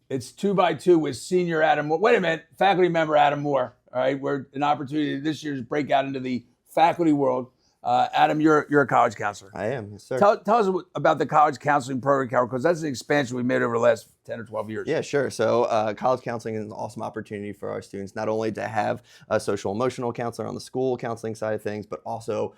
It's 2x2 with senior Adam Moore. Wait a minute, faculty member Adam Moore. All right, we're an opportunity this year to break out into the faculty world. Adam, you're a college counselor. I am, yes, sir. Tell us about the college counseling program, because that's an expansion we made over the last 10 or 12 years. Yeah, sure. So college counseling is an awesome opportunity for our students, not only to have a social emotional counselor on the school counseling side of things, but also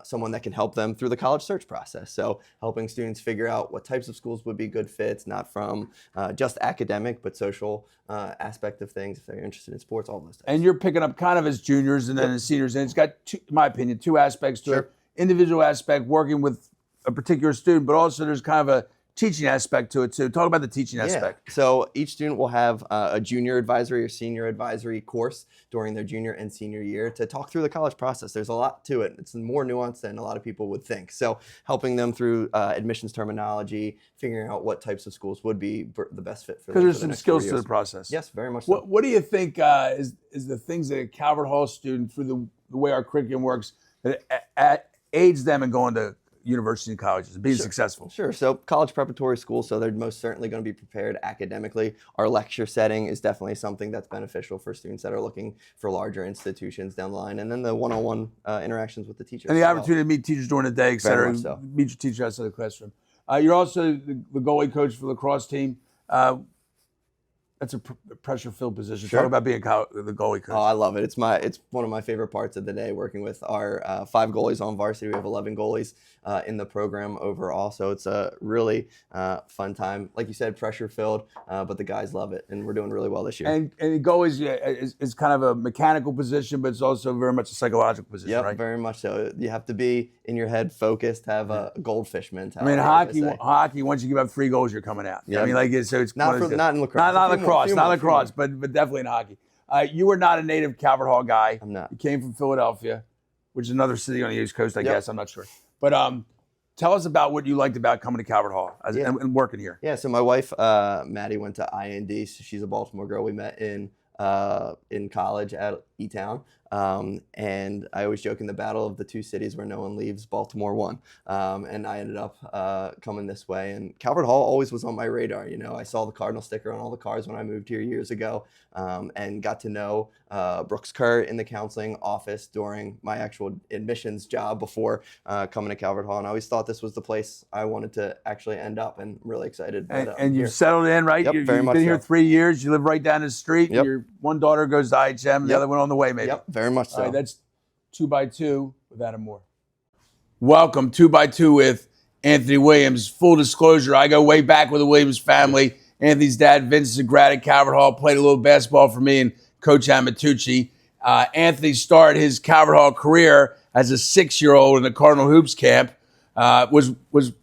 someone that can help them through the college search process. So helping students figure out what types of schools would be good fits, not from just academic, but social aspect of things, if they're interested in sports, all those types. And you're picking up kind of as juniors and then as seniors, and it's got, in my opinion, two aspects to it. Individual aspect, working with a particular student, but also there's kind of a teaching aspect to it too. Talk about the teaching aspect. So each student will have a junior advisory or senior advisory course during their junior and senior year to talk through the college process. There's a lot to it. It's more nuanced than a lot of people would think. So helping them through admissions terminology, figuring out what types of schools would be the best fit for them. Because there's some skills to the process. Yes, very much so. What do you think is the things that a Calvert Hall student, through the way our curriculum works, that aids them in going to university and colleges and being successful? Sure. So college preparatory school, so they're most certainly going to be prepared academically. Our lecture setting is definitely something that's beneficial for students that are looking for larger institutions down the line. And then the one-on-one interactions with the teachers. And the opportunity to meet teachers during the day, et cetera. Very much so. Meet your teacher outside the classroom. You're also the goalie coach for the lacrosse team. That's a pressure-filled position. Sure. Talk about being the goalie coach. Oh, I love it. It's one of my favorite parts of the day, working with our 5 goalies on varsity. We have 11 goalies in the program overall, so it's a really fun time. Like you said, pressure-filled, but the guys love it, and we're doing really well this year. And the goalies is kind of a mechanical position, but it's also very much a psychological position, Yep, right? very much so. You have to be in your head focused, have a goldfish mentality. I mean, hockey. Once you give up 3 goals, you're coming out. Yeah. I mean, so it's not in lacrosse. Not lacrosse, but definitely in hockey. You were not a native Calvert Hall guy. I'm not. You came from Philadelphia, which is another city on the East Coast, I Yep. guess. I'm not sure. But tell us about what you liked about coming to Calvert Hall and working here. Yeah, so my wife, Maddie, went to IND. So she's a Baltimore girl. We met in college at E-Town. And I always joke in the battle of the two cities where no one leaves, Baltimore won. And I ended up coming this way. And Calvert Hall always was on my radar. You know, I saw the Cardinal sticker on all the cars when I moved here years ago, and got to know Brooks Kerr in the counseling office during my actual admissions job before coming to Calvert Hall. And I always thought this was the place I wanted to actually end up, and really excited. And you've settled in, right? Yep, You've very much been here so. 3 years. You live right down the street. Yep. Your one daughter goes to IHM, and the Yep. other one on the way, maybe. Yep, very much so. All right, that's 2x2 with Adam Moore. Welcome, 2x2 with Anthony Williams. Full disclosure, I go way back with the Williams family. Anthony's dad, Vince, is a grad at Calvert Hall, played a little basketball for me and Coach Amatucci. Anthony started his Calvert Hall career as a 6-year-old in the Cardinal Hoops camp. Was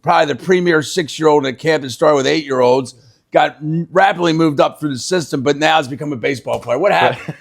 probably the premier 6-year-old in a camp that started with 8-year-olds. Got rapidly moved up through the system, but now has become a baseball player. What happened?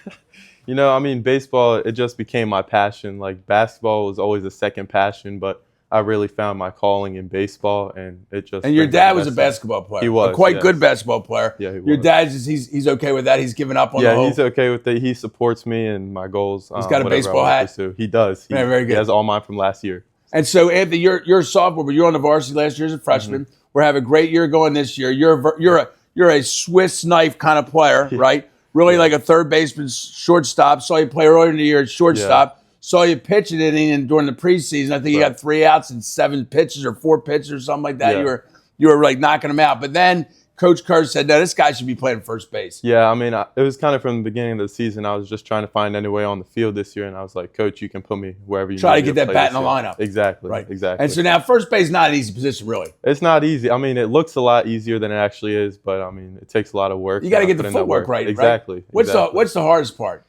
You know, I mean, baseball, it just became my passion. Like, basketball was always a second passion, but I really found my calling in baseball, and it just. And your brings out dad the was a best basketball player. He was a quite yes. good basketball player. Yeah, he Your was. dad's just he's okay with that. He's given up on the Yeah, whole. he's okay with it. He supports me and my goals. He's got a whatever I baseball want to hat? pursue. He does. Yeah, very good. He has all mine from last year. And so, Anthony, you're a sophomore, but you're on the varsity last year as a freshman. Mm-hmm. We're having a great year going this year. You're a Swiss knife kind of player, right? Really like a third baseman, shortstop. Saw you play earlier in the year at shortstop. Saw you pitch it and during the preseason. I think you got 3 outs and 7 pitches or 4 pitches or something like that. Yeah. You were like knocking them out. But then Coach Kerr said, no, this guy should be playing first base. Yeah, I mean, it was kind of from the beginning of the season. I was just trying to find any way on the field this year, and I was like, Coach, you can put me wherever you Try need to me get that play bat in this the year. lineup. Exactly. Right. Exactly. And so now first base is not an easy position, really. It's not easy. I mean, it looks a lot easier than it actually is, but I mean, it takes a lot of work. You got to and I get put the in that footwork work. right. Exactly. Right? What's the hardest part?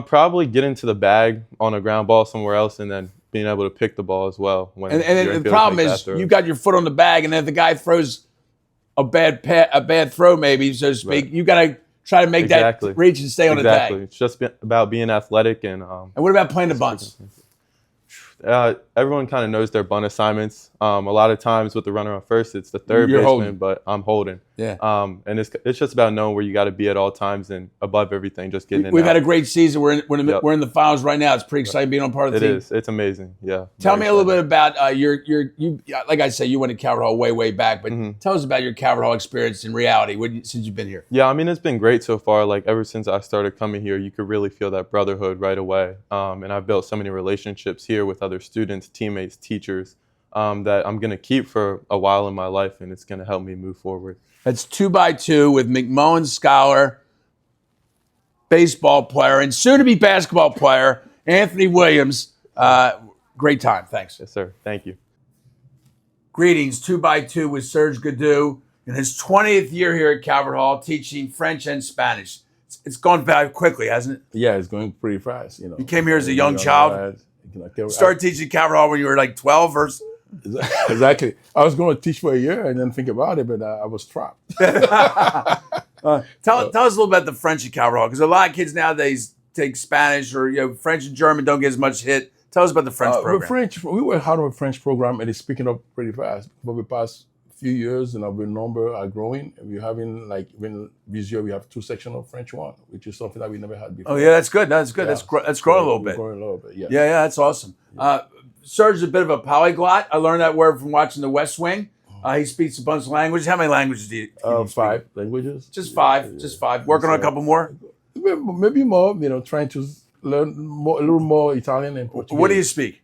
Probably getting to the bag on a ground ball somewhere else, and then being able to pick the ball as well. When And you're the problem is you got your foot on the bag, and then if the guy throws a bad throw, maybe so to speak, you got to try to make that reach and stay on the tag. It's just about being athletic and. And what about playing the bunts? Everyone kind of knows their bunt assignments. A lot of times with the runner on first, it's the third You're baseman, holding. but I'm holding. Yeah. And it's just about knowing where you got to be at all times and above everything, just getting in. We've and had out. a great season. We're in the finals right now. It's pretty exciting being on part of the It team. is. It's amazing. Yeah. Tell me a little bit about you. Like I say, you went to Calvert Hall way back, but tell us about your Calvert Hall experience in reality since you've been here. Yeah, I mean, it's been great so far. Like, ever since I started coming here, you could really feel that brotherhood right away. And I've built so many relationships here with other students, teammates, teachers, that I'm going to keep for a while in my life, and it's going to help me move forward. That's 2x2 with McMullen scholar, baseball player, and soon-to-be basketball player, Anthony Williams. Great time. Thanks. Yes, sir. Thank you. Greetings, 2x2 with Serge Gadou in his 20th year here at Calvert Hall, teaching French and Spanish. It's gone by quickly, hasn't it? Yeah, it's going pretty fast. You came here as a young child. Started teaching Calvert Hall when you were like 12 or Exactly. I was going to teach for a year and then think about it, but I was trapped. Tell us a little about the French at Calvert Hall, because a lot of kids nowadays take Spanish or French and German don't get as much hit. Tell us about the French program. We were hard on a French program, and it's picking up pretty fast. For the past few years, and our number are growing. We're having even this year we have 2 sections of French 1, which is something that we never had before. Oh yeah, that's good. That's good. Yeah. That's growing a little bit. Growing a little bit. Yeah. Yeah, that's awesome. Serge is a bit of a polyglot. I learned that word from watching The West Wing. He speaks a bunch of languages. How many languages do you speak? 5 languages. Just 5. Just 5. Working on a couple more. Maybe more. Trying to learn a little more Italian and Portuguese. What do you speak?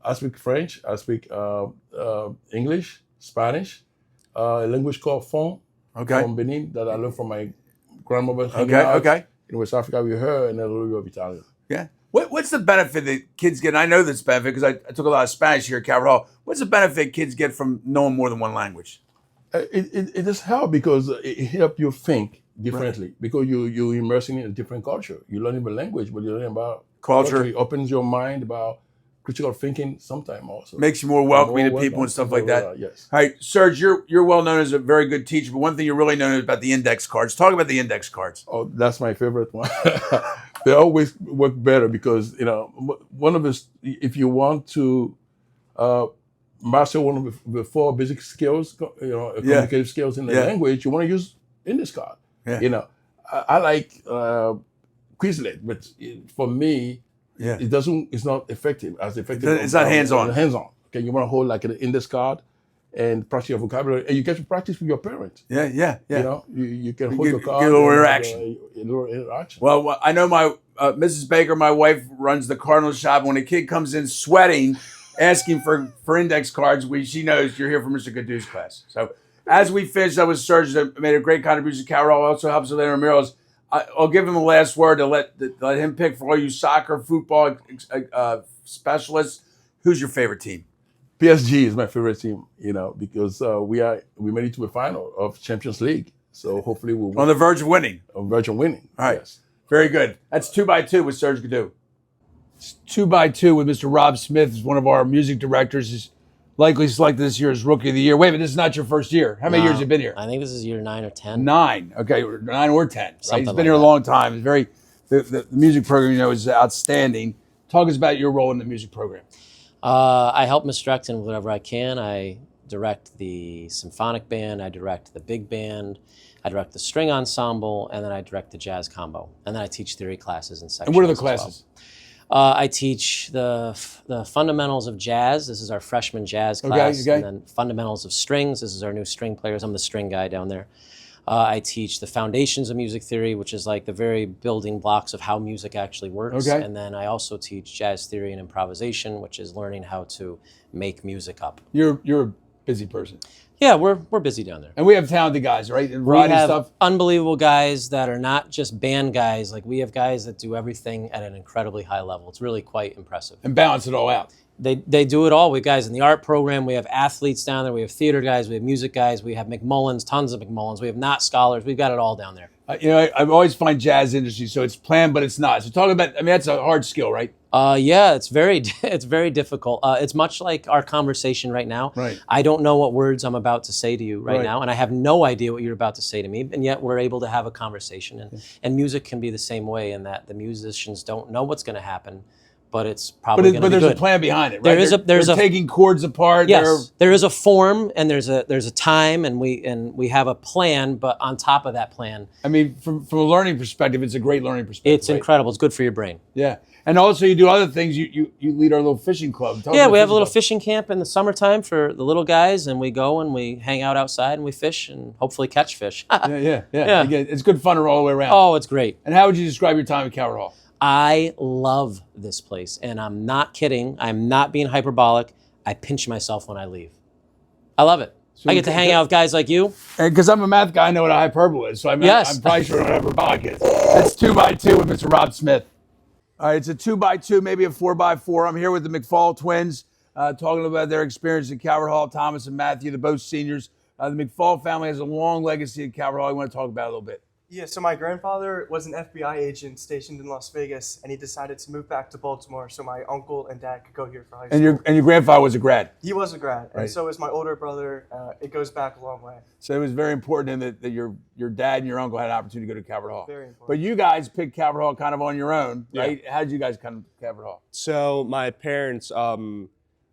I speak French. I speak English, Spanish, a language called Fon from Benin that I learned from my grandmother. Okay. In West Africa with her, and a little bit of Italian. Yeah. What's the benefit that kids get? And I know this benefit because I took a lot of Spanish here at Calvert Hall. What's the benefit kids get from knowing more than one language? It just helps because it helps you think differently, because you're immersing in a different culture. You're learning the language, but you're learning about culture. It opens your mind about critical thinking sometimes also. Makes you more welcoming to people and stuff like that. Yes. All right, Serge, you're well known as a very good teacher, but one thing you're really known is about the index cards. Talk about the index cards. Oh, that's my favorite one. They always work better because, one of the, if you want to master one of the 4 basic skills, communicative skills in the language, you want to use index card. Yeah. I like Quizlet, but for me, it's not effective as effective. It's not hands-on. Hands-on. Okay, you want to hold like an index card and practice your vocabulary, and you get to practice with your parents. Yeah. You can hold your card. Get a little interaction. Well, I know my Mrs. Baker, my wife, runs the Cardinal shop. When a kid comes in sweating, asking for index cards, she knows you're here for Mr. Gadou's class. So as we finish up with Serge, that made a great contribution to Calvert Hall, also helps with intramurals. I'll give him the last word to let him pick for all you soccer, football specialists. Who's your favorite team? PSG is my favorite team, because we made it to the final of Champions League. So hopefully we'll win. On the verge of winning. On the verge of winning. All right. Yes. Very good. That's 2x2 with Serge Gadou. It's 2x2 with Mr. Rob Smith, who's one of our music directors. He's likely selected this year as Rookie of the Year. Wait a minute, this is not your first year. How many years have you been here? I think this is year 9 or 10. 9. Okay, 9 or 10. Right? Something He's been like here a that. long time. It's very the music program, is outstanding. Talk us about your role in the music program. I help misdirect in whatever I can. I direct the symphonic band, I direct the big band, I direct the string ensemble, and then I direct the jazz combo. And then I teach theory classes and sections. And what are the as well. classes? I teach the fundamentals of jazz. This is our freshman jazz class. And then fundamentals of strings. This is our new string players. I'm the string guy down there. I teach the foundations of music theory, which is like the very building blocks of how music actually works. Okay. And then I also teach jazz theory and improvisation, which is learning how to make music up. You're a busy person. Yeah, we're busy down there. And we have talented guys, right? And We variety have stuff. unbelievable guys that are not just band guys. Like we have guys that do everything at an incredibly high level. It's really quite impressive. And balance it all out. They do it all. We have guys in the art program. We have athletes down there. We have theater guys. We have music guys. We have McMullins, tons of McMullins. We have not scholars. We've got it all down there. I've always find jazz interesting. So it's planned, but it's not. So talk about. I mean, that's a hard skill, right? Yeah, it's very difficult. It's much like our conversation right now. Right. I don't know what words I'm about to say to you right Right. now, and I have no idea what you're about to say to me, and yet we're able to have a conversation. And music can be the same way in that the musicians don't know what's going to happen, but it's probably going to be good. But there's a plan behind it, right? There's they're taking chords apart. Yes, there is a form and there's a time and we have a plan, but on top of that plan, I mean, from a learning perspective, it's a great learning perspective. it's incredible. It's good for your brain. Yeah, and also you do other things. You lead our little fishing club. Tell us Yeah, about we have a fishing little club. fishing camp in the summertime for the little guys, and we go and we hang out outside and we fish and hopefully catch fish. Yeah. Again, it's good fun all the way around. Oh, it's great. And how would you describe your time at Calvert Hall? I love this place, and I'm not kidding. I'm not being hyperbolic. I pinch myself when I leave. I love it. I get to hang out with guys like you. And because I'm a math guy, I know what a hyperbole is. So I'm probably sure what hyperbolic is. That's 2x2 with Mr. Rob Smith. All right, it's a 2x2, maybe a 4x4. I'm here with the McFall twins, talking about their experience at Calvert Hall. Thomas and Matthew, they're both seniors. The McFall family has a long legacy at Calvert Hall. I want to talk about it a little bit. Yeah, so my grandfather was an FBI agent stationed in Las Vegas, and he decided to move back to Baltimore so my uncle and dad could go here for high school. And your grandfather was a grad. He was a grad, Right. and so is my older brother. It goes back a long way. So it was very important that your dad and your uncle had an opportunity to go to Calvert Hall. Very important. But you guys picked Calvert Hall kind of on your own, right? How did you guys come to Calvert Hall? So my parents,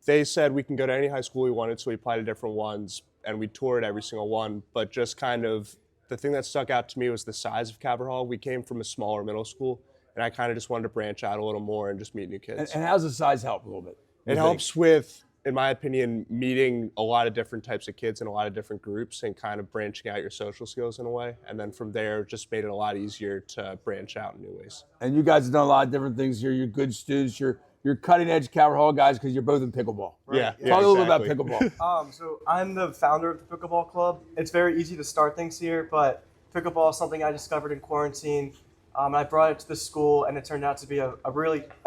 they said we can go to any high school we wanted, so we applied to different ones, and we toured every single one. But just kind of the thing that stuck out to me was the size of Calvert Hall. We came from a smaller middle school, and I kind of just wanted to branch out a little more and just meet new kids. And how's the size help a little bit? It helps with, in my opinion, meeting a lot of different types of kids in a lot of different groups and kind of branching out your social skills in a way. And then from there, just made it a lot easier to branch out in new ways. And you guys have done a lot of different things here. You're good students. You're cutting edge Calvert Hall guys because you're both in pickleball. Yeah, Talk a little bit about exactly. pickleball. So I'm the founder of the pickleball club. It's very easy to start things here, but pickleball is something I discovered in quarantine. I brought it to the school, and it turned out to be a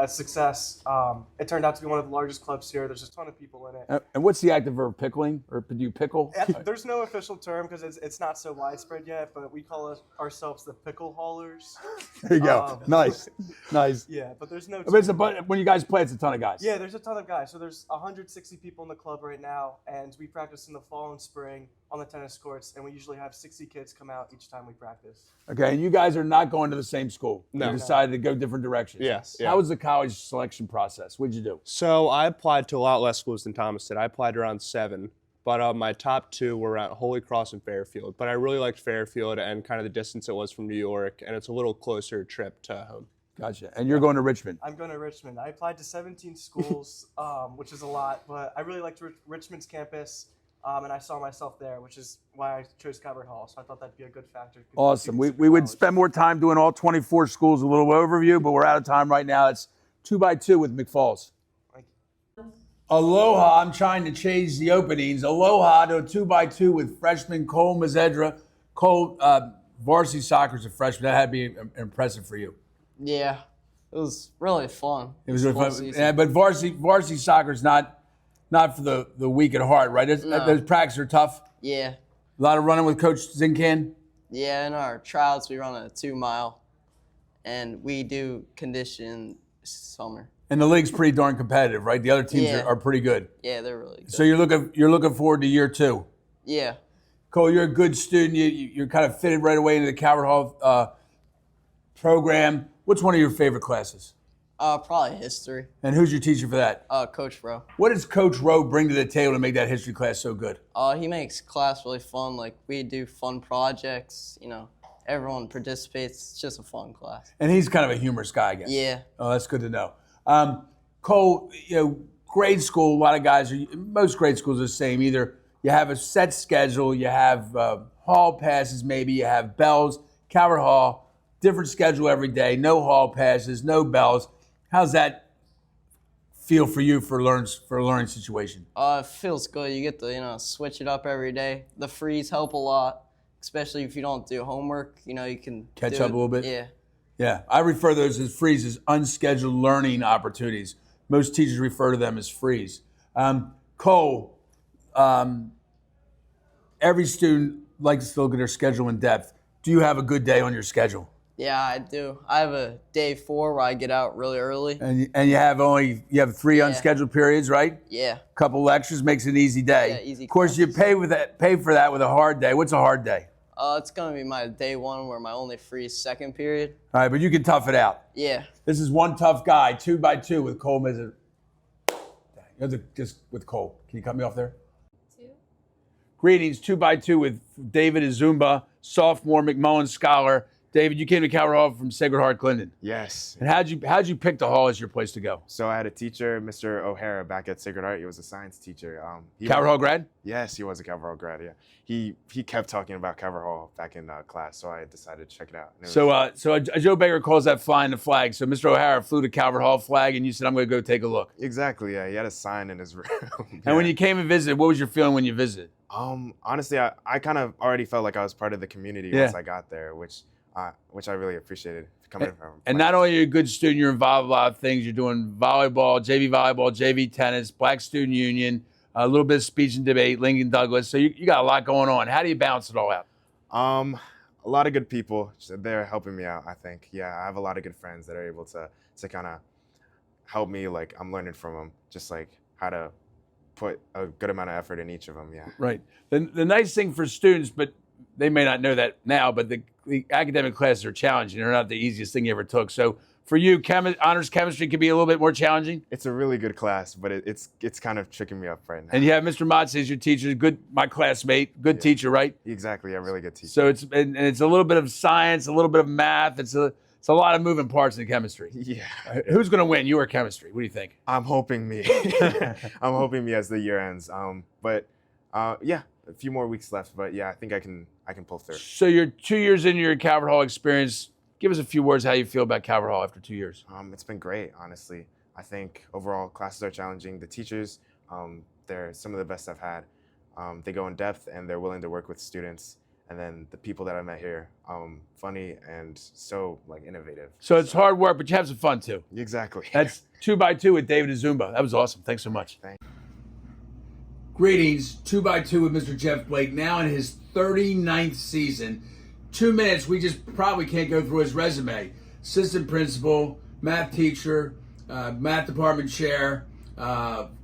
success. It turned out to be one of the largest clubs here. There's a ton of people in it. And what's the active verb, pickling? Or do you pickle? There's no official term because it's not so widespread yet, but we call ourselves the pickle haulers. There you go. Nice. Yeah, but there's no. But it's when you guys play, it's a ton of guys. Yeah, there's a ton of guys. So there's 160 people in the club right now, and we practice in the fall and spring on the tennis courts, and we usually have 60 kids come out each time we practice. Okay, and you guys are not going to the same school. No. You decided to go different directions. Yes. How was the college selection process? What'd you do? So I applied to a lot less schools than Thomas did. I applied to around 7, but my top 2 were around Holy Cross and Fairfield. But I really liked Fairfield and kind of the distance it was from New York, and it's a little closer trip to home. Gotcha. And you're going to Richmond. I'm going to Richmond. I applied to 17 schools, which is a lot, but I really liked Richmond's campus. And I saw myself there, which is why I chose Calvert Hall. So I thought that'd be a good factor. Awesome. We would spend more time doing all 24 schools, a little overview, but we're out of time right now. It's 2x2 with McFalls. Aloha. I'm trying to change the openings. Aloha to a 2x2 with freshman Cole Mazedra. Cole, varsity soccer's a freshman. That had to be impressive for you. Yeah, it was really fun. It was really Full fun. season. Yeah, but varsity soccer's not for the weak at heart, right? No. Those practices are tough. Yeah, A lot of running with Coach Zincan. yeah. In our trials, we run a 2-mile, and we do condition summer. And the league's pretty darn competitive, right? The other teams Yeah. are pretty good. Yeah, they're really good. So you're looking forward to year 2. Yeah. Cole, you're a good student. You're kind of fitted right away into the Calvert Hall program. What's one of your favorite classes? Probably history. And who's your teacher for that? Coach Rowe. What does Coach Rowe bring to the table to make that history class so good? He makes class really fun. Like, we do fun projects, everyone participates. It's just a fun class. And he's kind of a humorous guy, I guess. Yeah. Oh, that's good to know. Cole, grade school, a lot of guys, most grade schools are the same. Either you have a set schedule, you have hall passes maybe, you have bells. Calvert Hall, different schedule every day, no hall passes, no bells. How's that feel for you for a learning situation? It feels good. You get to, switch it up every day. The frees help a lot, especially if you don't do homework. You can Catch up a little bit? Yeah. Yeah, I refer to those as frees, as unscheduled learning opportunities. Most teachers refer to them as frees. Cole, every student likes to look at their schedule in depth. Do you have a good day on your schedule? Yeah, I do. I have a day 4 where I get out really early. And you have 3 unscheduled periods, right? Yeah. Couple lectures makes it an easy day. Yeah, easy of course, you pay for that with a hard day. What's a hard day? It's gonna be my day 1 where my only free is second period. All right, but you can tough it out. Yeah. This is one tough guy, 2x2 with Cole Mizzet. Just with Cole. Can you cut me off there? 2. Greetings, 2x2 with David Azumba, sophomore McMullen scholar. David, you came to Calvert Hall from Sacred Heart Clinton. Yes. And how'd you pick the hall as your place to go? So I had a teacher, Mr. O'Hara, back at Sacred Heart. He was a science teacher. Calvert Hall grad? Yes, he was a Calvert Hall grad. Yeah, he kept talking about Calvert Hall back in class, so I decided to check it out. So Joe Baker calls that flying the flag. So Mr. O'Hara flew the Calvert Hall flag, and you said, "I'm going to go take a look." Exactly. Yeah, he had a sign in his room. Yeah. And when you came and visited, what was your feeling when you visited? Honestly, I kind of already felt like I was part of the community once I got there, which I really appreciated coming from. And not only are you a good student, you're involved in a lot of things. You're doing volleyball, JV tennis, Black Student Union, a little bit of speech and debate, Lincoln Douglas. So you got a lot going on. How do you balance it all out? A lot of good people. They're helping me out, I think. Yeah, I have a lot of good friends that are able to kind of help me. Like, I'm learning from them, just like how to put a good amount of effort in each of them. Yeah. Right. The nice thing for students, but they may not know that now, but the academic classes are challenging. They're not the easiest thing you ever took. So for you, honors chemistry could be a little bit more challenging? It's a really good class, but it's kind of tricking me up right now. And you have Mr. Motz as your teacher, my classmate, good teacher, right? Exactly, a really good teacher. So it's a little bit of science, a little bit of math. It's a lot of moving parts in chemistry. Yeah. Who's going to win, you or chemistry? What do you think? I'm hoping me. I'm hoping me as the year ends. Yeah, a few more weeks left, but yeah, I think I can pull through. So you're 2 years into your Calvert Hall experience. Give us a few words how you feel about Calvert Hall after 2 years. It's been great, honestly. I think overall classes are challenging. The teachers, they're some of the best I've had. They go in depth and they're willing to work with students. And then the people that I met here, funny and so innovative. So it's hard work, but you have some fun too. Exactly. That's 2x2 with David Azumba. That was awesome. Thanks so much. Greetings, 2x2 with Mr. Jeff Blake, now in his 39th season. 2 minutes, we just probably can't go through his resume. Assistant principal, math teacher, math department chair,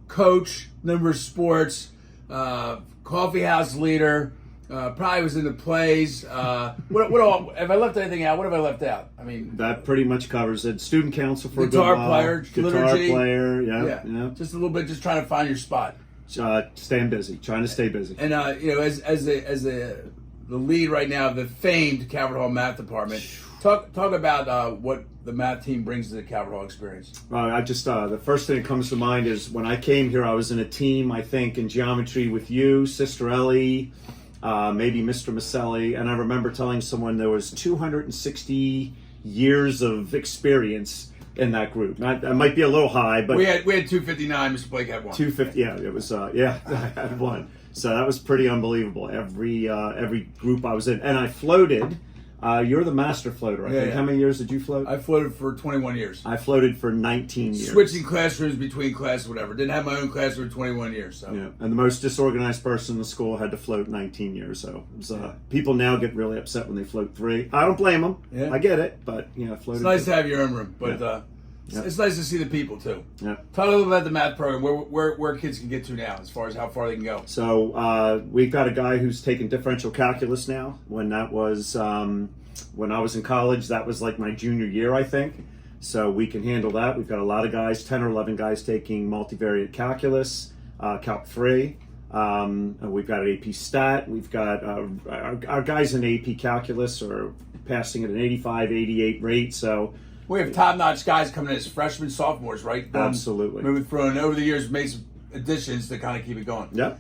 coach, number of sports, coffee house leader, probably was in the plays. What all, if I left anything out, what have I left out? I mean, that pretty much covers it. Student council for guitar a good while. player, Guitar liturgy. player, yeah. Just a little bit, just trying to find your spot. Staying busy, trying to stay busy. And as the lead right now of the famed Calvert Hall math department, talk about what the math team brings to the Calvert Hall experience. I just the first thing that comes to mind is when I came here, I was in a team, I think, in geometry with you, Sister Ellie, maybe Mr. Maselli, and I remember telling someone there was 260 years of experience in that group. That might be a little high, but we had 259. Mr. Blake had one. 250. Yeah, it was. I had one. So that was pretty unbelievable. Every group I was in, and I floated. You're the master floater, I think. Yeah. How many years did you float? I floated for 21 years. I floated for 19 years. Switching classrooms between classes, whatever. Didn't have my own classroom for 21 years. So. Yeah, and the most disorganized person in the school had to float 19 years. So it was, people now get really upset when they float 3. I don't blame them. Yeah. I get it, but I floated. It's nice to have your own room, but it's nice to see the people too. Yeah. Talk a little bit about the math program, where kids can get to now, as far as how far they can go. So we've got a guy who's taking differential calculus now. When that was when I was in college, that was like my junior year, I think. So we can handle that. We've got a lot of guys, 10 or 11 guys taking multivariate calculus, Calc 3. We've got an AP Stat. We've got our guys in AP Calculus are passing at an 85, 88 rate. So we have top-notch guys coming in as freshmen, sophomores, right? Absolutely. Moving through, and over the years, made some additions to kind of keep it going. Yeah.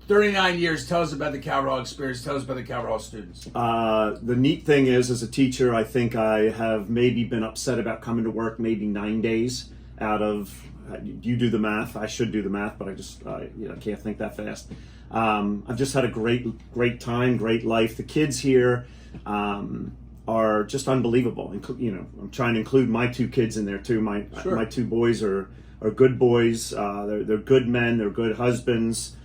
39 years. Tell us about the Calvert Hall experience. Tell us about the Calvert Hall students. The neat thing is, as a teacher, I think I have maybe been upset about coming to work maybe 9 days out of. You do the math. I should do the math, but I just can't think that fast. I've just had a great time, great life. The kids here are just unbelievable. I'm trying to include my 2 kids in there too. My 2 boys are good boys. They're good men. They're good husbands.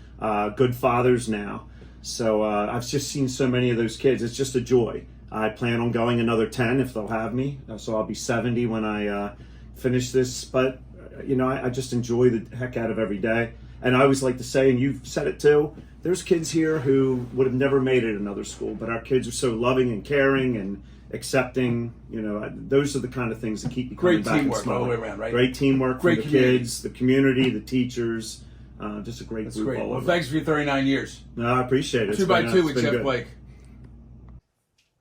Good fathers now. So I've just seen so many of those kids. It's just a joy. I plan on going another 10 if they'll have me. So I'll be 70 when I finish this. But I just enjoy the heck out of every day. And I always like to say, and you've said it too, there's kids here who would have never made it at another school, but our kids are so loving and caring and accepting. Those are the kind of things that keep you coming back. Great teamwork and smiling. all the way around, right? Great teamwork Great from the community. kids, the community, the teachers. Just a great That's group great. all Well, over. thanks for your 39 years. No, I appreciate it. 2x2 with It's been Jeff good. Blake.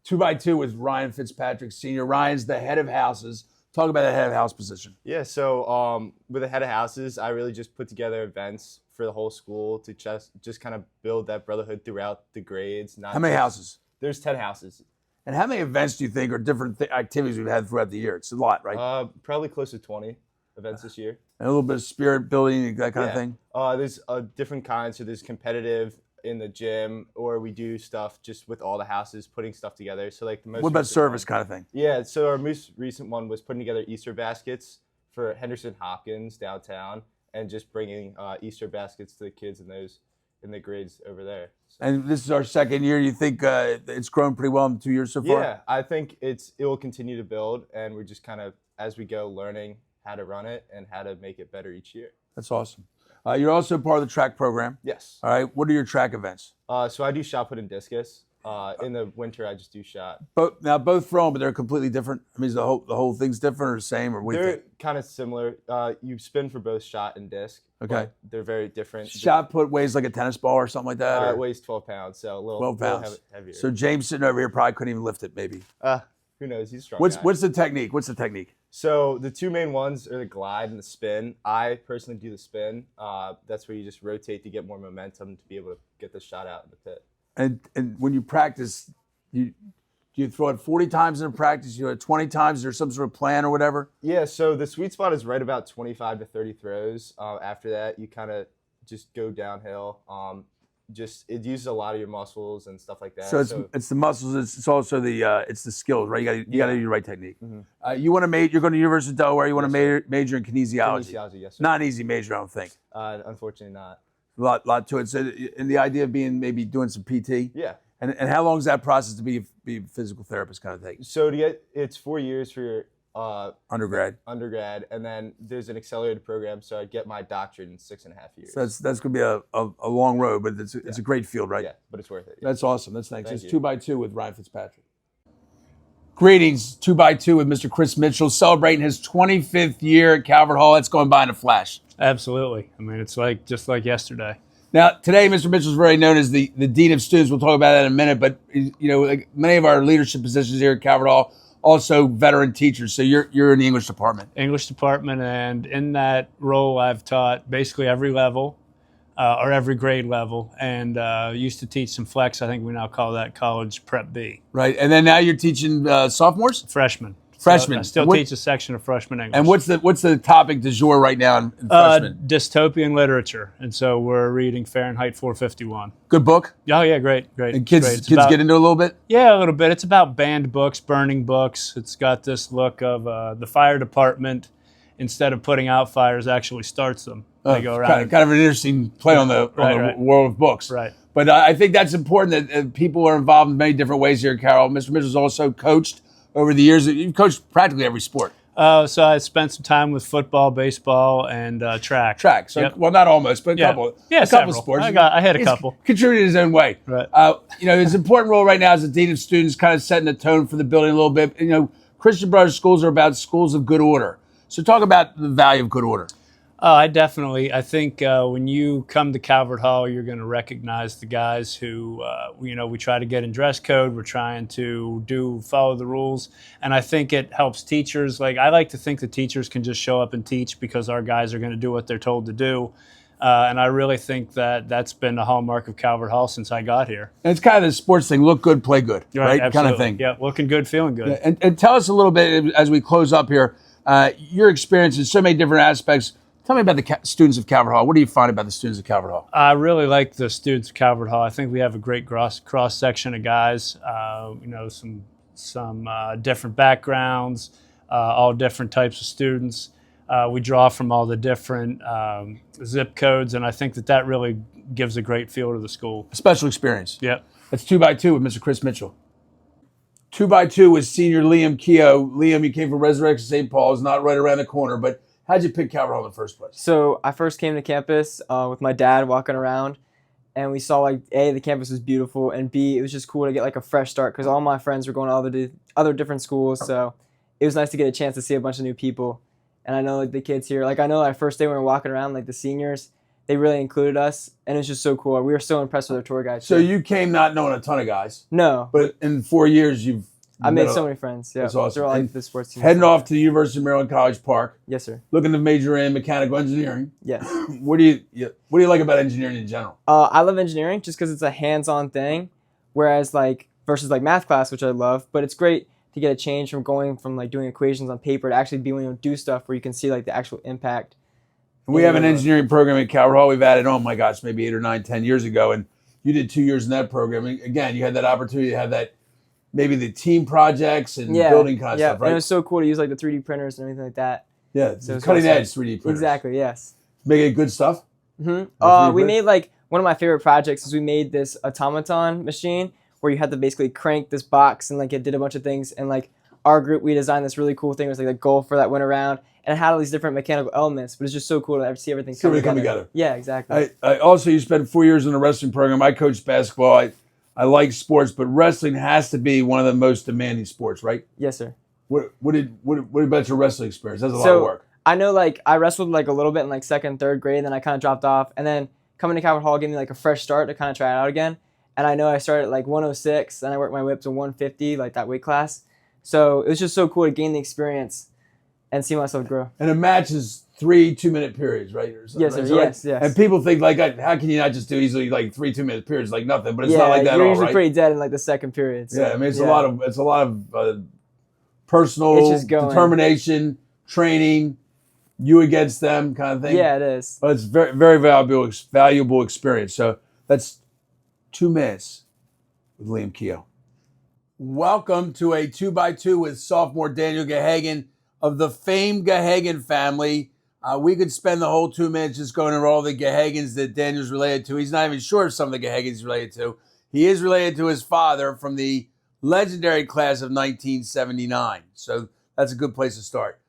2x2 with Ryan Fitzpatrick Sr. Ryan's the head of houses. Talk about the head of house position. Yeah, so with the head of houses, I really just put together events for the whole school to just kind of build that brotherhood throughout the grades. How many houses? There's 10 houses. And how many events do you think are different activities we've had throughout the year? It's a lot, right? Probably close to 20 events this year. And a little bit of spirit building, that kind of thing? There's different kinds. So there's competitive in the gym, or we do stuff just with all the houses, putting stuff together. So like the most. What about recent service one- kind of thing? Yeah, so our most recent one was putting together Easter baskets for Henderson Hopkins downtown, and just bringing Easter baskets to the kids in the grades over there. And this is our second year. You think it's grown pretty well in 2 years so far? Yeah, I think it will continue to build, and we're just kind of, as we go, learning how to run it and how to make it better each year. That's awesome. You're also part of the track program. Yes. All right. What are your track events? So I do shot put and discus. In the winter, I just do shot. Both thrown, but they're completely different. I mean, is the whole thing's different or the same, or what do you They're think? kind of similar. You spin for both shot and disc. Okay. But they're very different. Shot put weighs like a tennis ball or something like that? or It weighs 12 pounds, so a little, 12 little pounds. heavier. So James sitting over here probably couldn't even lift it, maybe. Who knows? He's a strong. What's guy. the technique? What's the technique? So the 2 main ones are the glide and the spin. I personally do the spin. That's where you just rotate to get more momentum to be able to get the shot out in the pit. And when you practice, do you throw it 40 times in practice? You do it 20 times? Is there some sort of plan or whatever? Yeah, so the sweet spot is right about 25 to 30 throws. After that, you kind of just go downhill. It uses a lot of your muscles and stuff like that. So it's the muscles. It's also the skills, right? You got to do the right technique. Mm-hmm. You want to you're going to University of Delaware. You want to major in kinesiology. Kinesiology, yes, sir. Not an easy major, I don't think. Unfortunately, not. A lot to it. So, and the idea of maybe doing some PT. Yeah. And how long is that process to be a physical therapist kind of thing? So it's 4 years for your undergrad, and then there's an accelerated program. So I get my doctorate in 6.5 years. So that's going to be a long road, but it's a great field, right? Yeah, but it's worth it. Yeah. That's awesome. That's nice. Thank It's you. 2x2 with Ryan Fitzpatrick. Greetings, 2x2 with Mr. Chris Mitchell, celebrating his 25th year at Calvert Hall. It's going by in a flash. Absolutely. I mean, it's just like yesterday. Now, today, Mr. Mitchell's very known as the Dean of Students. We'll talk about that in a minute. But, like many of our leadership positions here at Calvert Hall, also veteran teachers. So you're in the English department. English department, and in that role, I've taught basically every level or every grade level, and used to teach some flex. I think we now call that college prep B. Right. And then now you're teaching sophomores? Freshmen. Freshmen. So I still teach a section of freshman English. And what's the topic du jour right now in freshman? Dystopian literature. And so we're reading Fahrenheit 451. Good book? Oh, yeah, great. And kids Great. It's get into it a little bit? Yeah, a little bit. It's about banned books, burning books. It's got this look of the fire department, instead of putting out fires, actually starts them. They go around. Kind of an interesting play on the world of books. Right. But I think that's important that people are involved in many different ways here, Carol. Mr. Mitchell's also coached over the years. You've coached practically every sport. So I spent some time with football, baseball, and track. So, Yep. well, not almost, but a couple. Yeah, a couple several. sports. I hit a He's couple. Contributed his own way. Right. His important role right now as a dean of students, kind of setting the tone for the building a little bit. Christian Brothers schools are about schools of good order. So talk about the value of good order. I think when you come to Calvert Hall, you're going to recognize the guys who, we try to get in dress code. We're trying to follow the rules. And I think it helps teachers. Like, I like to think the teachers can just show up and teach because our guys are going to do what they're told to do. And I really think that that's been the hallmark of Calvert Hall since I got here. And it's kind of the sports thing, look good, play good, right? Kind of thing. Yeah, looking good, feeling good. Yeah. And tell us a little bit, as we close up here, your experience in so many different aspects. Tell me about the students of Calvert Hall. What do you find about the students of Calvert Hall? I really like the students of Calvert Hall. I think we have a great cross section of guys. Some different backgrounds, all different types of students. We draw from all the different zip codes, and I think that really gives a great feel to the school. A special experience. Yep. That's 2x2 with Mr. Chris Mitchell. 2x2 with senior Liam Keogh. Liam, you came from Resurrection St. Paul's, not right around the corner, but how'd you pick Calvert Hall in the first place? So I first came to campus with my dad walking around, and we saw like A, the campus was beautiful, and B, it was just cool to get like a fresh start because all my friends were going to other different schools, so it was nice to get a chance to see a bunch of new people. And I know like the kids here, like I know our first day when we were walking around, like the seniors, they really included us, and it was just so cool. We were so impressed with our tour guide. So you came not knowing a ton of guys. No. But in 4 years, I made so many friends. Yeah, that's awesome. They're all like the sports team. Heading off to the University of Maryland College Park. Yes, sir. Looking to major in mechanical engineering. Yes. What do you like about engineering in general? I love engineering just because it's a hands-on thing, whereas versus math class, which I love. But it's great to get a change from going from doing equations on paper to actually being able to do stuff where you can see the actual impact. We have an engineering program at Calvert Hall. We've added, oh my gosh, maybe 8 or 9, 10 years ago, and you did 2 years in that program. And again, you had that opportunity to have that. Maybe the team projects and building kind of stuff, right? And it was so cool to use the 3D printers and everything like that. Yeah, so cutting edge 3D printers. Exactly, yes. Making good stuff? Mm-hmm. We made one of my favorite projects is we made this automaton machine where you had to basically crank this box and it did a bunch of things. And our group, we designed this really cool thing. It was the golfer that went around and it had all these different mechanical elements, but it's just so cool to see everything come together. Yeah, exactly. I also, you spent 4 years in the wrestling program. I coached basketball. I like sports, but wrestling has to be one of the most demanding sports, right? Yes, sir. What about your wrestling experience? That's a lot of work. I know, I wrestled a little bit in second, third grade, and then I kind of dropped off. And then coming to Calvert Hall gave me a fresh start to kind of try it out again. And I know I started at 106, and I worked my way up to 150, that weight class. So it was just so cool to gain the experience and see myself grow. And a match is 3 2-minute periods, right? Or yes, sir. Right? Yes. And people think how can you not just do easily 3 2-minute periods like nothing? But it's not like that. You're all, usually right? pretty dead in the second period. So, yeah, I mean it's a lot of personal determination, training, you against them kind of thing. Yeah, it is. But it's very very valuable experience. So that's 2 minutes with Liam Keogh. Welcome to a 2x2 with sophomore Daniel Gahagan of the famed Gahagan family. We could spend the whole 2 minutes just going over all the Gahagans that Daniel's related to. He's not even sure if some of the Gahagans he's related to. He is related to his father from the legendary class of 1979. So that's a good place to start.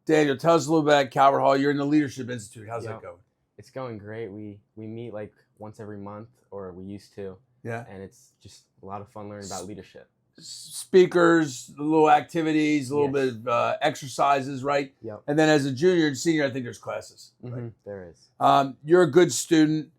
Daniel, tell us a little bit about Calvert Hall. You're in the Leadership Institute. How's that going? It's going great. We meet once every month, or we used to. Yeah. And it's just a lot of fun learning about leadership. Speakers, little activities, a little bit of exercises, right? Yep. And then as a junior and senior, I think there's classes. Right? Mm-hmm. There is. You're a good student.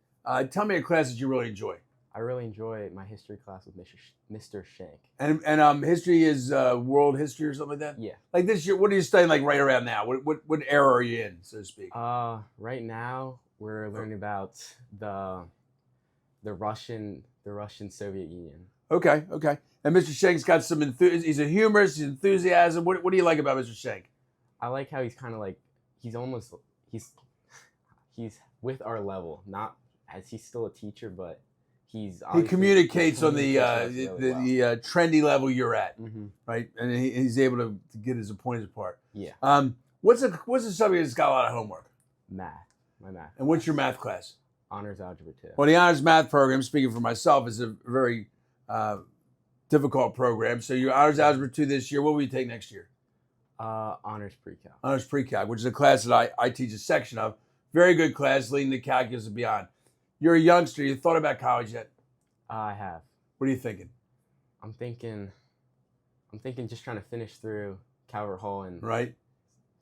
Tell me a class that you really enjoy. I really enjoy my history class with Mr. Shank. And history is world history or something like that? Yeah. Like this year, what are you studying right around now? What era are you in, so to speak? Right now, we're learning about the Russian Soviet Union. Okay. And Mr. Shank's got some enthusiasm. He's a humorist. He's enthusiasm. What do you like about Mr. Shank? I like how he's kind of he's with our level. Not as he's still a teacher, but he communicates on the trendy level you're at, right? And he's able to get his points apart. Yeah. What's the subject that's got a lot of homework? Math. My math. And what's your math class? Honors Algebra 2. Well, the Honors Math program, speaking for myself, is a very difficult program. So your Honors Algebra 2 this year. What will you take next year? Honors Pre-Calc. Honors Pre-Calc, which is a class that I teach a section of. Very good class, leading to calculus and beyond. You're a youngster. You thought about college yet? I have. What are you thinking? I'm thinking I'm thinking just trying to finish through Calvert Hall and Right.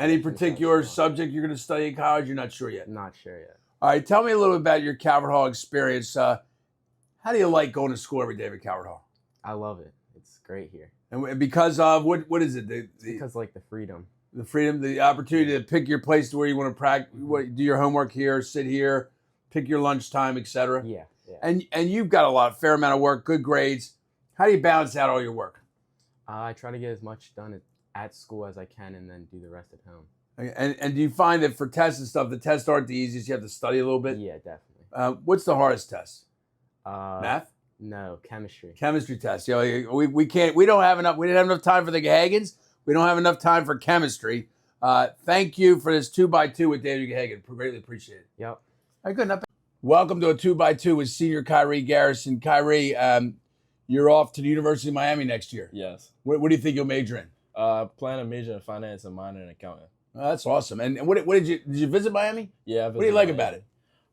Any particular subject you're going to study in college? You're not sure yet? Not sure yet. All right. Tell me a little bit about your Calvert Hall experience. How do you like going to school every day at Calvert Hall? I love it. It's great here. And because of, what is it? Because like the freedom. The freedom, the opportunity to pick your place to where you want to practice, do your homework here, sit here, pick your lunchtime, etc. Yeah. And you've got fair amount of work, good grades. How do you balance out all your work? I try to get as much done at school as I can and then do the rest at home. And do you find that for tests and stuff, the tests aren't the easiest? You have to study a little bit? Yeah, definitely. What's the hardest test? Math? No, chemistry. Chemistry test. You know, we didn't have enough time for the Gahagans. We don't have enough time for chemistry. Thank you for this 2x2 with David Gahagan. Greatly appreciate it. Yep. All right, good enough. Welcome to a 2x2 with senior Kyrie Garrison. Kyrie, you're off to the University of Miami next year. Yes. What do you think you'll major in? Plan to major in finance and minor in accounting. Oh, that's awesome. And what did you visit Miami? Yeah. What do you like about it?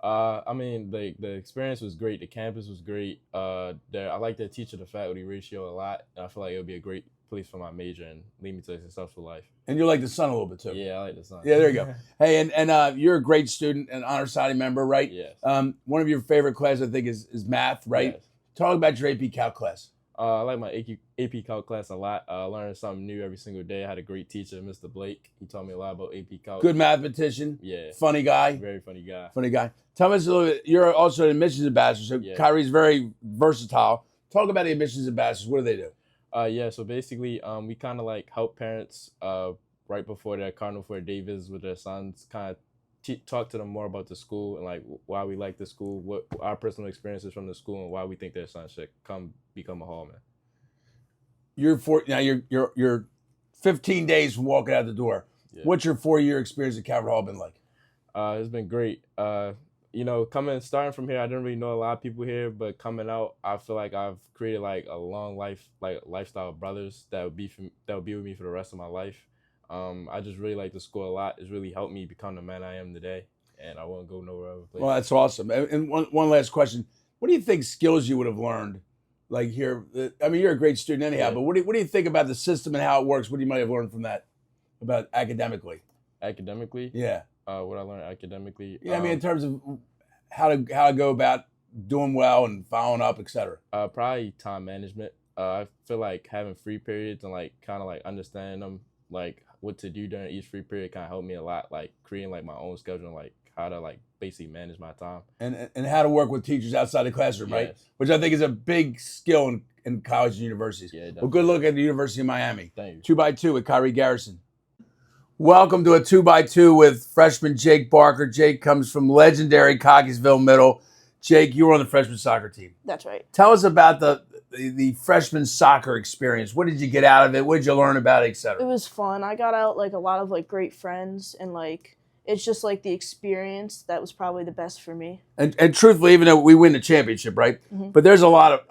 I mean, the experience was great. The campus was great. I like the teacher to faculty ratio a lot. And I feel like it would be a great place for my major and lead me to a successful life. And you like the sun a little bit too. Yeah, I like the sun. Yeah, there you go. Hey, and you're a great student and honor society member, right? Yes. One of your favorite classes, I think, is math, right? Yes. Talk about your AP Calc class. I like my AP Calc class a lot. Learning something new every single day. I had a great teacher, Mr. Blake. He taught me a lot about AP Calc. Good mathematician. Yeah. Funny guy. Very funny guy. Funny guy. Tell us a little bit. You're also an admissions ambassador, so Yeah. Kyrie's very versatile. Talk about the admissions ambassadors. What do they do? Yeah, so basically, we kind of like help parents right before their Cardinal for day visits with their sons, kind of talk to them more about the school and like why we like the school, what our personal experiences from the school, and why we think their son should become a Hallman. You're 15 days from walking out the door. Yeah. What's your 4-year experience at Calvert Hall been like? It's been great. Starting from here, I didn't really know a lot of people here, but coming out, I feel like I've created like a long lifestyle of brothers that would be with me for the rest of my life. I just really like the school a lot. It's really helped me become the man I am today, and I won't go nowhere other place. Well, that's awesome. And one last question: what do you think skills you would have learned, like here? I mean, you're a great student anyhow, but what do you think about the system and how it works? What you might have learned from that, about academically? Academically? Yeah. What I learned academically? Yeah, I mean, in terms of how to go about doing well and following up, etc. Probably time management. I feel like having free periods and like kind of like understanding them, like what to do during each free period, kind of helped me a lot. Like creating like my own schedule and like how to like basically manage my time. And how to work with teachers outside the classroom, right? Yes. Which I think is a big skill in college and universities. Yeah, well, good luck at the University of Miami. Thank you. 2x2 with Kyrie Garrison. Welcome to a 2x2 with freshman Jake Barker. Jake comes from legendary Cockeysville Middle. Jake, you were on the freshman soccer team. That's right. Tell us about the freshman soccer experience. What did you get out of it? What did you learn about it, et cetera? It was fun. I got out like a lot of like great friends, and like it's just like the experience that was probably the best for me. And truthfully, even though we win the championship, right? Mhm. But there's a lot of,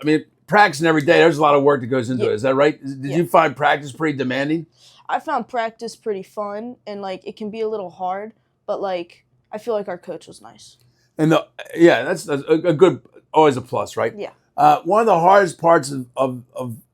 practicing every day, there's a lot of work that goes into it. Is that right? Did Yeah. you find practice pretty demanding? I found practice pretty fun, and like it can be a little hard, but like I feel like our coach was nice. And that's a good, always a plus, right? Yeah. One of the hardest parts of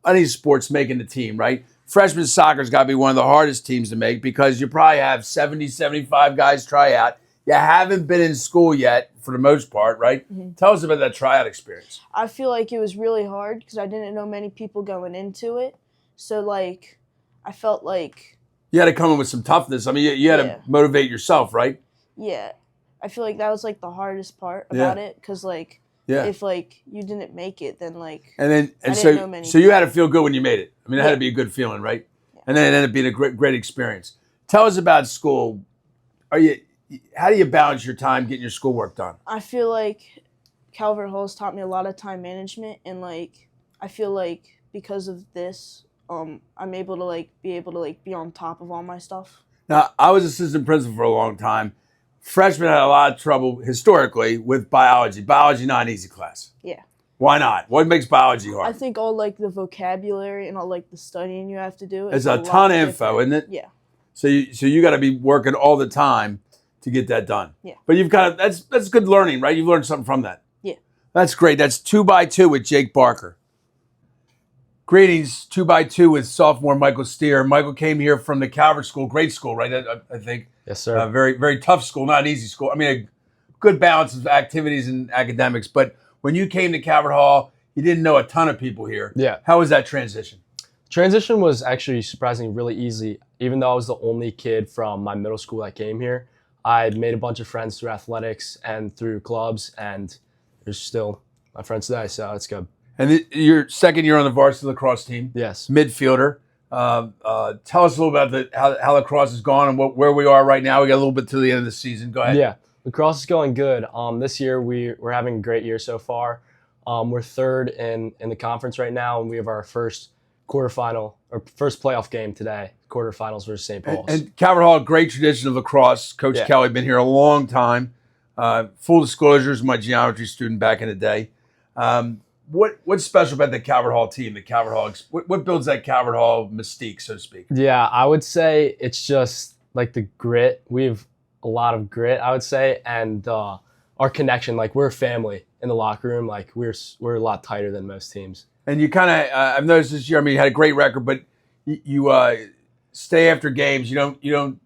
any sports making the team, right? Freshman soccer's got to be one of the hardest teams to make because you probably have 70, 75 guys try out. You haven't been in school yet for the most part, right? Mhm. Tell us about that tryout experience. I feel like it was really hard because I didn't know many people going into it, so like I felt like You had to come in with some toughness. I mean, you had Yeah. to motivate yourself, right? yeah, I feel like that was like the hardest part Yeah. about it because like Yeah. if like you didn't make it, then like And then I didn't know many so you had to feel good when you made it. I mean, it had Yeah. to be a good feeling, right? And then it ended up being a great experience. Tell us about school. How do you balance your time getting your schoolwork done? I feel like Calvert Hall's taught me a lot of time management, and like I feel like because of this, I'm able to be on top of all my stuff. Now, I was assistant principal for a long time. Freshmen had a lot of trouble historically with biology. Biology not an easy class. Yeah. Why not? What makes biology I hard? think all like the vocabulary and all like the studying you have to do. It's is a lot ton of info, different. isn't it? Yeah. So you got to be working all the time to get that done. Yeah. But you've got that's good learning, right? You've learned something from that. Yeah. That's great. That's 2x2 with Jake Barker. Greetings, 2x2 with sophomore Michael Steer. Michael came here from the Calvert School, great school, right? I think. Yes, sir. Very, very tough school, not an easy school. I mean, a good balance of activities and academics. But when you came to Calvert Hall, you didn't know a ton of people here. Yeah. How was that transition? Transition was actually surprisingly really easy. Even though I was the only kid from my middle school that came here, I made a bunch of friends through athletics and through clubs, and they're still my friends today, so it's good. And your second year on the varsity lacrosse team. Yes. Midfielder. Tell us a little about how lacrosse has gone and where we are right now. We got a little bit to the end of the season. Go ahead. Yeah, lacrosse is going good. This year we're having a great year so far. We're third in the conference right now, and we have our first quarterfinal or first playoff game today. Quarterfinals versus St. Paul's. And Calvert Hall, great tradition of lacrosse. Coach Kelly been here a long time. Full disclosure, is my geometry student back in the day. What's special about the Calvert Hall team? The Calvert Hall, what builds that Calvert Hall mystique, so to speak? Yeah, I would say it's just like the grit. We have a lot of grit, I would say, and our connection. Like, we're a family in the locker room. Like, we're a lot tighter than most teams. And you kind of, I've noticed this year. I mean, you had a great record, but you stay after games. You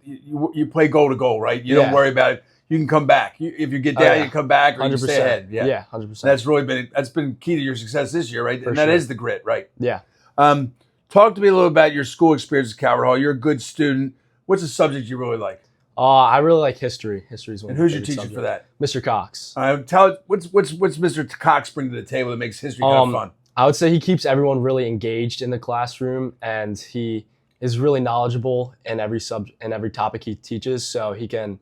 play goal to goal, right? You don't worry about it. You can come back. If you get down, you come back, or 100%. You stay ahead. Yeah, 100%. That's been key to your success this year, right? For and that sure. is the grit, right? Yeah. Talk to me a little about your school experience at Calvert Hall. You're a good student. What's a subject you really like? I really like history. History is one. And of my who's your favorite teacher for that? Mr. Cox. Tell what's Mr. Cox bring to the table that makes history kind of fun? I would say he keeps everyone really engaged in the classroom, and he is really knowledgeable in every topic he teaches. So he can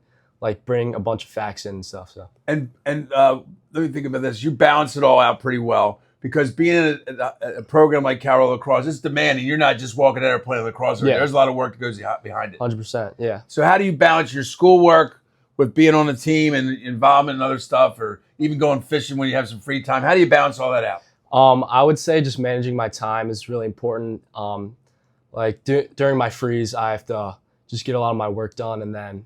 bring a bunch of facts in and stuff. So and let me think about this. You balance it all out pretty well, because being in a program like Calvert Lacrosse, it's demanding. You're not just walking out there playing lacrosse. Yeah. There's a lot of work that goes behind it. 100%. Yeah. So how do you balance your schoolwork with being on the team and involvement in other stuff, or even going fishing when you have some free time? How do you balance all that out? I would say just managing my time is really important. During my freeze, I have to just get a lot of my work done, and then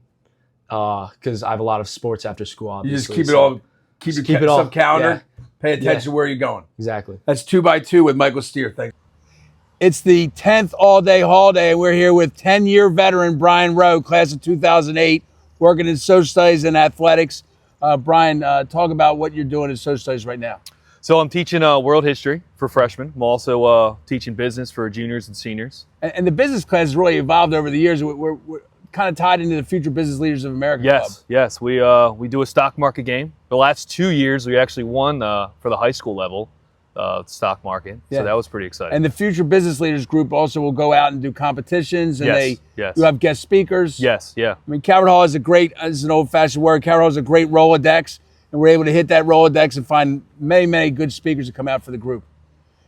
because I have a lot of sports after school, obviously. You just keep it all calendar. Yeah. Pay attention to where you're going. Exactly. That's 2x2 with Michael Steer. Thanks. It's the 10th all-day holiday, and we're here with 10-year veteran Brian Rowe, class of 2008, working in social studies and athletics. Brian, talk about what you're doing in social studies right now. So I'm teaching world history for freshmen. I'm also teaching business for juniors and seniors. And the business class has really evolved over the years. We're kind of tied into the Future Business Leaders of America Club. Yes. We do a stock market game. The last 2 years, we actually won for the high school level stock market. Yeah. So that was pretty exciting. And the Future Business Leaders group also will go out and do competitions, and you have guest speakers. Yes, yeah. I mean, Calvert Hall is is an old-fashioned word. Calvert Hall is a great Rolodex, and we're able to hit that Rolodex and find many, many good speakers to come out for the group.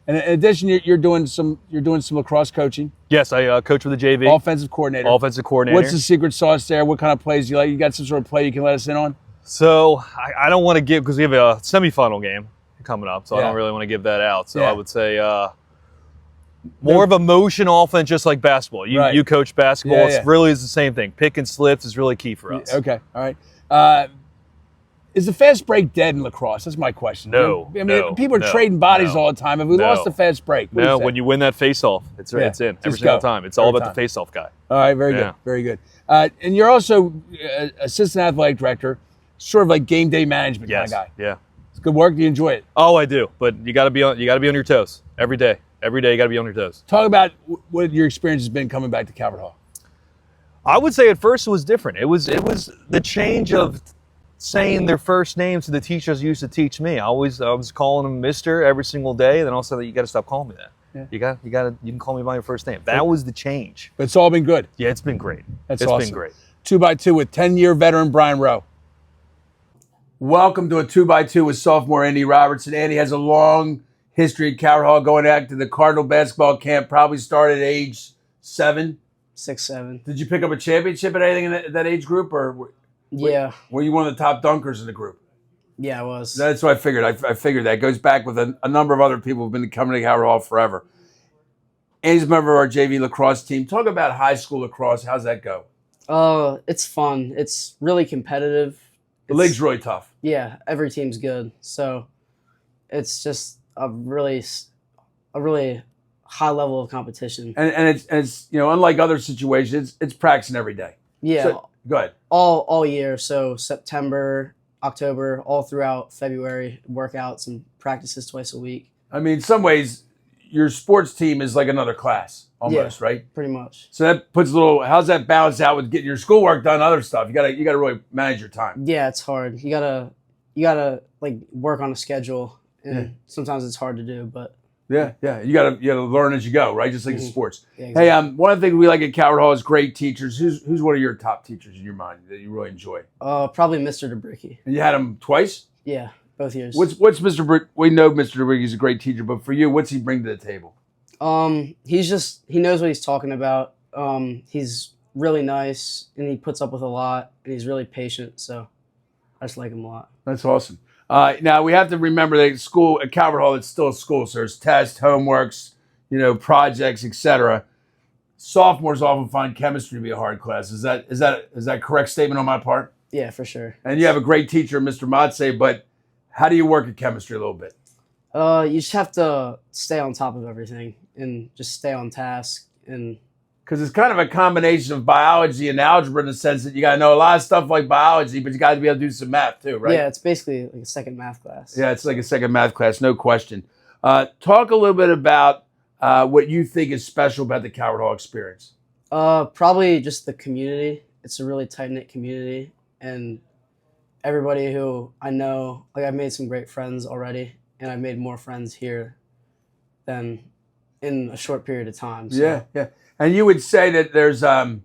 And in addition, you're doing some lacrosse coaching. Yes, I coach with the JV. Offensive coordinator. What's the secret sauce there? What kind of plays do you like? You got some sort of play you can let us in on? So I don't want to give, because we have a semifinal game coming up, so I don't really want to give that out. So I would say more of a motion offense, just like basketball. You coach basketball. It's really is the same thing. Pick and slips is really key for us. Okay, all right. Is the fast break dead in lacrosse? That's my question. No. People are trading bodies all the time. Have we lost the fast break? No, when you win that face-off, it's in every single time. It's all about the face-off guy. All right, very good, very good. And you're also assistant athletic director, sort of like game day management kind of guy. Yeah. It's good work. Do you enjoy it? Oh, I do. But you got to be on your toes every day. Every day you got to be on your toes. Talk about what your experience has been coming back to Calvert Hall. I would say at first it was different. It was the change of saying their first names to the teachers used to teach me. I was calling them Mister every single day, and then all of a sudden you got to stop calling me that. Yeah. You can call me by your first name. That was the change. But it's all been good. Yeah, it's been great. It's awesome. It's been great. 2x2 with 10-year veteran Brian Rowe. Welcome to a 2x2 with sophomore Andy Robertson. Andy has a long history at Calvert Hall, going back to the Cardinal basketball camp. Probably started at age 7. 6, 7. Did you pick up a championship at anything in that age group, or? Yeah. Were you one of the top dunkers in the group? Yeah, I was. That's what I figured. I figured that. It goes back with a number of other people who've been coming to Calvert Hall forever. Andy's a member of our JV lacrosse team. Talk about high school lacrosse. How's that go? It's fun. It's really competitive. The league's really tough. Yeah, every team's good. So it's just a really high level of competition. And it's unlike other situations, it's practicing every day. Yeah. So, go ahead. All year. So September, October, all throughout February, workouts and practices twice a week. I mean, in some ways, your sports team is like another class almost, Yeah, right? pretty much. So that puts how's that balance out with getting your schoolwork done, other stuff? You gotta really manage your time. Yeah, it's hard. You gotta like work on a schedule, and sometimes it's hard to do, but Yeah. You gotta learn as you go, right? Just like in sports. Yeah, exactly. Hey, one of the things we like at Calvert Hall is great teachers. Who's one of your top teachers in your mind that you really enjoy? Probably Mr. DeBricky. And you had him twice? Yeah, both years. What's Mr. Brick? We know Mr. DeBricky's a great teacher, but for you, what's he bring to the table? He knows what he's talking about. He's really nice and he puts up with a lot and he's really patient. So I just like him a lot. That's awesome. Now we have to remember that school at Calvert Hall, it's still a school, so there's tests, homeworks, projects, etc. Sophomores often find chemistry to be a hard class. Is that a correct statement on my part? Yeah, for sure. And you have a great teacher, Mr. Matse, but how do you work at chemistry a little bit? You just have to stay on top of everything and just stay on task. And because it's kind of a combination of biology and algebra in the sense that you got to know a lot of stuff like biology, but you got to be able to do some math too, right? Yeah, it's basically like a second math class. Yeah, it's like a second math class, no question. Talk a little bit about what you think is special about the Calvert Hall experience. Probably just the community. It's a really tight-knit community, and everybody who I know, like I've made some great friends already, and I've made more friends here than in a short period of time. So. Yeah. And you would say that there's a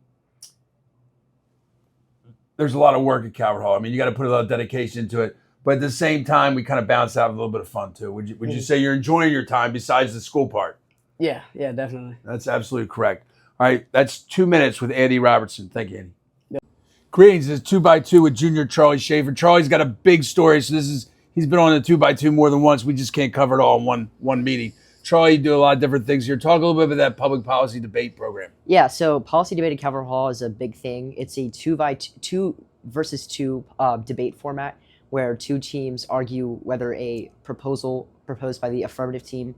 lot of work at Calvert Hall. I mean, you got to put a lot of dedication into it, but at the same time, we kind of bounce out a little bit of fun too. Would you say you're enjoying your time besides the school part? Yeah, definitely. That's absolutely correct. All right, that's 2 minutes with Andy Robertson. Thank you, Andy. Yep. Greetings. This is 2x2 with Junior Charlie Schaefer. Charlie's got a big story, so he's been on the 2x2 more than once. We just can't cover it all in one meeting. Charlie, you do a lot of different things here. Talk a little bit about that public policy debate program. Yeah, so policy debate at Calvert Hall is a big thing. It's a 2 versus 2 debate format where two teams argue whether a proposal proposed by the affirmative team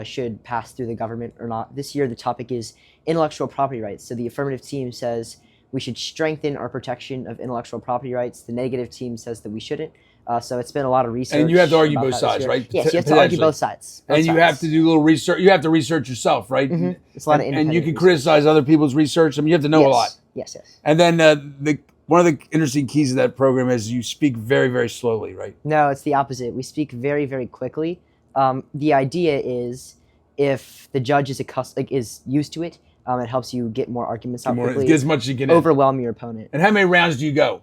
should pass through the government or not. This year, the topic is intellectual property rights. So the affirmative team says we should strengthen our protection of intellectual property rights. The negative team says that we shouldn't. So it's been a lot of research. And you have to argue both sides, right? Yes, you have to argue both sides. And you have to do a little research. You have to research yourself, right? Mm-hmm. It's a lot of independent and you can research. criticize other people's research. I mean, you have to know a lot. Yes. And then one of the interesting keys of that program is you speak very, very slowly, right? No, it's the opposite. We speak very, very quickly. The idea is if the judge is used to it, it helps you get more arguments out quickly. Get as much as you can in. Overwhelm your opponent. And how many rounds do you go?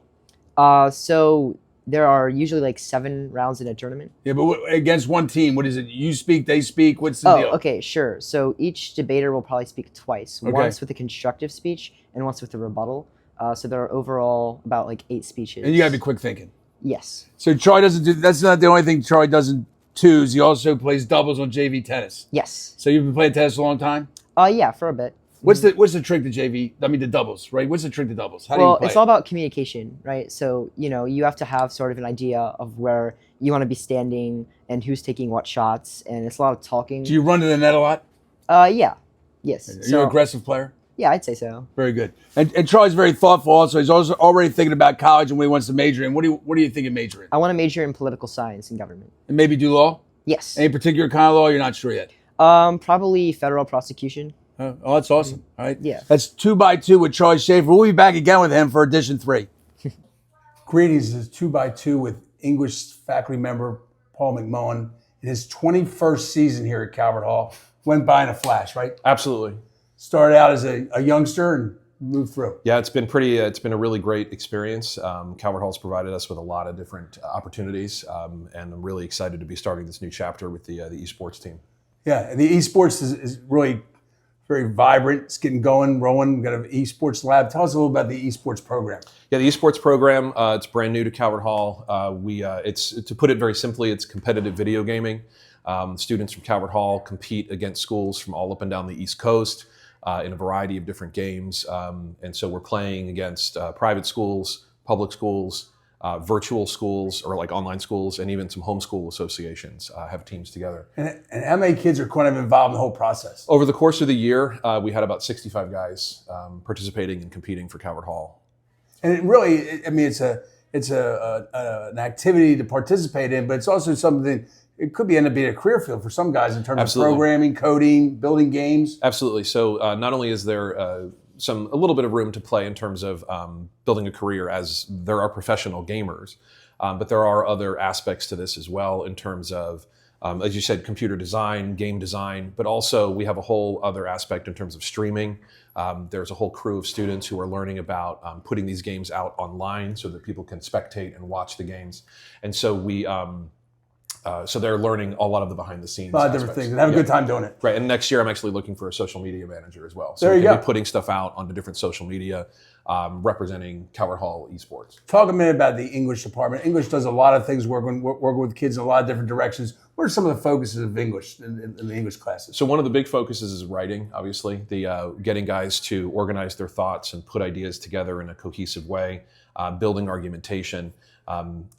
So there are usually like 7 rounds in a tournament. Yeah, but against one team, what is it? You speak, they speak. What's the deal? Okay, sure. So each debater will probably speak twice. Okay. Once with a constructive speech and once with a rebuttal. So there are overall about like 8 speeches. And you gotta be quick thinking. Yes. So Charlie doesn't do. That's not the only thing Charlie does in twos. He also plays doubles on JV tennis. Yes. So you've been playing tennis a long time. Yeah, for a bit. What's the trick to JV? I mean, the doubles, right? What's the trick to doubles? How do you play? It's all about communication, right? So, you have to have sort of an idea of where you want to be standing and who's taking what shots, and it's a lot of talking. Do you run to the net a lot? Yeah. Yes. Are you an aggressive player? Yeah, I'd say so. Very good. And Charlie's very thoughtful also. He's also already thinking about college and what he wants to major in. What do you think of major in? I want to major in political science and government. And maybe do law? Yes. Any particular kind of law? You're not sure yet? Probably federal prosecution. Oh, that's awesome. All right. Yeah. That's 2x2 with Charlie Schaefer. We'll be back again with him for edition 3. Greetings. This is 2x2 with English faculty member Paul McMullen. In his 21st season here at Calvert Hall. Went by in a flash, right? Absolutely. Started out as a youngster and moved through. Yeah, it's been it's been a really great experience. Calvert Hall's provided us with a lot of different opportunities, and I'm really excited to be starting this new chapter with the esports team. Yeah, and the esports is really very vibrant. It's getting going, rolling. We've got an esports lab. Tell us a little about the esports program. Yeah, the esports program, it's brand new to Calvert Hall. It's to put it very simply, it's competitive video gaming. Students from Calvert Hall compete against schools from all up and down the East Coast in a variety of different games. And so we're playing against private schools, public schools, virtual schools or like online schools, and even some homeschool associations have teams together. And how many kids are kind of involved in the whole process? Over the course of the year, we had about 65 guys participating and competing for Calvert Hall. And it really, I mean, it's an activity to participate in, but it's also something. It could end up being a career field for some guys in terms Absolutely. of programming, coding, building games. Absolutely. So not only is there a little bit of room to play in terms of building a career, as there are professional gamers, but there are other aspects to this as well in terms of, as you said, computer design, game design, but also we have a whole other aspect in terms of streaming. There's a whole crew of students who are learning about putting these games out online so that people can spectate and watch the games. And so so they're learning a lot of the behind the scenes. A lot of different things and have a good time doing it. Right. And next year I'm actually looking for a social media manager as well. So There you we can go. be putting stuff out onto different social media, representing Calvert Hall esports. Talk a minute about the English department. English does a lot of things, working with kids in a lot of different directions. What are some of the focuses of English in the English classes? So one of the big focuses is writing, obviously, the getting guys to organize their thoughts and put ideas together in a cohesive way, building argumentation,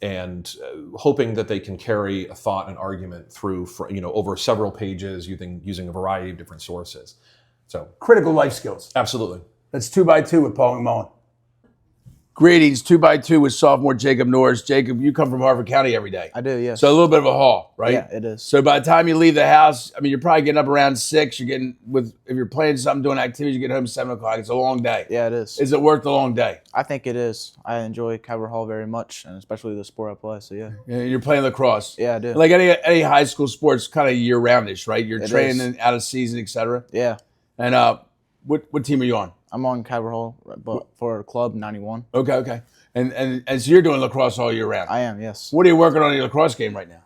and hoping that they can carry a thought and argument through, over several pages using a variety of different sources. So Critical life skills. Absolutely. That's 2x2 with Paul McMullen. Greetings, 2x2 with sophomore Jacob Norris. Jacob, you come from Harford County every day. I do, yes. So a little bit of a haul, right? Yeah, it is. So by the time you leave the house, I mean, you're probably getting up around 6. You're getting if you're playing something, doing activities, you get home 7 o'clock. It's a long day. Yeah, it is. Is it worth the long day? I think it is. I enjoy Calvert Hall very much, and especially the sport I play, so yeah. Yeah, you're playing lacrosse. Yeah, I do. Like any high school sports, kind of year-roundish, right? You're It training is. out of season, et cetera. Yeah. And what team are you on? I'm on Calvert Hall, but for Club 91. Okay. And so you're doing lacrosse all year round? I am, yes. What are you working on in your lacrosse game right now?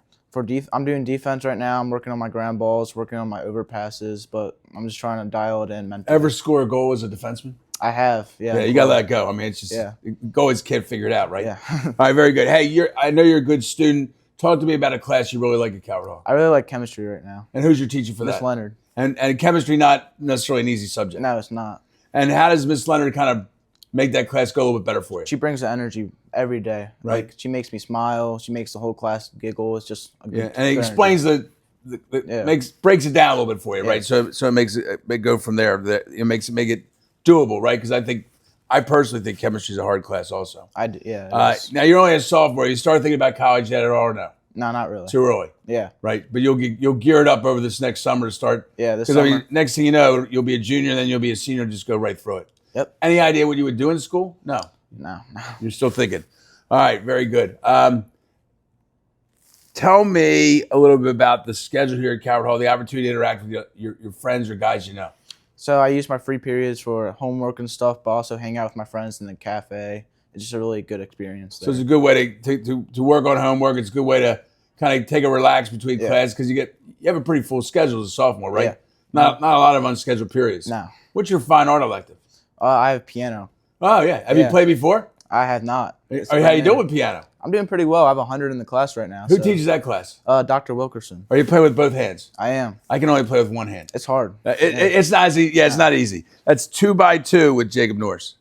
I'm doing defense right now. I'm working on my ground balls, working on my overpasses, but I'm just trying to dial it in mentally. Ever score a goal as a defenseman? I have, yeah. Yeah, you got to let go. I mean, it's just go as kid, figure it out, right? Yeah. All right, very good. Hey, I know you're a good student. Talk to me about a class you really like at Calvert Hall. I really like chemistry right now. And who's your teacher for that? Miss Leonard. And chemistry not necessarily an easy subject. No, it's not. And how does Miss Leonard kind of make that class go a little bit better for you? She brings the energy every day. Right. Like, she makes me smile. She makes the whole class giggle. It's just a good, And it good explains energy. breaks it down a little bit for you, Yeah. right? So it makes it go from there. It makes it doable, right? Because I personally think chemistry is a hard class also. Yeah. Now you're only a sophomore. You start thinking about college yet at all or no? No, not really. Too early. Yeah. Right. But you'll gear it up over this next summer to start. Yeah, this 'cause, summer. I mean, next thing you know, you'll be a junior, and then you'll be a senior. Just go right through it. Yep. Any idea what you would do in school? No. No. You're still thinking. All right. Very good. Tell me a little bit about the schedule here at Calvert Hall, the opportunity to interact with your friends or guys you know. So I use my free periods for homework and stuff, but also hang out with my friends in the cafe. It's just a really good experience there. So it's a good way to work on homework. It's a good way to kind of take a relax between classes because you have a pretty full schedule as a sophomore, right? Yeah. Not a lot of unscheduled periods. No. What's your fine art elective? I have piano. Oh, yeah. Have you played before? I have not. How you doing with piano? I'm doing pretty well. I have 100 in the class right now. Who teaches that class? Dr. Wilkerson. Are you playing with both hands? I am. I can only play with one hand. It's hard. It's not easy. Yeah, it's not easy. That's 2x2 with Jacob Norris.